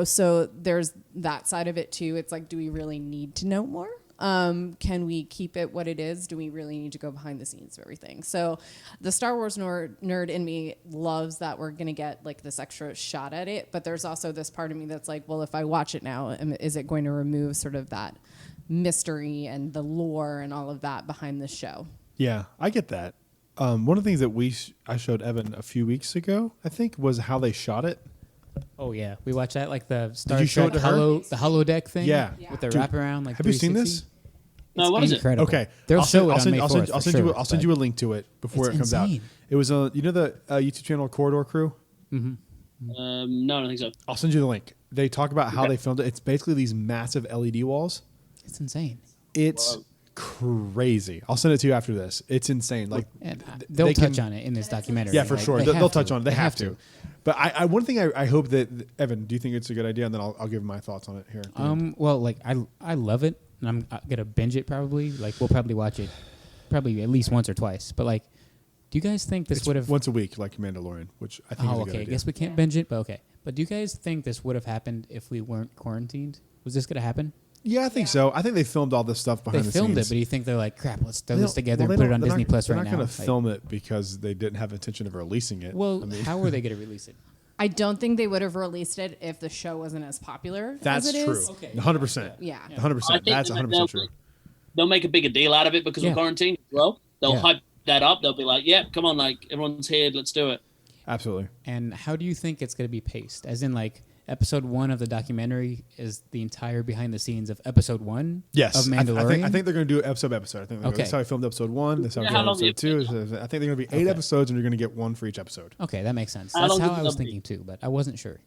so there's that side of it too. It's like, do we really need to know more? Can we keep it what it is? Do we really need to go behind the scenes of everything? So the Star Wars nerd in me loves that we're going to get like this extra shot at it. But there's also this part of me that's like, well, if I watch it now, is it going to remove sort of that mystery and the lore and all of that behind the show? Yeah, I get that. One of the things that I showed Evan a few weeks ago, I think, was how they shot it. Oh yeah, we watched that like the Star you show Trek it to her? the holodeck thing. Yeah. with the Dude, wraparound. Like, have you seen this? 360. No, what is it? Incredible. Okay, they'll I'll show send, it I'll on send, May 4th. I'll send you. I'll send you a link to it before It's it comes out. insane. It was you know the YouTube channel Corridor Crew. No, I don't think so. I'll send you the link. They talk about how Okay. they filmed it. It's basically these massive LED walls. It's insane. It's Wow. crazy. I'll send it to you after this. It's insane. Like And they they'll can- touch on it in this documentary. Yeah, for Like, sure. they They'll have touch to. on it. They have to. But one thing I hope that Evan, do you think it's a good idea? And then I'll give my thoughts on it here. at the end. Well, like I love it, and I'm gonna binge it probably. Like we'll probably watch it, probably at least once or twice. But like, do you guys think this It's would have? once a week, like Mandalorian, which I think is a good Okay. I idea. guess we can't binge it, but okay. But do you guys think this would have happened if we weren't quarantined? Was this gonna happen? Yeah, I think so. I think they filmed all this stuff behind They the filmed scenes. it, but do you think they're like, crap? Let's throw They this don't- together well, and they put it on don't- Disney Plus they're right not now? going to Like, film it because they didn't have intention of releasing it. well, I mean, how are they gonna release it? I don't think they would have released it if the show wasn't as popular that's as it true. is. Okay. 100%. Yeah. 100%. I think That's 100% true. They'll make a bigger deal out of it because Yeah. of quarantine as well. They'll Yeah. hype that up. They'll be like, "Yeah, come on, like everyone's here, let's do it." Absolutely. And how do you think it's going to be paced? As in, like, episode 1 of the documentary is the entire behind the scenes of episode 1 Yes. of I Mandalorian? think they're going to do it episode by episode. I think Okay. that's how I filmed episode 1. That's how Yeah, I how filmed long episode 2. I think they're going to be 8 Okay. episodes, and you're going to get one for each episode. Okay, that makes sense. How That's long how would I was that be? thinking too, but I wasn't sure.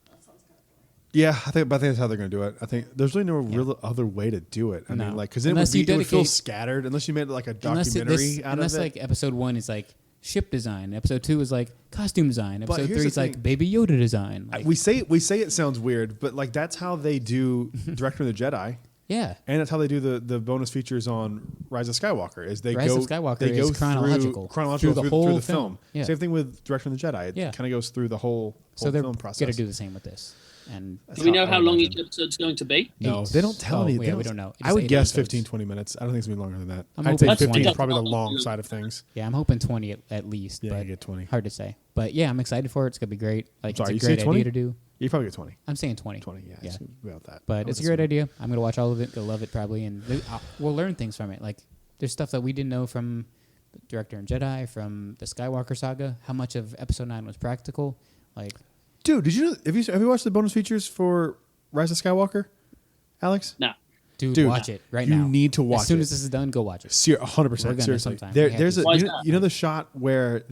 Yeah, I think that's how they're going to do it. I think there's really no real other way to do it. I No. mean, like, because it Unless would you feel dedicate- scattered unless you made it like a Unless documentary out unless of it. like episode 1 is like ship design, episode 2 is like costume design, episode here's 3 the is like thing. Baby Yoda design. Like, we say it sounds weird, but like that's how they do Director of the Jedi. yeah, And that's how they do the bonus features on Rise of Skywalker. Is they Rise go of Skywalker they go is chronological through through the through whole the film. film. Yeah. Same thing with Director of the Jedi. It Yeah. kind of goes through the whole so they're film going process. to do the same with this. And Do we know I how long imagine. each episode's going to be? No, 8. they don't tell Oh, me. yeah, we don't know. It's I would just 8 guess episodes. 15, 20 minutes. I don't think it's going to be longer than that. I'm I'd say hoping 15 is 20. probably the long side of things. Yeah, I'm hoping 20 at least. Yeah, but you get 20. Hard to say. But yeah, I'm excited for it. It's going to be great. Like, Sorry, you it's a say great 20? idea to do. You probably get 20. I'm saying 20. 20, yeah. Yeah. It's about that. I But would it's a great assume. idea. I'm going to watch all of it. Gonna love it probably. And we'll learn things from it. Like, there's stuff that we didn't know from the Director and Jedi, from the Skywalker saga, how much of episode 9 was practical. Like, Dude, did you have you watched the bonus features for Rise of Skywalker, Alex? No. dude, watch it right you now. need to watch As soon it. as this is done, go watch it. 100%. We're gonna Seriously, sometime. there, We have there's to. a Why is you know, that? you know the shot where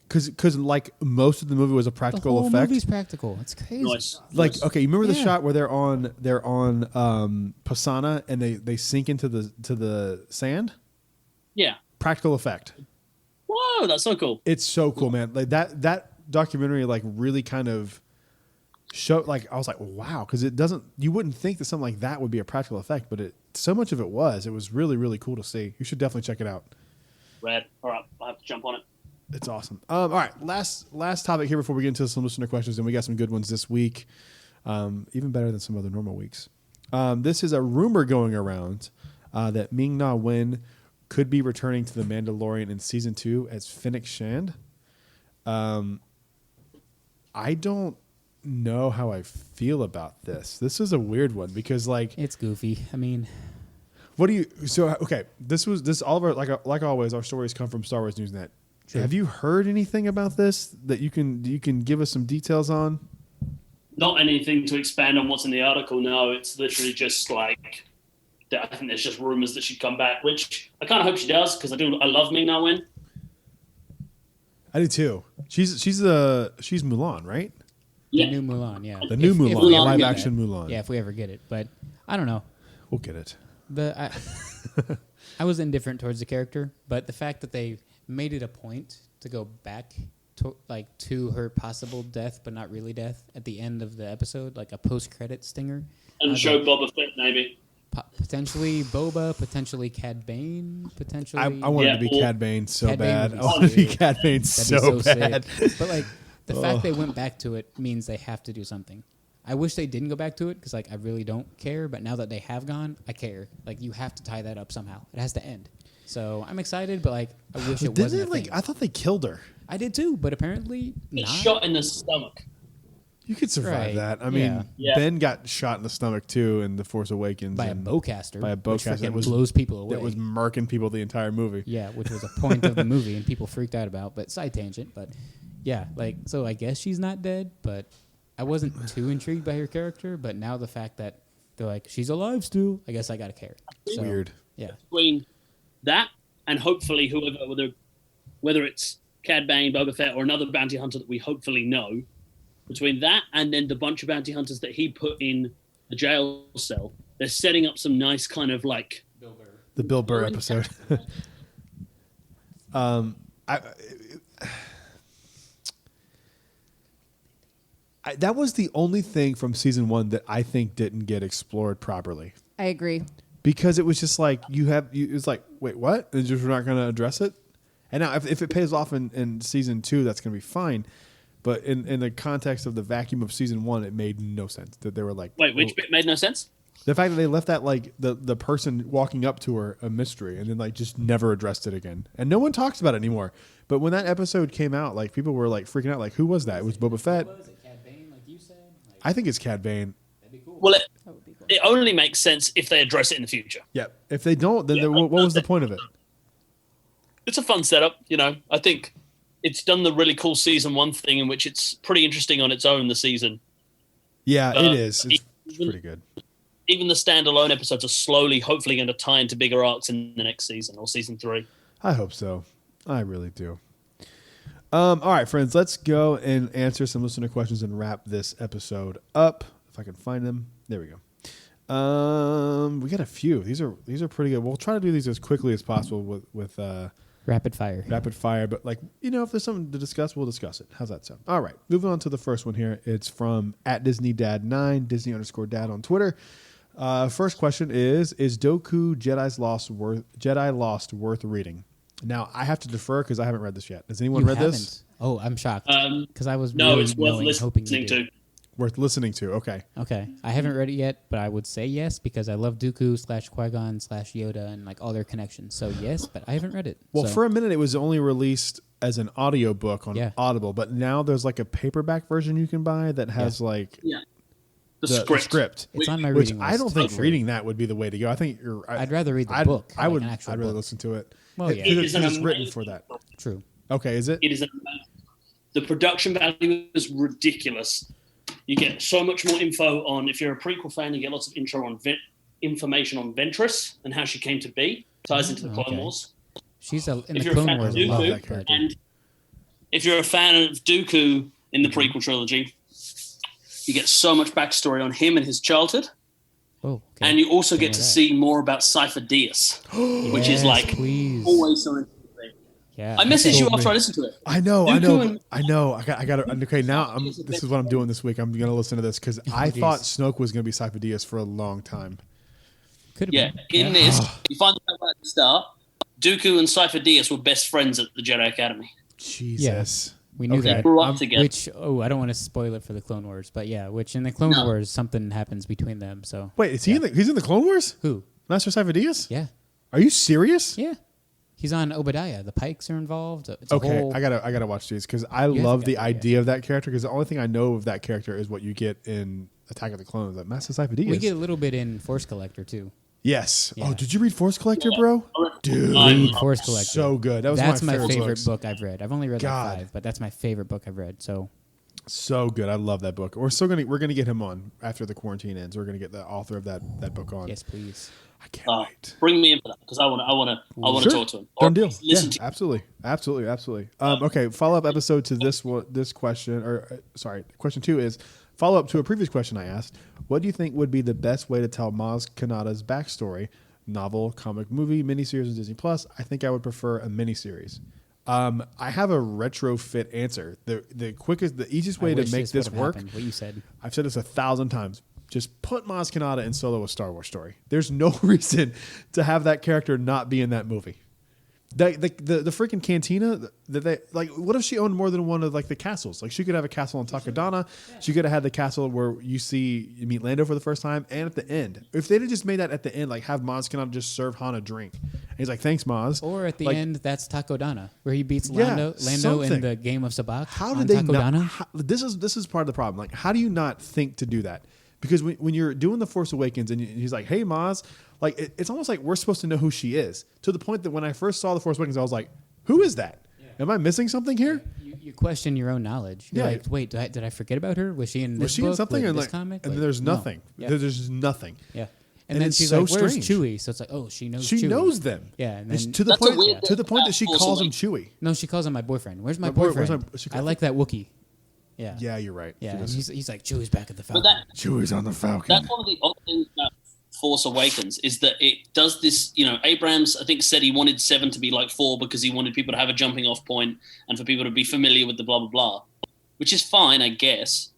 because like most of the movie was a The practical whole effect. movie's practical. It's crazy. Nice. Like Nice. okay, you remember the Yeah. shot where they're on Pasana and they sink into the sand? Yeah. Practical effect. Whoa, that's so cool. It's so cool, man. Like that documentary like really kind of showed like I was like wow, because it doesn't you wouldn't think that something like that would be a practical effect, but so much of it was. It was really really cool to see. You should definitely check it out. Red. All right, I'll have to jump on it. It's awesome. All right, last topic here before we get into some listener questions, and we got some good ones this week, even better than some other normal weeks. This is a rumor going around that Ming-Na Wen could be returning to the Mandalorian in season 2 as Fennec Shand. I don't know how I feel about this. This is a weird one because like It's goofy. I mean, what do you so okay? This all of our like always our stories come from Star Wars Newsnet. Sure. Have you heard anything about this that you can give us some details on? Not anything to expand on what's in the article. No, it's literally just like I think there's just rumors that she'd come back, which I kind of hope she does because I love Ming-Na Wen. I do too. She's Mulan, right? Yeah. the new Mulan, yeah. The new If Mulan, we ever live get action it. Mulan. Yeah, if we ever get it. But I don't know. We'll get it. I was indifferent towards the character, but the fact that they made it a point to go back to her possible death, but not really death, at the end of the episode, like a post-credit stinger. And show Boba Fett maybe. Potentially Boba, potentially Cad Bane, potentially. I wanted Yeah, to be well, Cad Bane so Cad Bane bad. would I be want to be sick. Cad Bane That'd be so bad. sick. But like the fact they went back to it means they have to do something. I wish they didn't go back to it because like I really don't care. But now that they have gone, I care. Like you have to tie that up somehow. It has to end. So I'm excited, but like I wish it Didn't wasn't. it, a like thing. I thought they killed her. I did too, but apparently It's not. shot in the stomach. You could survive Right. that. I mean, Yeah. Yeah. Ben got shot in the stomach too in The Force Awakens by a and bowcaster. by a which bowcaster fucking that was- blows people away. that was murking people the entire movie. Yeah, which was a point of the movie, and people freaked out about. But side tangent. But yeah, like so, I guess she's not dead, but I wasn't too intrigued by her character, but now the fact that they're like, she's alive still, I guess I gotta care. So, Weird. Yeah. Between that and hopefully whoever, whether it's Cad Bane, Boba Fett, or another bounty hunter that we hopefully know, between that and then the bunch of bounty hunters that he put in the jail cell, they're setting up some nice kind of like the Bill Burr episode. That was the only thing from season 1 that I think didn't get explored properly. I agree. Because it was just like it's like, wait, what? And just we're not going to address it. And now if it pays off in season 2, that's going to be fine. But in the context of the vacuum of season 1, it made no sense that they were like, wait, which bit made no sense? The fact that they left that like the person walking up to her a mystery and then like just never addressed it again. And no one talks about it anymore. But when that episode came out, like people were like freaking out, like, who was that? It was Boba Fett. Was it Cad Bane, like you said? Like, I think it's Cad Bane. that'd be cool. Well, That would be cool. it only makes sense if they address it in the future. Yeah. If they don't, then what was the point of it? It's a fun setup, you know. I think it's done the really cool season 1 thing in which it's pretty interesting on its own, the season. Yeah, it is. It's even, pretty good. Even the standalone episodes are slowly, hopefully, going to tie into bigger arcs in the next season or season 3. I hope so. I really do. All right, friends, let's go and answer some listener questions and wrap this episode up. If I can find them. There we go. We got a few. These are pretty good. We'll try to do these as quickly as possible with Rapid fire. rapid fire, but like, you know, if there's something to discuss, we'll discuss it. How's that sound? All right, moving on to the first one here. It's from @DisneyDad9, Disney_Dad on Twitter. First question is Dooku Jedi Lost worth reading? Now I have to defer because I haven't read this yet. Has anyone read this? Oh, I'm shocked because I was No, really it's worth hoping you listening did. to. Worth listening to. Okay. Okay, I haven't read it yet, but I would say yes because I love Dooku / Qui-Gon / Yoda and like all their connections. So yes, but I haven't read it. Well, so. for a minute, it was only released as an audiobook on Yeah. Audible, but now there's like a paperback version you can buy that has like Yeah. The the script. it's on my which reading I list. don't think for sure. reading that would be the way to go. I think I'd rather read the book. I like would. an actual I'd rather book. listen to it. Well, yeah. It It's is an written amazing for that. book. True. Okay, is it? It is the production value is ridiculous. You get so much more info on. If you're a prequel fan, you get lots of intro on information on Ventress and how she came to be. Ties into the Clone okay. Wars. She's in If the you're a Clone fan Wars. of I love Dooku, that character. and if you're a fan of Dooku in the prequel trilogy, you get so much backstory on him and his childhood. Oh, okay. And you also Didn't get know to that. see more about Cypher Diaz, which is Yes, like please. always so interesting. Yeah, I messaged you told after me. I listened to it. I know. Dooku I know. I got to. Okay, now this is what I'm doing this week. I'm gonna listen to this because I Jeez. thought Snoke was gonna be Cypher Diaz for a long time. Could have Yeah, been. in this, you find out at the start, Dooku and Cypher Diaz were best friends at the Jedi Academy. Jesus. We knew Okay. that. Grew up together. Which I don't want to spoil it for the Clone Wars, but yeah, which in the Clone No. Wars something happens between them. So Wait, is he in the? He's in the Clone Wars? who? Master Cypher Diaz? Yeah, Are you serious? yeah. He's on Obadiah. The Pikes are involved. It's a Okay, whole, I gotta watch these because I have love to the go, yeah. idea of that character. Because the only thing I know of that character is what you get in Attack of the Clones. That Master Cypher Diaz. We get a little bit in Force Collector too. Yes. Yeah. Oh, did you read Force Collector, bro? Dude, Read Force Collector. so good. That was That's my favorite, books. book I've read. I've only read God. like 5, but that's my favorite book I've read. So So good. I love that book. We're gonna get him on after the quarantine ends. We're gonna get the author of that book on. yes, please. I can't wait. Bring me in for that because I want to Sure. talk to him. Or Done deal. Listen Yeah, to absolutely. Okay, follow up episode to this question, or sorry, question 2 is follow up to a previous question I asked. What do you think would be the best way to tell Maz Kanata's backstory? Novel, comic, movie, miniseries on Disney Plus. I think I would prefer a miniseries. I have a retrofit answer. The quickest, the easiest way I to wish make this would've work. happened, what you said. I've said this 1,000 times. Just put Maz Kanata in Solo: A Star Wars Story. There's no reason to have that character not be in that movie. The freaking cantina that they like. What if she owned more than one of like the castles? Like she could have a castle in Takodana. She could have had the castle where you meet Lando for the first time, and at the end. If they'd have just made that at the end, like have Maz Kanata just serve Han a drink, and he's like, "Thanks, Maz." Or at the Like, end, that's Takodana, where he beats Yeah, Lando something. in the game of Sabacc. How on did they Takodana. not? This is part of the problem. Like, how do you not think to do that? Because when you're doing the Force Awakens and he's like, "Hey, Maz," like it's almost like we're supposed to know who she is. To the point that when I first saw the Force Awakens, I was like, "Who is that?" Yeah. Am I missing something here? You question your own knowledge. You're Yeah. like, wait, did I forget about her? Was she in this Was she in book? something? With And this like, comic? and Like, there's no. nothing. Yeah. There's nothing. Yeah. And And then it's she's so like, "Where's strange. Chewie?" So it's like, "Oh, she knows. She Chewie. knows them. Yeah, and It's then to the That's a point weird to the point that she Force calls him Awakens. Chewie. no, she calls him my boyfriend. Where's my Where's boyfriend? she I like that Wookiee. Yeah. Yeah, you're right. Yeah. She And does. he's like, Chewie's back at the But Falcon. Chewie's on the Falcon. that's one of the odd things about Force Awakens is that it does this. Abrams, I think, said he wanted 7 to be like 4 because he wanted people to have a jumping off point and for people to be familiar with the blah blah blah, which is fine, I guess.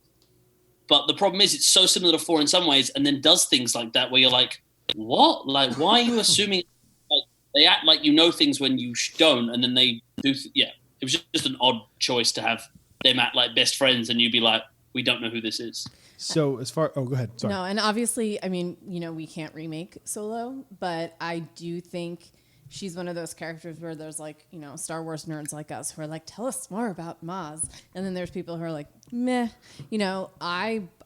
But the problem is, it's so similar to 4 in some ways, and then does things like that where you're like, what? Like, why are you assuming? Like, they act like you know things when you don't, and then they do. Yeah, it was just an odd choice to have them act like best friends, and you'd be like, we don't know who this is. So go ahead. Sorry. No, and obviously, I mean, we can't remake Solo, but I do think she's one of those characters where there's like, Star Wars nerds like us who are like, tell us more about Maz. And then there's people who are like, meh.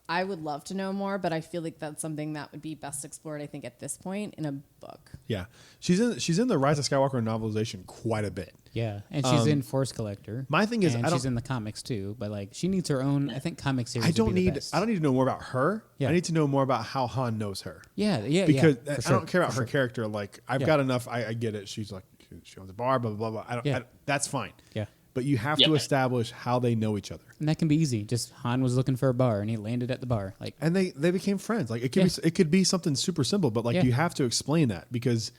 I would love to know more, but I feel like that's something that would be best explored, I think, at this point in a book. Yeah, she's in the Rise of Skywalker novelization quite a bit. Yeah, and she's in Force Collector. My thing is, and I she's don't- in the comics too, but like she needs her own. I think comic series. I don't would be the need best. to know more about her. Yeah. I need to know more about how Han knows her. Yeah, Because for I sure, don't care about for her sure. character. Like I've Yeah. got enough. I get it. She's like she owns a bar. Blah blah blah. Yeah. That's fine. Yeah, But you have Yeah. to establish how they know each other. and that can be easy. Just Han was looking for a bar, and he landed at the bar. Like, And they became friends. Like it could be something super simple, but like Yeah. you have to explain that because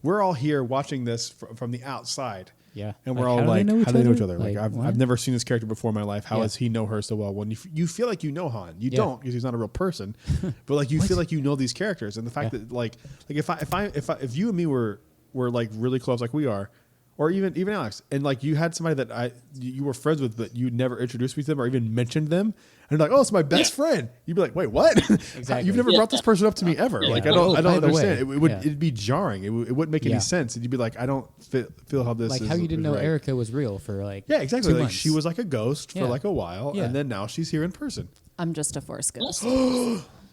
we're all here watching this from the outside. yeah, And Like, we're all how do like, they how do they know each other? Like, Like, I've what? never seen this character before in my life. How Yeah. does he know her so well? When you feel like you know Han, you Yeah. don't because he's not a real person, but like you feel like you know these characters. And the fact Yeah. that like if you and me were like really close like we are, or even Alex, and like you had somebody that you were friends with, but you never introduced me to them or even mentioned them, and you're like, oh, it's my best friend. You'd be like, wait, what? Exactly. You've never brought this person up to me ever. Like I Oh, don't by the understand. way. It'd be jarring. It wouldn't make any Yeah. sense. And you'd be like, I don't feel how this like is. how you didn't is know right. Erica was real for like Yeah, exactly. 2 Like months. she was like a ghost for Yeah. like a while, Yeah. and then now she's here in person. I'm just a Force ghost. Are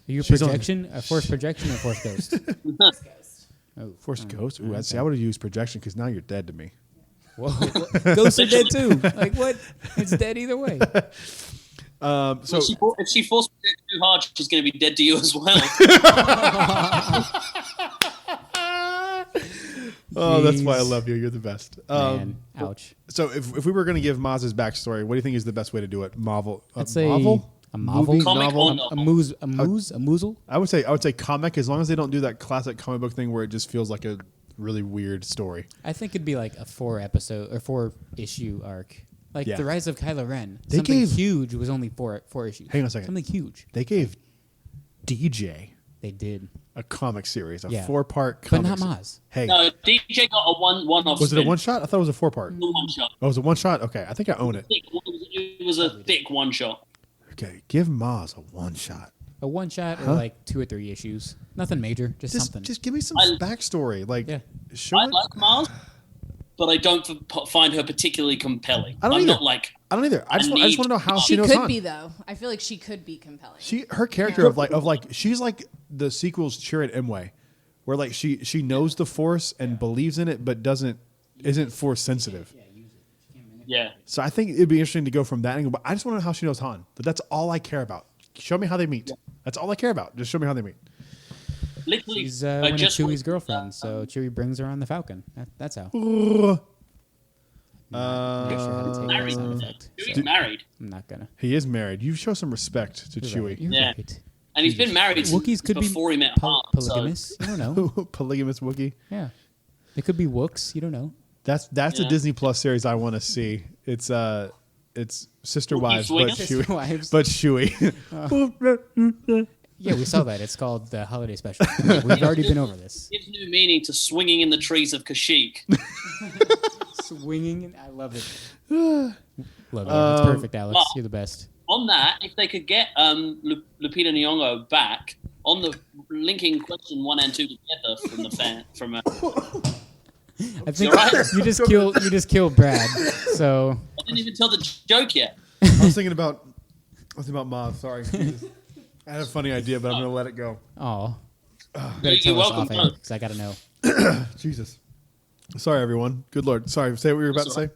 you a She's on- projection, a Force projection, or Force ghost? Oh, Force ghost. Ooh, I'd say I would have used projection because now you're dead to me. whoa! Ghosts are dead too. Like what? It's dead either way. So If she force projects too hard, she's going to be dead to you as well. oh, that's why I Jeez. love you. You're the best. Man, ouch. So if we were going to give Maz's backstory, what do you think is the best way to do it? Marvel. I'd say Marvel. a Marvel, Movie, Comic novel? or a novel? moozle. I would say comic, as long as they don't do that classic comic book thing where it just feels like a really weird story. I think it'd be like a 4-episode or 4-issue arc. Like Yeah. the Rise of Kylo Ren. They Something gave- huge was only four issues. Hang on a second. Something huge. They gave DJ They did, a comic series, a Yeah. 4-part but comic. not series. Maz. Hey, No, DJ got a one-off. was it a one shot? I thought it was a 4-part. One shot. Oh, it was a one shot. Okay, I think I own it. It was a thick one shot. Okay, give Maz a one shot. A one shot Huh? or like 2 or 3 issues. Nothing major, just something. Just give me some I- backstory. Like, Yeah. show I it. like Mars, but I don't find her particularly compelling. I don't I'm either. not like I don't either. I just want to know how she She knows could Han. be though. I feel like she could be compelling. Her character of like she's like the sequel's Chirrut Imwe, where like she knows the Force and believes in it, but isn't Force sensitive. yeah. So I think it'd be interesting to go from that angle. But I just want to know how she knows Han. But that's all I care about. Show me how they meet. That's all I care about. Just show me how they meet. Literally, She's I one of just Chewie's girlfriends, so Chewie brings her on the Falcon. That's how. Not sure how to take that Married. sound effect. Chewie's so married, I'm not gonna. He is married. You show some respect to You're right. Chewie. You're Yeah. right. and he's been married Wookiees could before be he met Han. So polygamous. You don't know. Polygamous Wookiee. Yeah, they could be Wooks. You don't know. That's a Yeah. Disney Plus series I want to see. It's Sister Wookiee Wives, but swingers? Chewie. Sister Wives. But Chewie. Yeah, we saw that. It's called the holiday special. We've already been over this. gives new meaning to swinging in the trees of Kashyyyk. Swinging. I love it. Love it. That's perfect, Alex. well- You're the best. On that, if they could get Lupita Nyong'o back on the linking question 1 and 2 together from the fan from I think right. you just killed Brad. So I didn't even tell the joke yet. I was thinking about Mauve. Sorry. I had a funny idea, but I'm going to let it go. oh, You're tell us welcome. off air, 'cause I gotta know. Jesus. Sorry, everyone. Good Lord. Sorry. Say what you were about to say.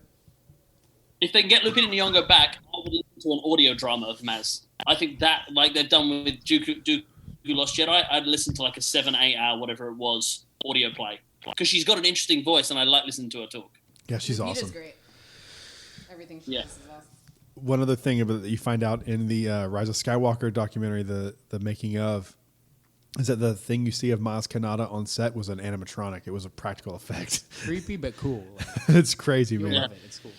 if they can get Lupita Nyong'o back, I would listen to an audio drama of Maz. I think that, like they've done with Dooku Lost Jedi, I'd listen to like a 7-8 hour, whatever it was, audio play. Because she's got an interesting voice and I like listening to her talk. Yeah, she's awesome. She's great. Everything she does is awesome. One other thing about that you find out in the Rise of Skywalker documentary, the making of, is that the thing you see of Maz Kanata on set was an animatronic. It was a practical effect. Creepy but cool. It's crazy, man. Love it. It's cool.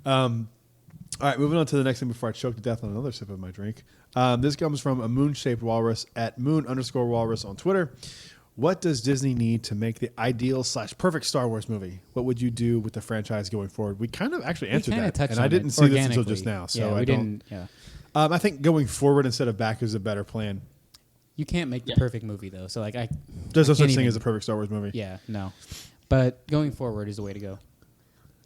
All right, moving on to the next thing before I choke to death on another sip of my drink. This comes from a moon-shaped walrus at moon_walrus on Twitter. What does Disney need to make the ideal/perfect Star Wars movie? What would you do with the franchise going forward? We kind of actually answered that, and I didn't see this until just now. So I don't. Yeah. I think going forward instead of back is a better plan. You can't make the perfect movie though. So like There's no I such can't thing even- as a perfect Star Wars movie. Yeah, no. But going forward is the way to go.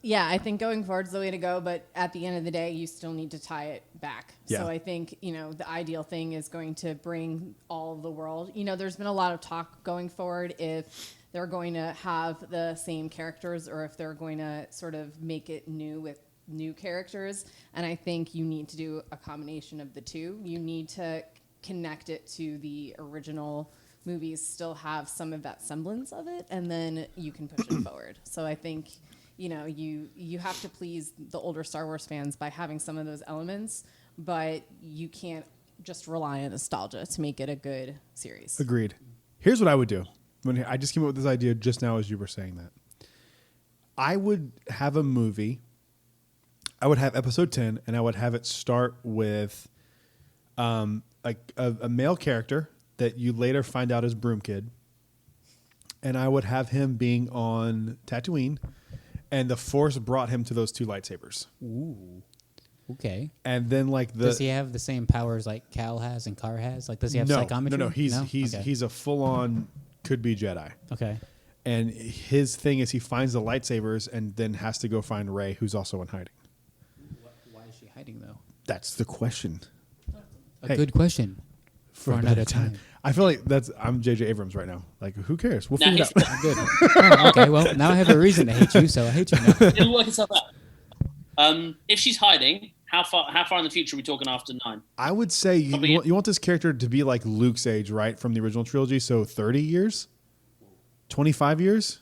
Yeah, I think going forward is the way to go, but at the end of the day, you still need to tie it back. Yeah. So I think, the ideal thing is going to bring all of the world. There's been a lot of talk going forward if they're going to have the same characters or if they're going to sort of make it new with new characters. And I think you need to do a combination of the two. You need to connect it to the original movies, still have some of that semblance of it, and then you can push it forward. So I think you have to please the older Star Wars fans by having some of those elements, but you can't just rely on nostalgia to make it a good series. Agreed. Here's what I would do. When I just came up with this idea just now as you were saying that. I would have a movie. I would have episode 10, and I would have it start with a male character that you later find out is Broom Kid. And I would have him being on Tatooine, and the Force brought him to those two lightsabers. Ooh. Okay. And then Does he have the same powers like Cal has and Carr has? Like, does he have psychometry? No. He's a full-on could-be Jedi. Okay. And his thing is he finds the lightsabers and then has to go find Rey, who's also in hiding. Why is she hiding though? That's the question. A good question. For another time. I feel like I'm J.J. Abrams right now. Like, who cares? We'll figure it out. I'm good. Oh, okay, well, now I have a reason to hate you, so I hate you now. It'll work itself out. If she's hiding, how far in the future are we talking after 9? I would say you want this character to be like Luke's age, right, from the original trilogy, so 30 years? 25 years?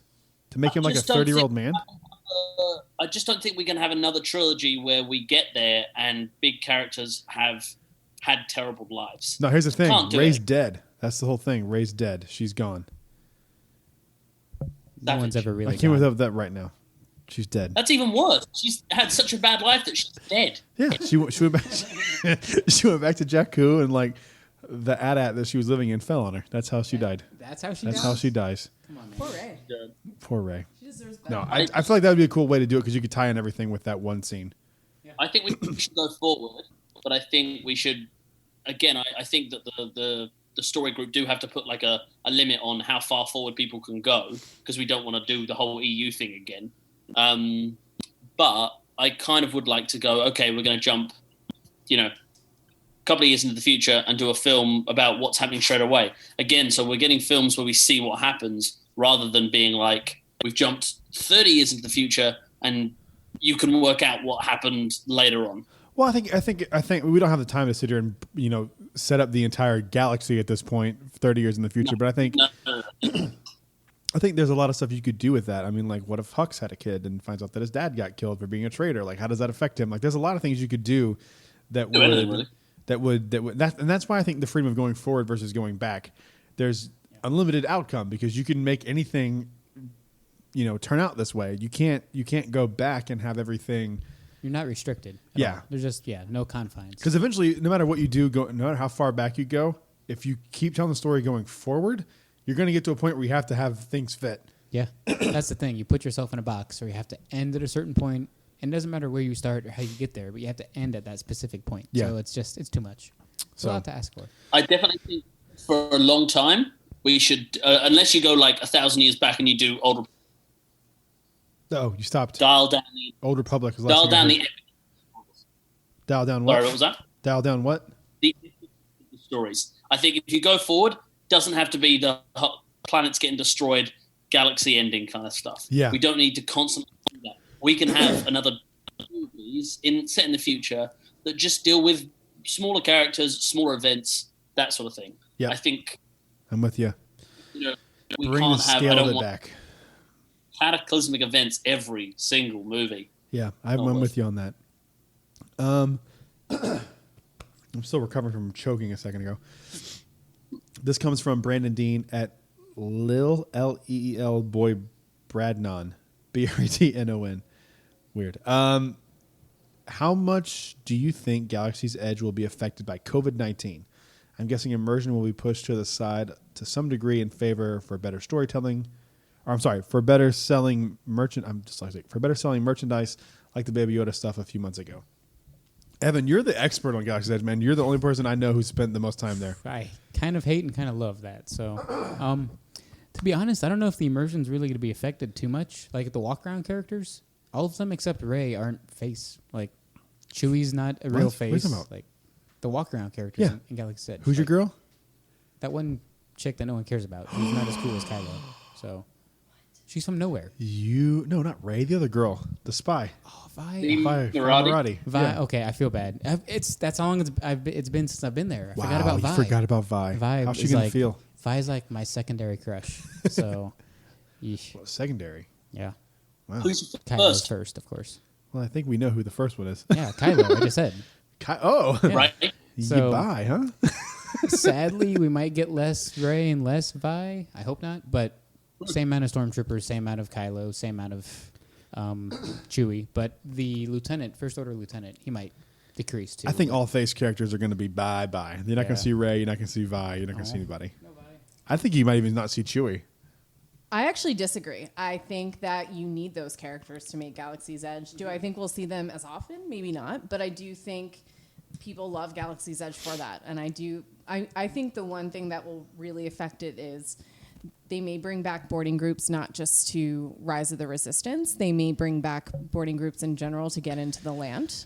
To make him like a 30-year-old man? I just don't think we're going to have another trilogy where we get there and big characters have had terrible lives. No, here's the thing. Can't do Rey's it. dead. That's the whole thing. Rey's dead. She's gone. No one's ever really I came gone. with that right now. She's dead. That's even worse. She's had such a bad life that she's dead. Yeah, she went back. She went back to Jakku, and like the AT-AT that she was living in fell on her. That's how she died. That's how she That's dies? how she dies. Come on, man. Poor Rey. Poor Rey. She deserves better. No, I feel like that would be a cool way to do it because you could tie in everything with that one scene. I think we should go forward, but I think we should. Again, I think that the story group do have to put like a limit on how far forward people can go because we don't want to do the whole EU thing again. But I kind of would like to go, okay, we're going to jump, a couple of years into the future and do a film about what's happening straight away. Again, so we're getting films where we see what happens rather than being like, we've jumped 30 years into the future and you can work out what happened later on. Well, I think we don't have the time to sit here and set up the entire galaxy at this point, 30 years in the future. But I think I think there's a lot of stuff you could do with that. I mean, like, what if Hux had a kid and finds out that his dad got killed for being a traitor? Like, how does that affect him? Like, there's a lot of things you could do that and that's why I think the freedom of going forward versus going back. There's unlimited outcome because you can make anything, turn out this way. You can't go back and have everything. You're not restricted. Yeah. There's just, no confines. Because eventually, no matter what you do, no matter how far back you go, if you keep telling the story going forward, you're going to get to a point where you have to have things fit. Yeah. That's the thing. You put yourself in a box or you have to end at a certain point, and it doesn't matter where you start or how you get there, but you have to end at that specific point. Yeah. So it's too much. It's a lot to ask for. I definitely think for a long time, we should, unless you go like 1,000 years back and you do Old Oh, you stopped. Dial down the Old Republic. Was dial down the Dial down what? Sorry, what was that? Dial down what? The stories. I think if you go forward, doesn't have to be the planets getting destroyed, galaxy ending kind of stuff. Yeah. We don't need to constantly do that. We can have another movie movies set in the future that just deal with smaller characters, smaller events, that sort of thing. Yep. I think I'm with you. We Bring the can't have. I scale don't of it want back. cataclysmic events every single movie. Yeah, I'm with you on that. I'm still recovering from choking a second ago. This comes from Brandon Dean at Leel Boy Bradnon, Bradnon. Weird. How much do you think Galaxy's Edge will be affected by COVID-19? I'm guessing immersion will be pushed to the side to some degree in favor for better storytelling. Or I'm sorry, for better selling for better selling merchandise like the Baby Yoda stuff a few months ago. Evan, you're the expert on Galaxy's Edge, man. You're the only person I know who spent the most time there. I kind of hate and kind of love that. So, to be honest, I don't know if the immersion's really going to be affected too much. Like the walk-around characters, all of them except Rey aren't face. Like Chewie's not a real What are you face. talking about? Like the walk-around characters in Galaxy's Edge. Who's your Like, girl? That one chick that no one cares about. Who's not as cool as Kylo. So she's from nowhere. No, not Rey. The other girl, the spy. Oh, Vi. Narati? Narati. Vi. Yeah. Okay, I feel bad. That's how long it's been since I've been there. I forgot Wow, about Vi. you forgot about Vi. Vi How's she is gonna like, feel? Vi's like my secondary crush. So, yeesh. Well, secondary. Yeah. Wow. Who's Kylo's first? first, of course. Well, I think we know who the first one is. Yeah, Kylo. I just said. Oh, Yeah. Right? So- you buy, huh? Sadly, we might get less Rey and less Vi. I hope not, but same amount of stormtroopers, same amount of Kylo, same amount of Chewie. But the First Order lieutenant, he might decrease too. I think all face characters are going to be bye. You're not going Yeah. to see Rey. You're not going to see Vi. You're not going to see anybody. I think you might even not see Chewie. I actually disagree. I think that you need those characters to make Galaxy's Edge. Do I think we'll see them as often? Maybe not. But I do think people love Galaxy's Edge for that. And I think the one thing that will really affect it is they may bring back boarding groups, not just to Rise of the Resistance. They may bring back boarding groups in general to get into the land.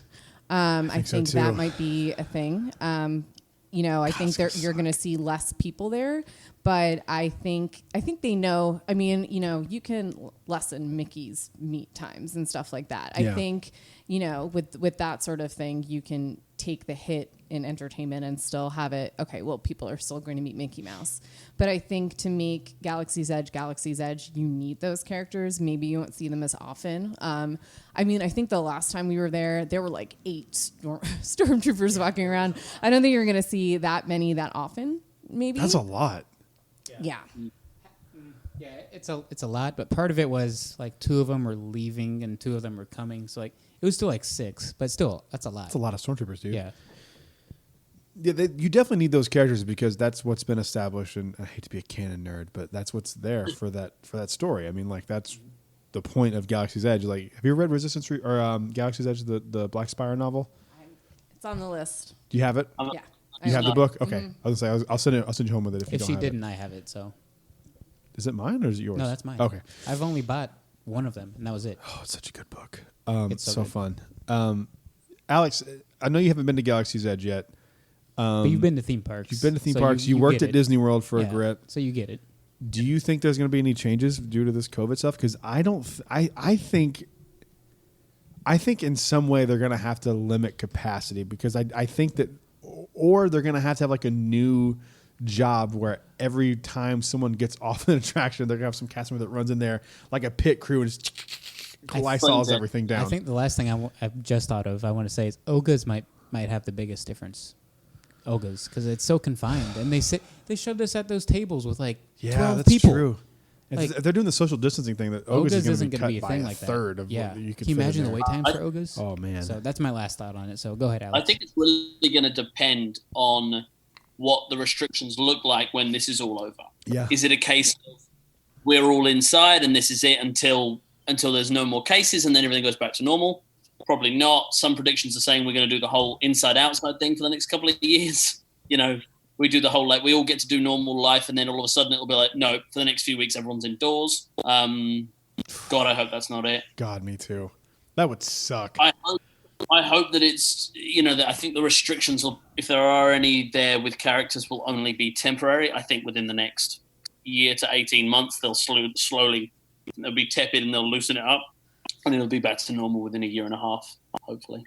I so think too. that might be a thing. I think you're going to see less people there, but I think they know. I mean, you can lessen Mickey's meet times and stuff like that. Yeah. I think, with that sort of thing, you can take the hit in entertainment and still have it. Okay, well, people are still going to meet Mickey Mouse, but I think to make Galaxy's Edge, you need those characters. Maybe you won't see them as often. I think the last time we were there were like 8 stormtroopers walking around. I don't think you're going to see that many that often. Maybe That's a lot. Yeah. Yeah, it's a lot, but part of it was like 2 of them were leaving and 2 of them were coming. So like it was still like 6, but still that's a lot. That's a lot of stormtroopers, dude. Yeah. Yeah, you definitely need those characters because that's what's been established. And I hate to be a canon nerd, but that's what's there for that story. I mean, like that's the point of Galaxy's Edge. Like, have you ever read Resistance or Galaxy's Edge, the Black Spire novel? It's on the list. Do you have it? Yeah. You have the book? Okay. I was gonna say I'll send you home with it if you If don't she have didn't, it. I have it. So Is it mine or is it yours? no, that's mine. Okay. I've only bought one of them, and that was it. Oh, it's such a good book. It's so so good. fun. Alex, I know you haven't been to Galaxy's Edge yet. But you've been to theme parks. You've been to theme so parks. You worked get at it. Disney World for a Yeah, grit. so you get it. Do you think there's going to be any changes due to this COVID stuff? Because I don't. I think in some way they're going to have to limit capacity because I think that, or they're going to have like a new job where every time someone gets off an attraction, they're going to have some cast member that runs in there like a pit crew and just Lysols everything down. I think the last thing I've just thought of, I want to say, is Oga's might have the biggest difference. Oga's, because it's so confined, and they shoved us at those tables with like 12 that's people. true. Like, if they're doing the social distancing thing, that Oga's Oga's isn't going going to to be be cut a thing by like a third of yeah. what you could Can you fit in imagine the there. wait times for Oga's? Oh man. So that's my last thought on it. So go ahead, Alex. I think it's really going to depend on what the restrictions look like when this is all over. Yeah. Is it a case of we're all inside and this is it until there's no more cases and then everything goes back to normal? Probably not. Some predictions are saying we're going to do the whole inside-outside thing for the next couple of years. We do the whole, like, we all get to do normal life and then all of a sudden it'll be like, no, for the next few weeks everyone's indoors. God, I hope that's not it. God, me too. That would suck. I hope that it's, that I think the restrictions will, if there are any there with characters, will only be temporary. I think within the next year to 18 months, they'll slowly, they'll be tepid and they'll loosen it up. And it'll be back to normal within a year and a half, hopefully.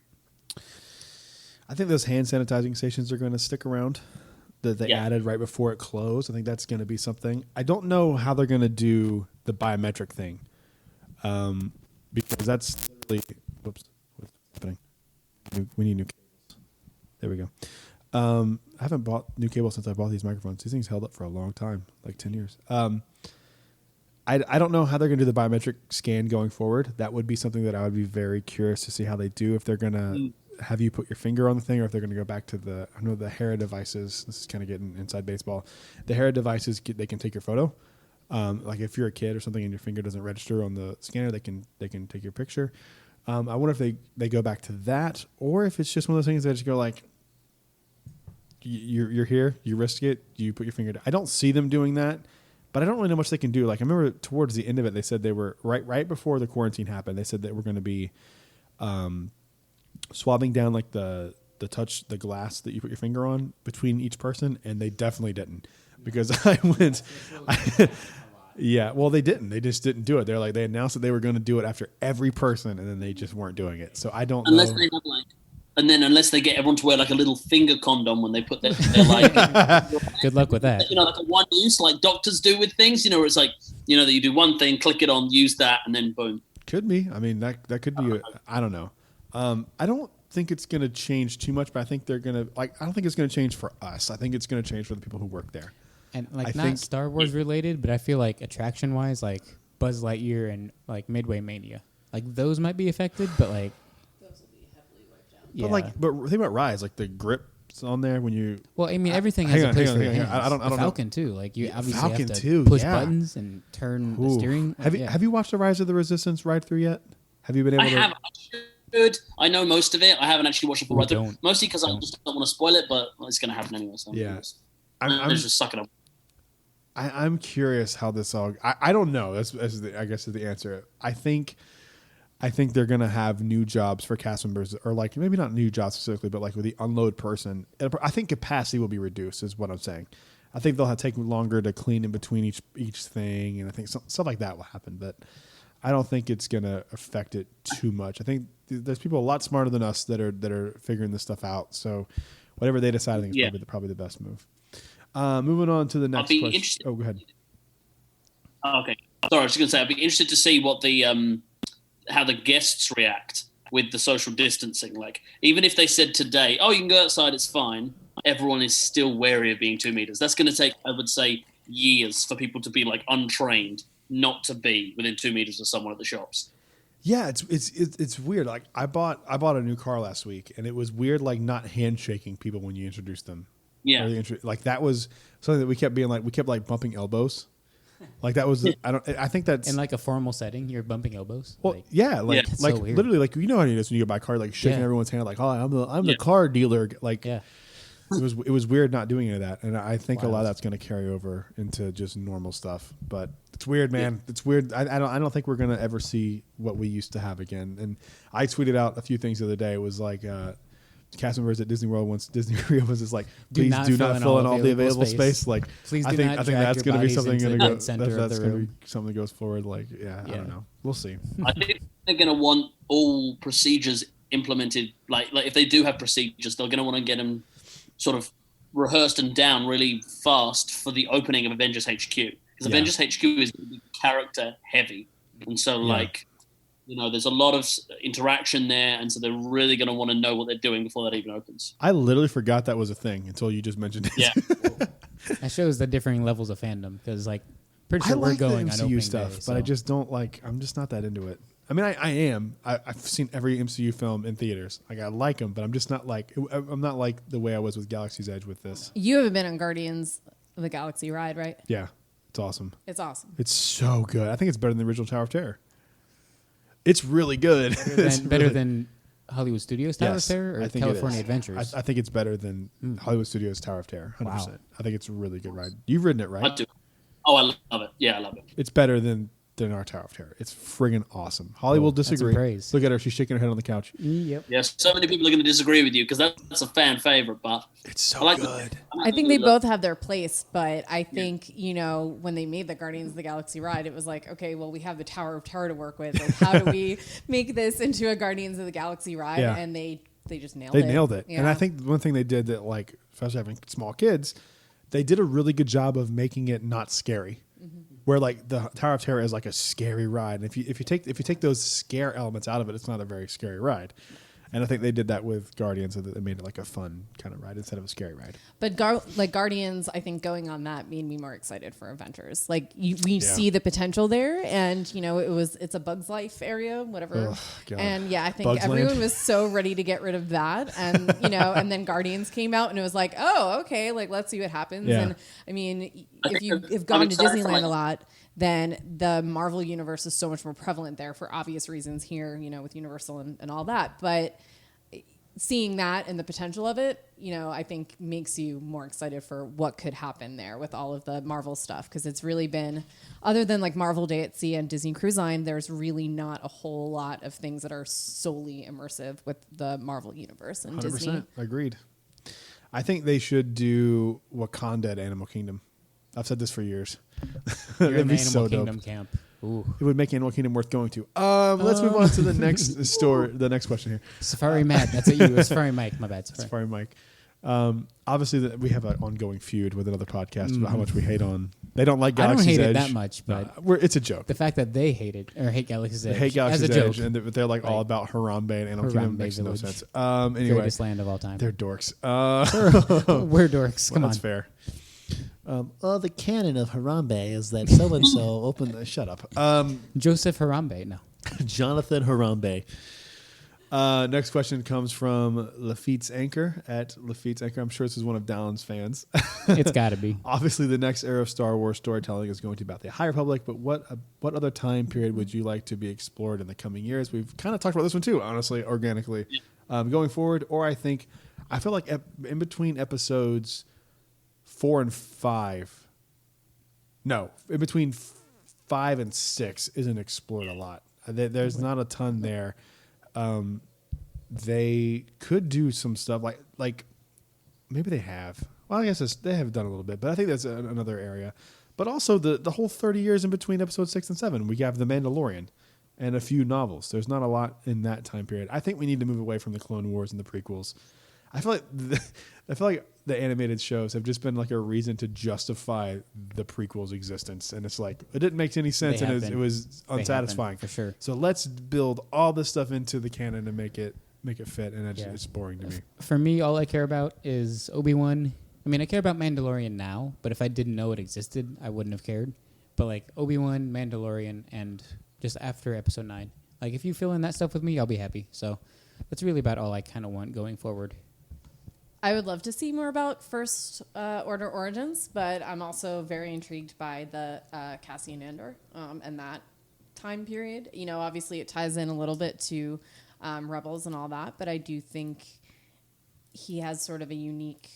I think those hand sanitizing stations are going to stick around that they added right before it closed. I think that's going to be something. I don't know how they're going to do the biometric thing, because that's literally. Whoops, what's happening? We need new cables. There we go. I haven't bought new cables since I bought these microphones. These things held up for a long time, like 10 years. I don't know how they're going to do the biometric scan going forward. That would be something that I would be very curious to see how they do. If they're going to have you put your finger on the thing, or if they're going to go back to I know the Hera devices. This is kind of getting inside baseball. The Hera devices, they can take your photo. Like if you're a kid or something and your finger doesn't register on the scanner, they can take your picture. I wonder if they go back to that, or if it's just one of those things that just go like, you're here, you risk it, you put your finger down. I don't see them doing that, but I don't really know much they can do. Like I remember towards the end of it, they said they were right before the quarantine happened. They said that we're going to be swabbing down like the glass that you put your finger on between each person, and they definitely didn't, because I went. Yeah, well, they didn't. They just didn't do it. They're like, they announced that they were going to do it after every person, and then they just weren't doing it. So I don't know. They have like. And then unless they get everyone to wear like a little finger condom when they put their like good luck with that. Like a one use like doctors do with things, where it's like, that you do one thing, click it on, use that, and then boom. Could be. I mean, that could be. I don't know. I don't think it's going to change too much, but I think they're going to I don't think it's going to change for us. I think it's going to change for the people who work there. And not Star Wars related, but I feel like attraction wise, like Buzz Lightyear and like Midway Mania, like those might be affected, but like. Yeah. But think about Rise, like the grip's on there when you. Well, I mean, everything has a place for your hands. I don't know. Falcon too. Like you obviously Falcon have to too, push buttons and turn the steering. Have you watched the Rise of the Resistance ride through yet? Have you been able to? I have. I should. I know most of it. I haven't actually watched it full ride through. Mostly because I just don't want to spoil it, but it's going to happen anyway. So I'm just sucking up. I'm curious how this all. I don't know. I guess is the answer. I think they're going to have new jobs for cast members, or like maybe not new jobs specifically, but like with the unload person. I think capacity will be reduced, is what I'm saying. I think they'll take longer to clean in between each thing, and I think stuff like that will happen. But I don't think it's going to affect it too much. I think there's people a lot smarter than us that are figuring this stuff out. So whatever they decide, I think is probably the best move. Moving on to the next question. Oh, go ahead. Oh, okay. Sorry, I was just going to say I'd be interested to see what the how the guests react with the social distancing. Like, even if they said today, "Oh, you can go outside, it's fine," everyone is still wary of being 2 meters. That's going to take, I would say, years for people to be like untrained not to be within 2 meters of someone at the shops. Yeah, it's weird. Like I bought a new car last week, and it was weird, like not handshaking people when you introduced them. Yeah, like that was something that we kept bumping elbows. Like that was I think that's in like a formal setting. You're bumping elbows. Well, like so literally, like you know how it is when you go buy a car, like shaking everyone's hand, like, "Oh, I'm the car dealer." Like, it was weird not doing any of that, and I think a lot of that's going to carry over into just normal stuff. But it's weird, man. Yeah. It's weird. I don't think we're going to ever see what we used to have again. And I tweeted out a few things the other day. It was like. Cast members at Disney World once Disney Rio was just like, please do not fill in all the available space. Like, please I think that's going to be something going to go. That's going to be something that goes forward. Like, I don't know. We'll see. I think they're going to want all procedures implemented. Like if they do have procedures, they're going to want to get them sort of rehearsed and down really fast for the opening of Avengers HQ, because Avengers HQ is going to be character heavy, and so there's a lot of interaction there, and so they're really going to want to know what they're doing before that even opens. I literally forgot that was a thing until you just mentioned it. Yeah, that shows the differing levels of fandom, because like pretty sure we're going the MCU on opening stuff, day, but I just don't like. I'm just not that into it. I mean, I am. I've seen every MCU film in theaters. Like I like them, but I'm just not like. I'm not like the way I was with Galaxy's Edge with this. You haven't been on Guardians of the Galaxy ride, right? Yeah, it's awesome. It's awesome. It's so good. I think it's better than the original Tower of Terror. It's really good. Better than Hollywood Studios Tower of Terror or California Adventures? I think it's better than Hollywood Studios Tower of Terror. 100%. Wow. I think it's a really good ride. You've ridden it, right? I do. Oh, I love it. Yeah, I love it. It's better than than our Tower of Terror. It's friggin' awesome. Holly will disagree. praise. Look at her; she's shaking her head on the couch. Yep. Yes, so many people are going to disagree with you because that's a fan favorite, but It's so I like good. I think they both have their place, but I think, you know, when they made the Guardians of the Galaxy ride, it was like, okay, well, we have the Tower of Terror to work with. Like, how do we make this into a Guardians of the Galaxy ride? Yeah. And they just nailed They it. nailed it. Yeah. And I think one thing they did that, like, especially having small kids, they did a really good job of making it not scary. Where like the Tower of Terror is like a scary ride, and if you take those scare elements out of it, it's not a very scary ride. And I think they did that with Guardians, so that they made it like a fun kind of ride instead of a scary ride. But Guardians, I think going on that made me more excited for Avengers. Like we see the potential there, and you know it's a Bug's Life area, whatever. Ugh, God. And yeah, I think Bugs everyone Land. was so ready to get rid of that, and you know, and then Guardians came out, and it was like, oh, okay, like let's see what happens. Yeah. And I mean, I if you think have I'm gone to excited for, Disneyland like- a lot, then the Marvel universe is so much more prevalent there for obvious reasons here, you know, with Universal and all that, but seeing that and the potential of it, you know, I think makes you more excited for what could happen there with all of the Marvel stuff. Because it's really been, other than like Marvel Day at Sea and Disney Cruise Line, there's really not a whole lot of things that are solely immersive with the Marvel universe and 100%. Disney. Agreed. I think they should do Wakanda at Animal Kingdom. I've said this for years. You're That'd in be the so Animal dope. Kingdom camp. Ooh. It would make Animal Kingdom worth going to. Let's move on to the next story. The next question here. Safari Matt. That's at you. Safari Mike. My bad. Safari. Sorry, Mike. Obviously, we have an ongoing feud with another podcast about how much we hate on. They don't like I don't Galaxy's hate Edge. it that much, but It's a joke. the fact that they hate it or hate Galaxy's Edge They hate Galaxy's as a joke, Edge, and they're like all Right. about Harambe and Animal Kingdom. Harambe Makes no Village. sense. Anyway, greatest land of all time. they're dorks. We're dorks. Come That's on. fair. The canon of Harambe is that so and so opened. Shut up. Joseph Harambe. No. Jonathan Harambe. Next question comes from Lafitte's Anchor at Lafitte's Anchor. I'm sure this is one of Dallon's fans. It's got to be. Obviously, the next era of Star Wars storytelling is going to be about the High Republic, but what other time period would you like to be explored in the coming years? We've kind of talked about this one too, honestly, organically. Going forward, or I feel like in between episodes 4 and 5, no, in between 5 and 6 isn't explored a lot. There's not a ton there. They could do some stuff like maybe they have. Well, I guess they have done a little bit, but I think that's another area. But also the whole 30 years in between episode 6 and 7, we have The Mandalorian and a few novels. There's not a lot in that time period. I think we need to move away from the Clone Wars and the prequels. I feel like the animated shows have just been like a reason to justify the prequels' existence, and it's like it didn't make any sense, They and have it been. was They have unsatisfying been, for sure. So let's build all this stuff into the canon and make it fit, and Yeah. it's boring to me. For me, all I care about is Obi-Wan. I mean, I care about Mandalorian now, but if I didn't know it existed, I wouldn't have cared. But like Obi-Wan, Mandalorian, and just after episode 9. Like if you fill in that stuff with me, I'll be happy. So that's really about all I kind of want going forward. I would love to see more about First Order origins, but I'm also very intrigued by the Cassian Andor and that time period. You know, obviously it ties in a little bit to Rebels and all that, but I do think he has sort of a unique,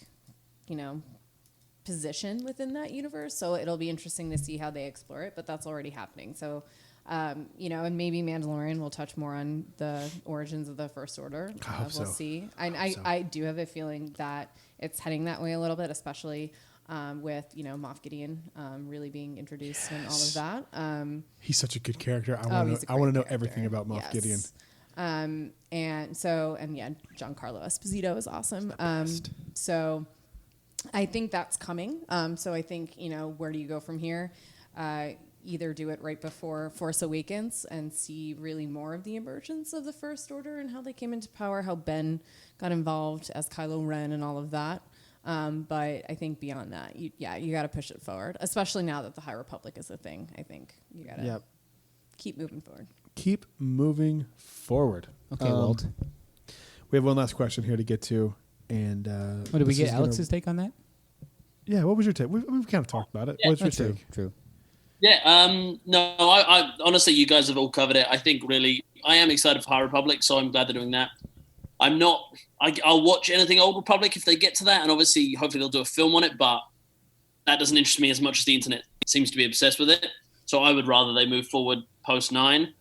you know, position within that universe. So it'll be interesting to see how they explore it, but that's already happening. So, you know, and maybe Mandalorian will touch more on the origins of the First Order. I hope We'll so. see. I do have a feeling that it's heading that way a little bit, especially with, you know, Moff Gideon really being introduced and all of that. He's such a good character. he's a I want to great know character. everything about Moff Yes. Gideon. And yeah, Giancarlo Esposito is awesome. best. So I think that's coming. So I think, you know, where do you go from here? Either do it right before Force Awakens and see really more of the emergence of the First Order and how they came into power, how Ben got involved as Kylo Ren and all of that. But I think beyond that, you got to push it forward, especially now that the High Republic is a thing. I think you got to keep moving forward. Keep moving forward. Okay, Walt. We have one last question here to get to, and What did we this get is Alex's take on that? Yeah, what was your take? We've kind of talked about it. What's your True. take? True. Yeah, no, I honestly, you guys have all covered it. I think really, I am excited for High Republic, so I'm glad they're doing that. I'm not. I'll watch anything Old Republic if they get to that, and obviously, hopefully, they'll do a film on it. But that doesn't interest me as much as the internet seems to be obsessed with it. So I would rather they move forward post 9,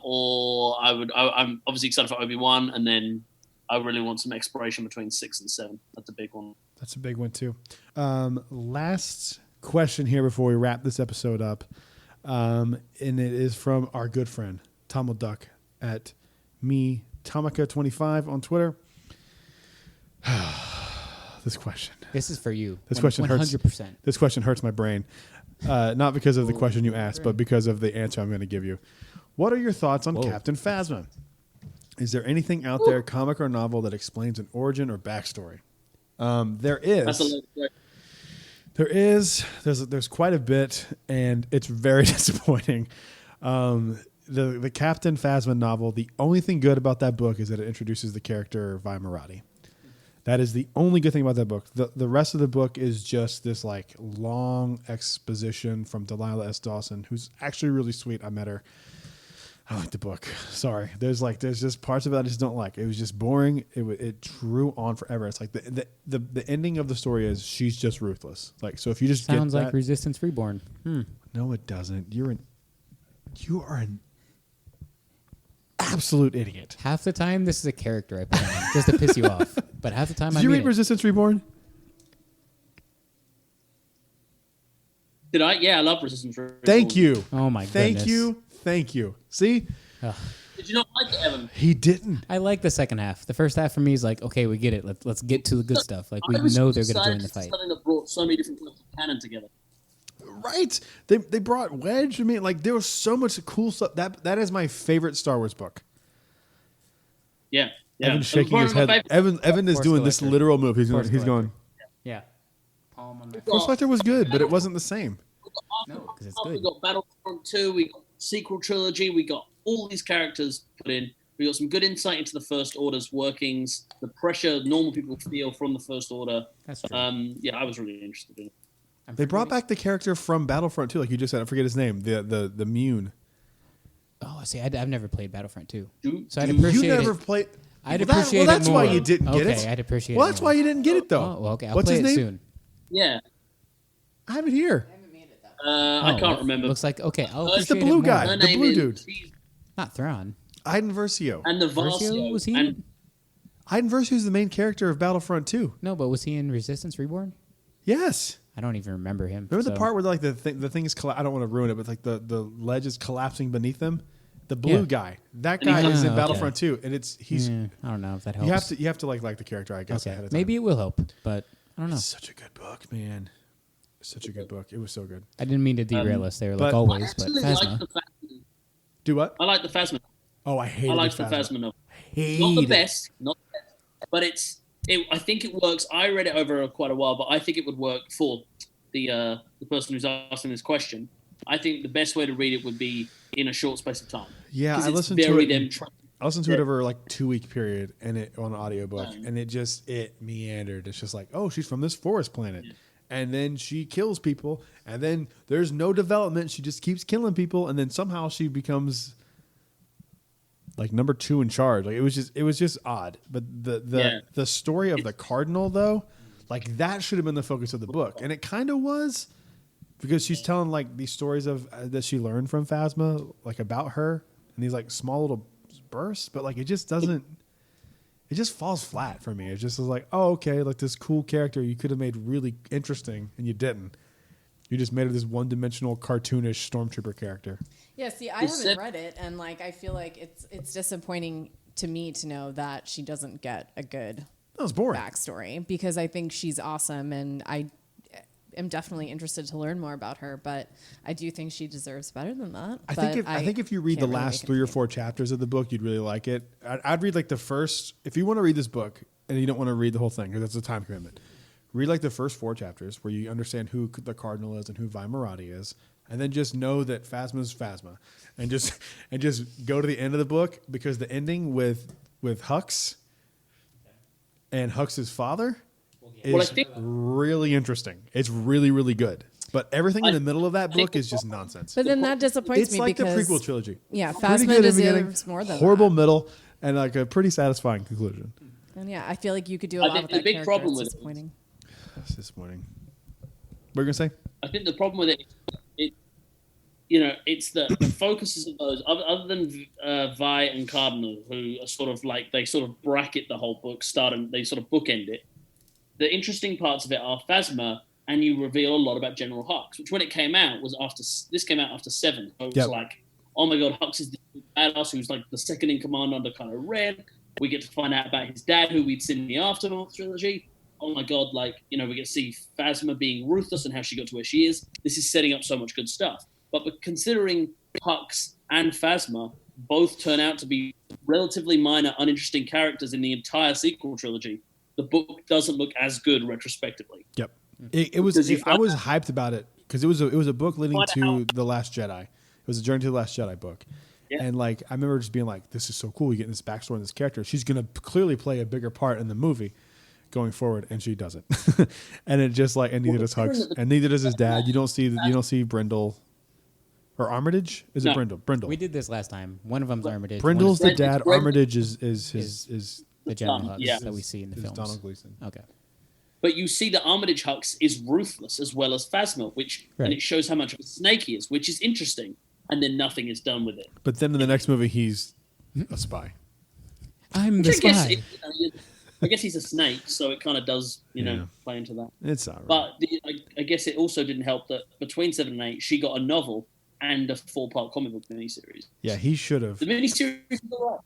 or I'm obviously excited for Obi-Wan, and then I really want some exploration between 6 and 7. That's a big one. That's a big one too. Last question here before we wrap this episode up, and it is from our good friend Tommel Duck at me Tomika25 on Twitter. This question. This is for you. This question hurts. 100%. This question hurts my brain, not because of the question you asked, but because of the answer I'm going to give you. What are your thoughts on Captain Phasma? Is there anything out there, comic or novel, that explains an origin or backstory? There is. That's a little great. There's quite a bit, and it's very disappointing. The Captain Phasma novel, the only thing good about that book is that it introduces the character Vi Marati. That is the only good thing about that book. The rest of the book is just this like long exposition from Delilah S. Dawson, who's actually really sweet. I met her. I like the book. Sorry. There's just parts of it I just don't like. It was just boring. It drew on forever. It's like the ending of the story is she's just ruthless. Like, so if you just Sounds get that, like Resistance Reborn. No, it doesn't. You are an absolute idiot. Half the time, this is a character I put on just to piss you off. But half the time, Did you read Resistance Reborn? Did I? Yeah, I love Resistance Reborn. Thank you. Oh my goodness. Thank you. See? Did you not like it, Evan? He didn't. I like the second half. The first half for me is like, okay, we get it. Let's get to the good stuff. Like, we know they're going to join the fight. Something that brought so many different types of canon together. Right. They brought Wedge. I mean, like, there was so much cool stuff. That is my favorite Star Wars book. Yeah. Evan's shaking his head. Evan is Force doing this Collector. literal move. He's Force going. Collector. Yeah. Palm on my Force Collector was good, but it wasn't the same. No, because it's We good. got Battlefront 2, we got sequel trilogy, we got all these characters put in. We got some good insight into the First Order's workings, the pressure normal people feel from the First Order. That's true. Yeah, I was really interested in it. They brought back the character from Battlefront 2, like you just said. I forget his name. The Mune. Oh, see, I've never played Battlefront 2. So I'd You appreciate You never it. played. I'd appreciate that's it more. why you didn't get it. Okay, I'd appreciate it. Well, that's more. why you didn't get it, though. Oh, well, okay. I'll What's play his it name? soon. Yeah. I have it here. I can't remember. Looks like, okay, I'll It's the appreciate blue it more. guy. Her The name blue is- dude. she's- Not Thrawn. Iden Versio. And the Versio, Varsio. was he? And Iden Versio is the main character of Battlefront 2. No, but was he in Resistance Reborn? Yes. I don't even remember him. Remember the so- part where like the thing is I don't want to ruin it, but like the ledge is collapsing beneath them. The blue Yeah. guy. That guy Yeah, is in okay. Battlefront 2, and he's I don't know if that helps. you have to like the character, I guess. Okay, Ahead of time. maybe it will help, but I don't know. It's such a good book, man. Such a good book. It was so good. I didn't mean to derail us there, but- like I always, but actually like Phasma. the Phasma. Do what? I like the Phasma. Oh, I hated I like the Phasma. Phasma novel. Hated Not the it. best, but I think it works. I read it over quite a while, but I think it would work for the person who's asking this question. I think the best way to read it would be in a short space of time. Yeah, 'Cause I it's listened to very it. them trying- I listened to it over like 2-week period, and it on an audiobook, and it meandered. It's just like, oh, she's from this forest planet, and then she kills people, and then there's no development. She just keeps killing people, and then somehow she becomes like number 2 in charge. Like it was just odd. But the story of the Cardinal though, like that should have been the focus of the book, and it kind of was. Because she's telling like these stories of that she learned from Phasma, like about her, and these like small little bursts, but like it just doesn't. It just falls flat for me. It just is like, oh, okay, like this cool character you could have made really interesting, and you didn't. You just made her this one-dimensional, cartoonish stormtrooper character. Yeah, see, I haven't read it, and like I feel like it's disappointing to me to know that she doesn't get a good That was boring. backstory, because I think she's awesome, and I am definitely interested to learn more about her, but I do think she deserves better than that. I think if you read the can't really last make 3 or an 4 chapters of the book, you'd really like it. I'd read like the first. If you want to read this book and you don't want to read the whole thing because that's a time commitment, read like the first 4 chapters where you understand who the Cardinal is and who Vi Marati is, and then just know that Phasma's Phasma, and just go to the end of the book, because the ending with Hux and Hux's father is really interesting. It's really, really good. But everything in the middle of that book is just nonsense. But then that disappoints It's me like the because prequel trilogy. Yeah, Pretty Phasma good in the beginning, deserves more than horrible that. middle, and like a pretty satisfying conclusion. And yeah, I feel like you could do a I lot think with the that big character. problem It's with it- disappointing. That's disappointing. What are you gonna say? I think the problem with it it's the focuses of those, other than Vi and Cardinal, who are sort of like, they sort of bracket the whole book, they sort of bookend it. The interesting parts of it are Phasma, and you reveal a lot about General Hux, which when it came out this came out after 7. So it was like, oh my God, Hux is the badass who's like the second in command under Kylo Ren. We get to find out about his dad, who we'd seen in the Aftermath trilogy. Oh my God, we get to see Phasma being ruthless and how she got to where she is. This is setting up so much good stuff. But considering Hux and Phasma both turn out to be relatively minor, uninteresting characters in the entire sequel trilogy, the book doesn't look as good retrospectively. Yep. I was hyped about it because it was a book leading to The Last Jedi. It was a Journey to the Last Jedi book. Yeah. And I remember just being like, this is so cool. You get this backstory in this character. She's going to clearly play a bigger part in the movie going forward, and she doesn't. And it just and neither does Hux, and neither does his dad. You don't see Brindle or Armitage. Is it Brindle? Brindle. We did this last time. One of them's Armitage. Brindle's the dad. Armitage is the General Hux that we see in the films. Donald Gleason. Okay. But you see that Armitage Hux is ruthless as well as Phasma, and it shows how much of a snake he is, which is interesting. And then nothing is done with it. But then in the next movie, he's a spy. I'm the spy. I guess he's a snake, so it kind of does, play into that. It's all right. But I guess it also didn't help that between 7 and 8, she got a novel and a 4-part comic book miniseries. Yeah, he should have. The miniseries is all right.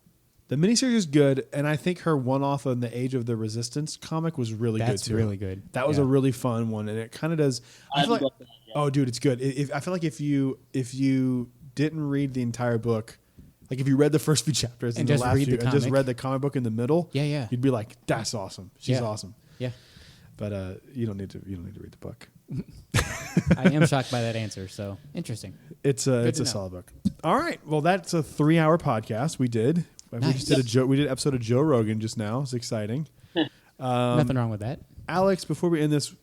The miniseries is good, and I think her one-off on the Age of the Resistance comic was really good, too. That's really good. That was a really fun one, and it kind of does... Oh, dude, it's good. I feel like if you didn't read the entire book, if you read the first few chapters and just read the comic book in the middle, you'd be like, "That's awesome. She's awesome." Yeah, but you don't need to read the book. I am shocked by that answer. So interesting. It's a solid book. All right, well, that's a 3-hour podcast we did. Nice. We did an episode of Joe Rogan just now. It's exciting. Nothing wrong with that. Alex, before we end this,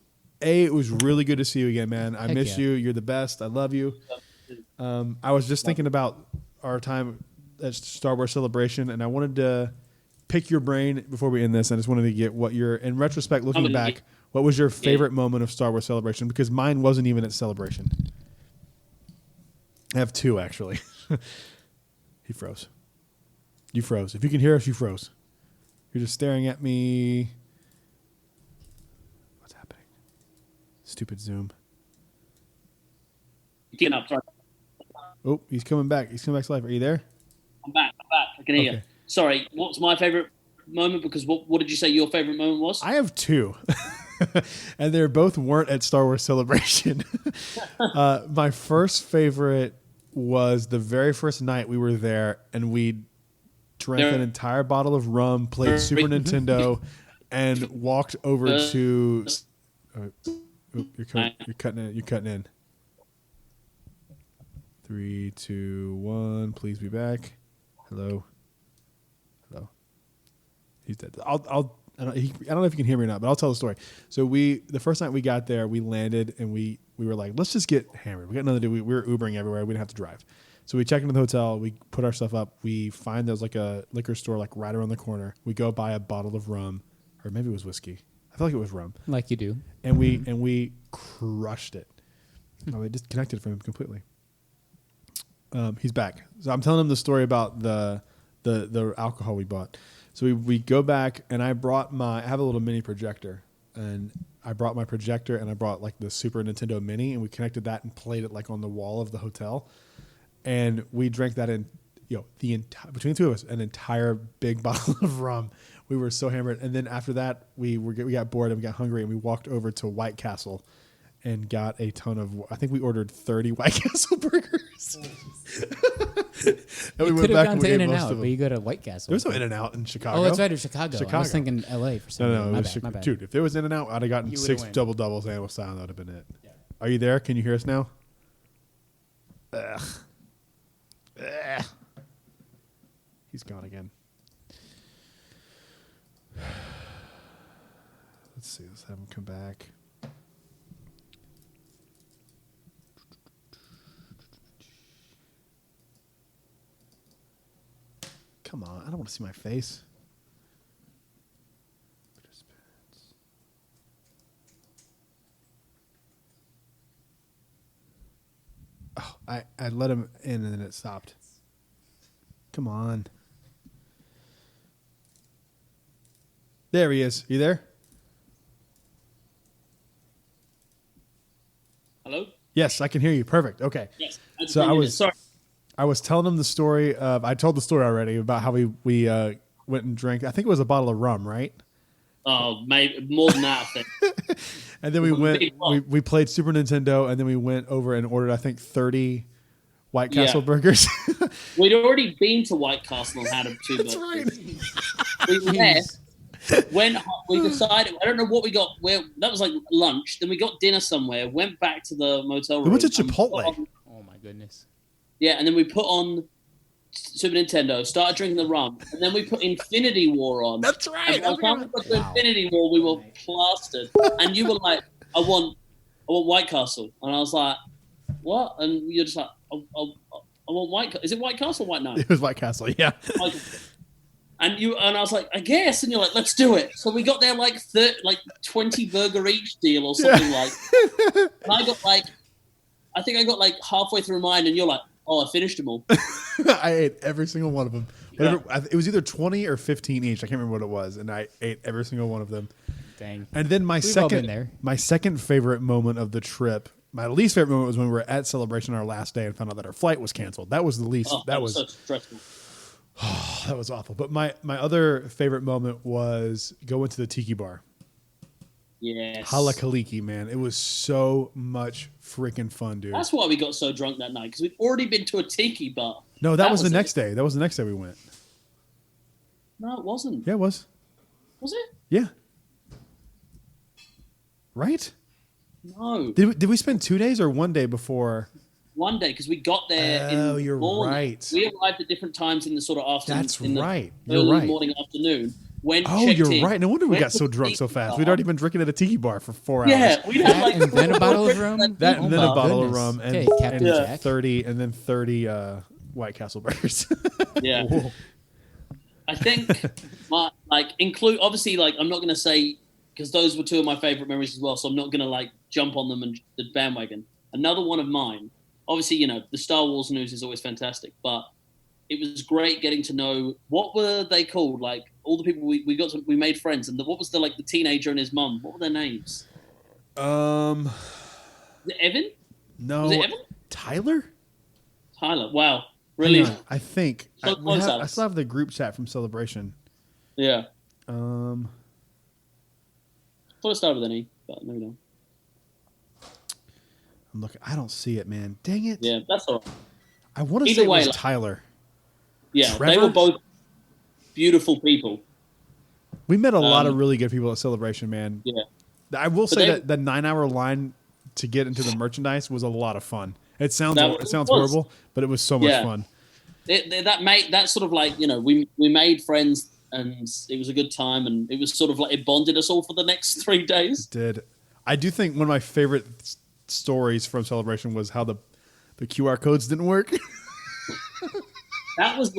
it was really good to see you again, man. I miss you. You're the best. I love you. I was just thinking about our time at Star Wars Celebration, and I wanted to pick your brain before we end this. I just wanted to get what your, in retrospect, looking back, what was your favorite moment of Star Wars Celebration? Because mine wasn't even at Celebration. I have 2, actually. He froze. You froze. If you can hear us, you froze. You're just staring at me. What's happening? Stupid Zoom. Getting up, sorry. Oh, he's coming back. He's coming back to life. Are you there? I'm back. I can hear you. Sorry, what's my favorite moment? Because what did you say your favorite moment was? I have 2. And they both weren't at Star Wars Celebration. My first favorite was the very first night we were there, and we drank an entire bottle of rum, played Super Nintendo, and walked over to... You're cutting in. 3, 2, 1. Please be back. Hello. He's dead. I don't know if you can hear me or not, but I'll tell the story. So the first night we got there, we landed and we were like, let's just get hammered. We got nothing to do. We were Ubering everywhere. We didn't have to drive. So we checked into the hotel. We put our stuff up. We find there's a liquor store right around the corner. We go buy a bottle of rum, or maybe it was whiskey. I feel like it was rum. Like you do. And we crushed it. We disconnected from him completely. He's back. So I'm telling him the story about the alcohol we bought. So we go back, and I have a little mini projector, and I brought my projector, and I brought the Super Nintendo Mini, and we connected that and played it on the wall of the hotel, and we drank that in, between the two of us, an entire big bottle of rum. We were so hammered, and then after that, we got bored and we got hungry, and we walked over to White Castle and got a ton of, I think we ordered 30 White Castle burgers. And we went back and we ate most of them. But you go to White Castle. There's no In-N-Out in Chicago. Oh, that's right, in Chicago. I was thinking L.A. for some reason. My bad. Dude, if there was In-N-Out, I'd have gotten 6 double-doubles and with silent. That would have been it. Yeah. Are you there? Can you hear us now? Ugh. He's gone again. Let's see. Let's have him come back. Come on, I don't want to see my face. Participants. Oh, I let him in and then it stopped. Come on. There he is. You there? Hello? Yes, I can hear you. Perfect. Okay. Yes. So I was telling him the story of, I told the story already about how we went and drank, I think it was a bottle of rum, right? Oh, maybe more than that, I think. And then we played Super Nintendo, and then we went over and ordered, I think, 30 White Castle burgers. We'd already been to White Castle and had two burgers. Right. We left. When we decided, I don't know what we got. That was like lunch. Then we got dinner somewhere. Went back to the motel room. We went to Chipotle. Oh my goodness. Yeah, and then we put on Super Nintendo, started drinking the rum, and then we put Infinity War on. That's right. And by the time we got to Infinity War, we were plastered. And you were like, I want White Castle. And I was like, what? And you're just like, I want White Castle. Is it White Castle or White Knight? It was White Castle, yeah. And I was like, I guess. And you're like, let's do it. So we got there like 20 burger each deal or something like. And I think I got like halfway through mine, and you're like, oh, I finished them all. I ate every single one of them. It was either 20 or 15 each. I can't remember what it was, and I ate every single one of them. Dang. And then my second favorite moment of the trip, my least favorite moment was when we were at Celebration our last day and found out that our flight was canceled. That was the least. Oh, that was so stressful. Oh, that was awful. But my other favorite moment was going to the tiki bar. Yes. Halakaliki, man. It was so much freaking fun, dude. That's why we got so drunk that night, because we'd already been to a tiki bar. No, that was the next day. That was the next day we went. No, it wasn't. Yeah, it was. Was it? Yeah. Right? No. Did we spend 2 days or 1 day before? 1 day, because we got there Oh, in you're the morning. right. We arrived at different times in the sort of afternoon. That's in the right. Early You're right. morning, afternoon. You're right. No wonder we got so drunk so fast. We'd already been drinking at a tiki bar for 4 hours. Yeah, we'd had like and then a bottle of rum. That and then a bottle of goodness. rum and, Okay, Captain and Jack. 30 White Castle burgers. Yeah. Whoa. I think obviously I'm not going to say, because those were two of my favorite memories as well, so I'm not going to jump on them and the bandwagon. Another one of mine, obviously, the Star Wars news is always fantastic, but it was great getting to know, what were they called? Like all the people we made friends, and what was the teenager and his mum? What were their names? Was it Evan? No. Was it Evan? Tyler? Wow. Really? I think. So close, I Alex. still have the group chat from Celebration. Yeah. I Thought it started with an E, but maybe not. I'm looking. I don't see it, man. Dang it. Yeah, that's all right. I want to Either say way, it was Tyler. Yeah, Trevor? they were both beautiful people. We met a lot of really good people at Celebration, man. Yeah. I will say that the 9-hour line to get into the merchandise was a lot of fun. It sounds horrible, but it was so much fun. That sort of we made friends, and it was a good time, and it was sort of it bonded us all for the next 3 days. It did. I do think one of my favorite stories from Celebration was how the QR codes didn't work. That was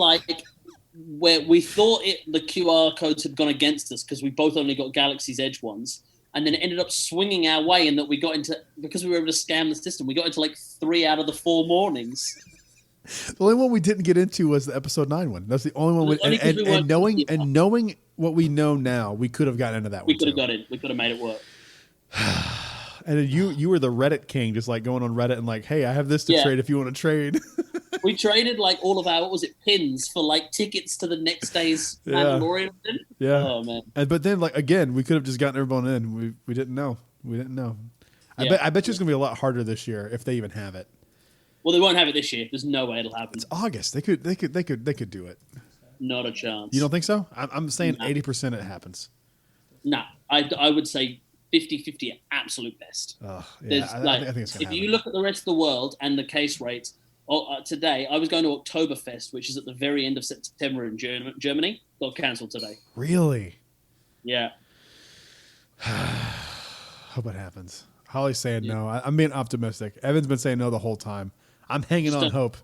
where we thought the QR codes had gone against us, because we both only got Galaxy's Edge ones. And then it ended up swinging our way, in that we got into, because we were able to scam the system, we got into 3 out of the 4 mornings. The only one we didn't get into was the episode 9 one. That's the only one. And knowing what we know now, we could have gotten into that one. We could have got in. We could have made it work. And then you were the Reddit king, just going on Reddit and hey, I have this to trade if you want to trade. We traded all of our, pins for tickets to the next day's Mandalorian. Yeah. Oh man. But then again, we could have just gotten everyone in. We didn't know. I bet you it's gonna be a lot harder this year if they even have it. Well, they won't have it this year. There's no way it'll happen. It's August. They could do it. Not a chance. You don't think so? I'm saying 80% it happens. Nah, I would say 50-50 at absolute best. I think it's gonna if happen. you look at the rest of the world and the case rates, today I was going to Oktoberfest, which is at the very end of September in Germany. Got cancelled today. Really? Yeah. Hope it happens. Holly's saying no. I'm being optimistic. Evan's been saying no the whole time. I'm hanging on hope.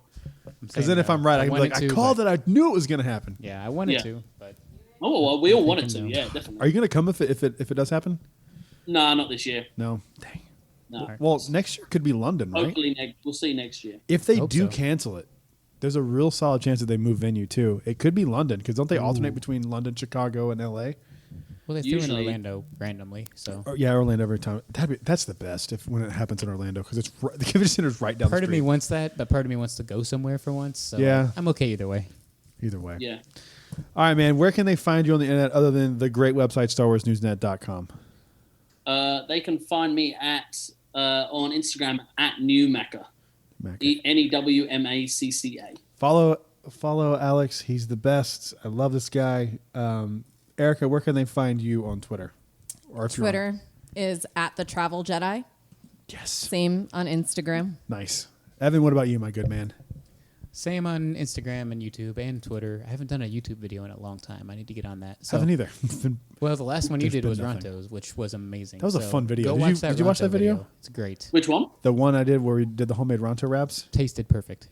Because then if I'm right, I can be like, I called it. I knew it was going to happen. Yeah, I wanted to, but oh well, we all wanted to. Yeah, definitely. Are you going to come if it does happen? Nah, not this year. No. Dang. No. Well, next year could be London, right? Hopefully, we'll see next year. If they Hope do so. cancel it, there's a real solid chance that they move venue too. It could be London because don't they alternate between London, Chicago, and L.A.? Well, they threw in Usually- Orlando randomly, so Or, yeah, Orlando every time. That's the best when it happens in Orlando because it's the convention center's right down part the of me street. wants that, but part of me wants to go somewhere for once. So Yeah. I'm okay either way. Either way. Yeah. All right, man. Where can they find you on the internet other than the great website StarWarsNewsNet.com? They can find me on Instagram at Newmacca. NEWMACCA. Follow Alex. He's the best. I love this guy. Erica, where can they find you on Twitter? Or if you're on- Twitter is at the Travel Jedi. Yes. Same on Instagram. Nice. Evan, what about you, my good man? Same on Instagram and YouTube and Twitter. I haven't done a YouTube video in a long time. I need to get on that. So, Haven't either. well, the last one you There's did been was nothing. Ronto's, which was amazing. That was a So fun video. Go Did watch you- that did you watch Ronto that video? It's great. Which one? The one I did where we did the homemade Ronto wraps. Tasted perfect.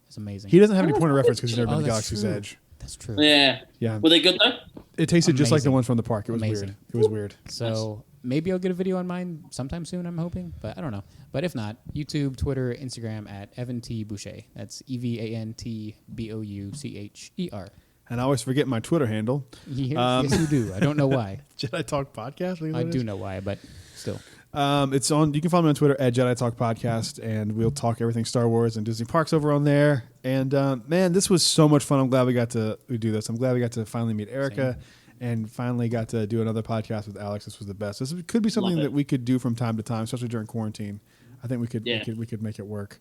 It's amazing. He doesn't have any point of reference because he's never Oh, been to that's Galaxy's true. Edge. That's true. Yeah. Yeah. Were they good though? It tasted just like the Amazing. ones from the park. It was Amazing. weird. It was weird. So maybe I'll get a video on mine sometime soon, I'm hoping. But I don't know. But if not, YouTube, Twitter, Instagram at Evan T. Boucher. That's EVANTBOUCHER. And I always forget my Twitter handle. Yes, you do. I don't know why. Jedi Talk Podcast. think I that do is? know why, but still. It's on. You can follow me on Twitter at Jedi Talk Podcast, and we'll talk everything Star Wars and Disney Parks over on there. And man, this was so much fun. I'm glad we got to do this. I'm glad we got to finally meet Erica, and finally got to do another podcast with Alex. This was the best. This could be something Love it. that we could do from time to time, especially during quarantine. I think we could. Yeah. We could make it work.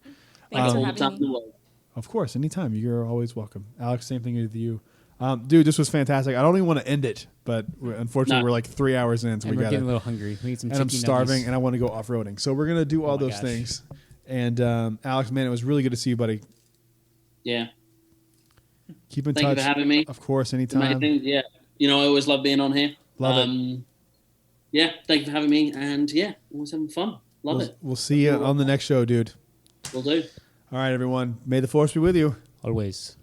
Thanks for All the having time in me. the world. Of course, anytime. You're always welcome. Alex, same thing with you. Dude, this was fantastic. I don't even want to end it, but unfortunately, No. we're like 3 hours in, so And we we're got getting a to. little hungry. We need some And I'm chicken starving, nuggies. and I want to go off-roading. So we're gonna do all my those gosh. things. And Alex, man, it was really good to see you, buddy. Yeah. Keep in Thank touch. you for having me. Of course, anytime. Amazing. Yeah. You know, I always love being on here. Love it. Yeah. Thank you for having me. And yeah, always having fun. Love it. We'll see you on the next show, dude. We'll do. All right, everyone. May the force be with you. Always.